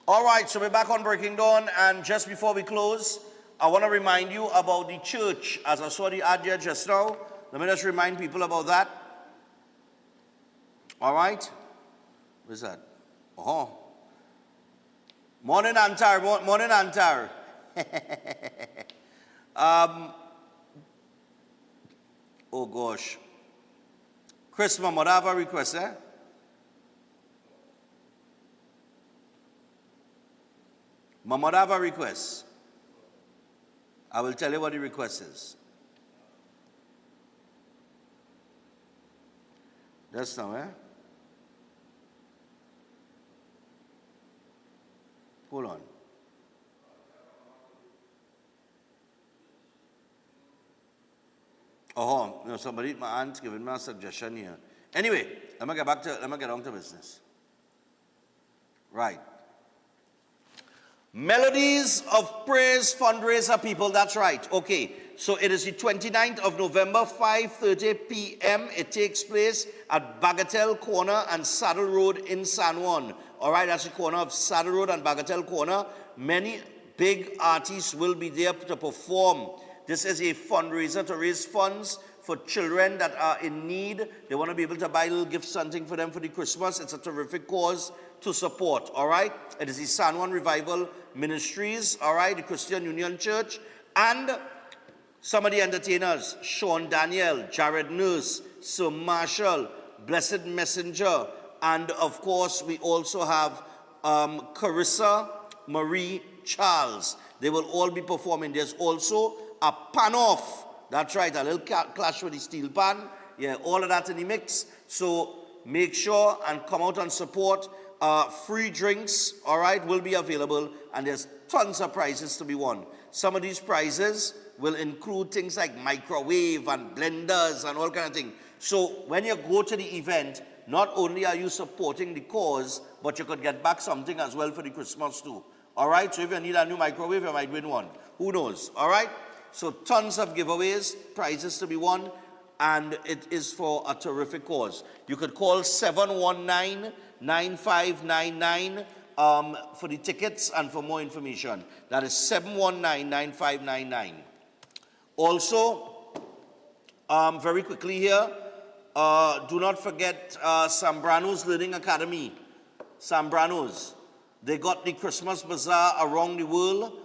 All right, so we're back on Breaking Dawn, and just before we close, I want to remind you about the church. As I saw the ad here just now, let me just remind people about that. All right? Where's that? Oh. Morning, Antar. Morning, Antar. Oh, gosh. Chris, Mama, I have a request, eh? Mama, I have a request. I will tell you what the request is. Just now, eh? Hold on. Oh, no, somebody, my aunt's giving me a suggestion here. Anyway, let me get on to business. Right. Melodies of Praise fundraiser, people, that's right. Okay, so it is the 29th of November, 5:30 p.m. It takes place at Bagatelle Corner and Saddle Road in San Juan. All right, that's the corner of Saddle Road and Bagatelle Corner. Many big artists will be there to perform. This is a fundraiser to raise funds for children that are in need. They want to be able to buy a little gift, something for them for the Christmas. It's a terrific cause to support, all right? It is the San Juan Revival Ministries, all right, the Christian Union Church, and some of the entertainers, Sean Daniel, Jared Nurse, Sir Marshall, Blessed Messenger, and of course, we also have Carissa Marie Charles. They will all be performing. There's also a pan-off. That's right, a little clash with the steel pan. Yeah, all of that in the mix. So make sure and come out and support. Free drinks, all right, will be available, and there's tons of prizes to be won. Some of these prizes will include things like microwave and blenders and all kind of things. So when you go to the event, not only are you supporting the cause, but you could get back something as well for the Christmas too. All right, so if you need a new microwave, you might win one. Who knows, all right? So tons of giveaways, prizes to be won, and it is for a terrific cause. You could call 719-9599 for the tickets and for more information. That is 719-9599. Also, very quickly here, do not forget Sambrano's Learning Academy. Sambrano's. They got the Christmas Bazaar around the world.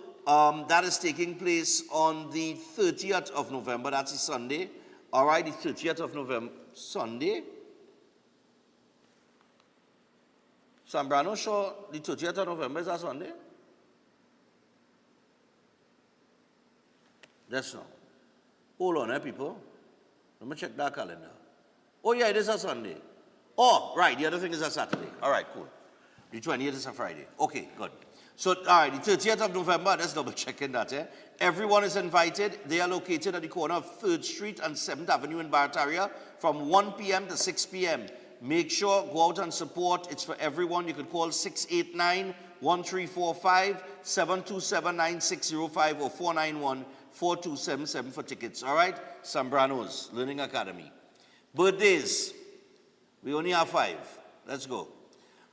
That is taking place on the 30th of November. That's a Sunday. All right, the 30th of November. Sunday? Sambrano show the 30th of November is a Sunday? That's not. Hold on, people. Let me check that calendar. Oh, yeah, it is a Sunday. Oh, right, the other thing is a Saturday. All right, cool. The 28th is a Friday. Okay, good. So, all right, the 30th of November, let's double check in that. Everyone is invited. They are located at the corner of 3rd Street and 7th Avenue in Barataria from 1 p.m. to 6 p.m. Make sure, go out and support. It's for everyone. You could call 689-1345, 727-9605 or 491-4277 for tickets. All right? Sambrano's Learning Academy. Birthdays. We only have 5. Let's go.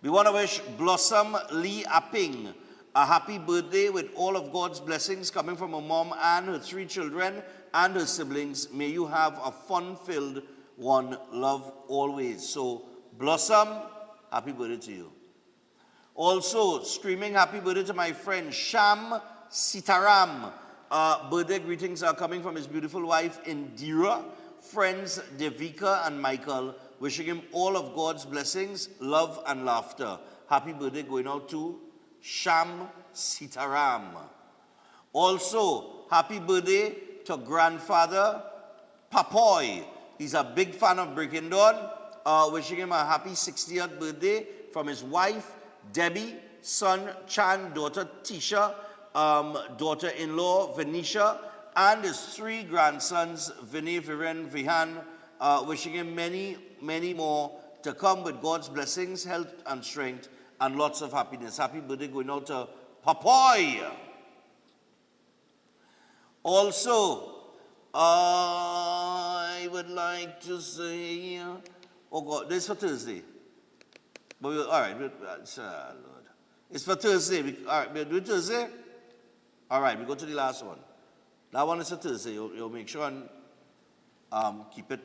We want to wish Blossom Lee Apping a happy birthday with all of God's blessings coming from her mom and her 3 children and her siblings. May you have a fun-filled one. Love always. So, Blossom, happy birthday to you. Also, screaming happy birthday to my friend Sham Sitaram. Birthday greetings are coming from his beautiful wife Indira, friends Devika and Michael, wishing him all of God's blessings, love and laughter. Happy birthday going out to Sham Sitaram. Also, happy birthday to grandfather Papoy. He's a big fan of Breaking Dawn. Wishing him a happy 60th birthday from his wife Debbie, son Chan, daughter Tisha, daughter-in-law Venetia, and his 3 grandsons Vinay, Viren, Vihan. Wishing him many, many more to come with God's blessings, health and strength, and lots of happiness. Happy birthday going out to Papoy. Also, I would like to say, oh God, this is for Thursday. But all right, Lord. It's for Thursday. All right, we'll do it Thursday. All right, we go to the last one. That one is for Thursday. You'll make sure and keep it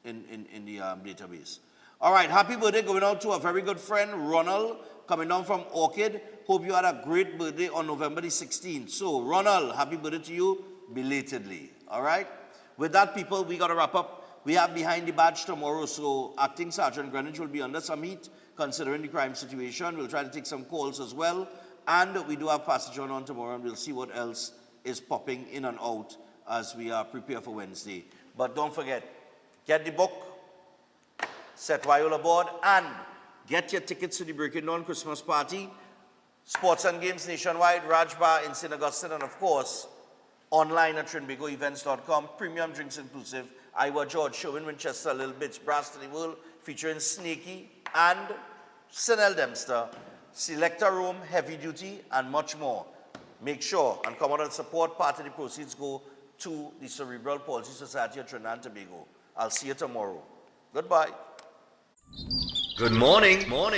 in the database. All right, happy birthday going out to a very good friend, Ronald, coming down from Orchid. Hope you had a great birthday on November the 16th. So, Ronald, happy birthday to you belatedly. All right? With that, people, we got to wrap up. We have Behind the Badge tomorrow, so Acting Sergeant Greenwich will be under some heat, considering the crime situation. We'll try to take some calls as well. And we do have Passage on tomorrow, and we'll see what else is popping in and out as we prepare for Wednesday. But don't forget, get the book, set while aboard, and get your tickets to the Breaking Dawn Christmas party. Sports and games nationwide, Raj Bar in St. Augustine, and of course, online at trinbagoevents.com. Premium drinks inclusive. Iowa George, Sherwin Winchester, Little Bits, Brass to the World, featuring Snakey and Sinel Dempster, Selector Room, Heavy Duty, and much more. Make sure and come out and support. Part of the proceeds go to the Cerebral Palsy Society of Trinidad and Tobago. I'll see you tomorrow. Goodbye. Good morning. Well.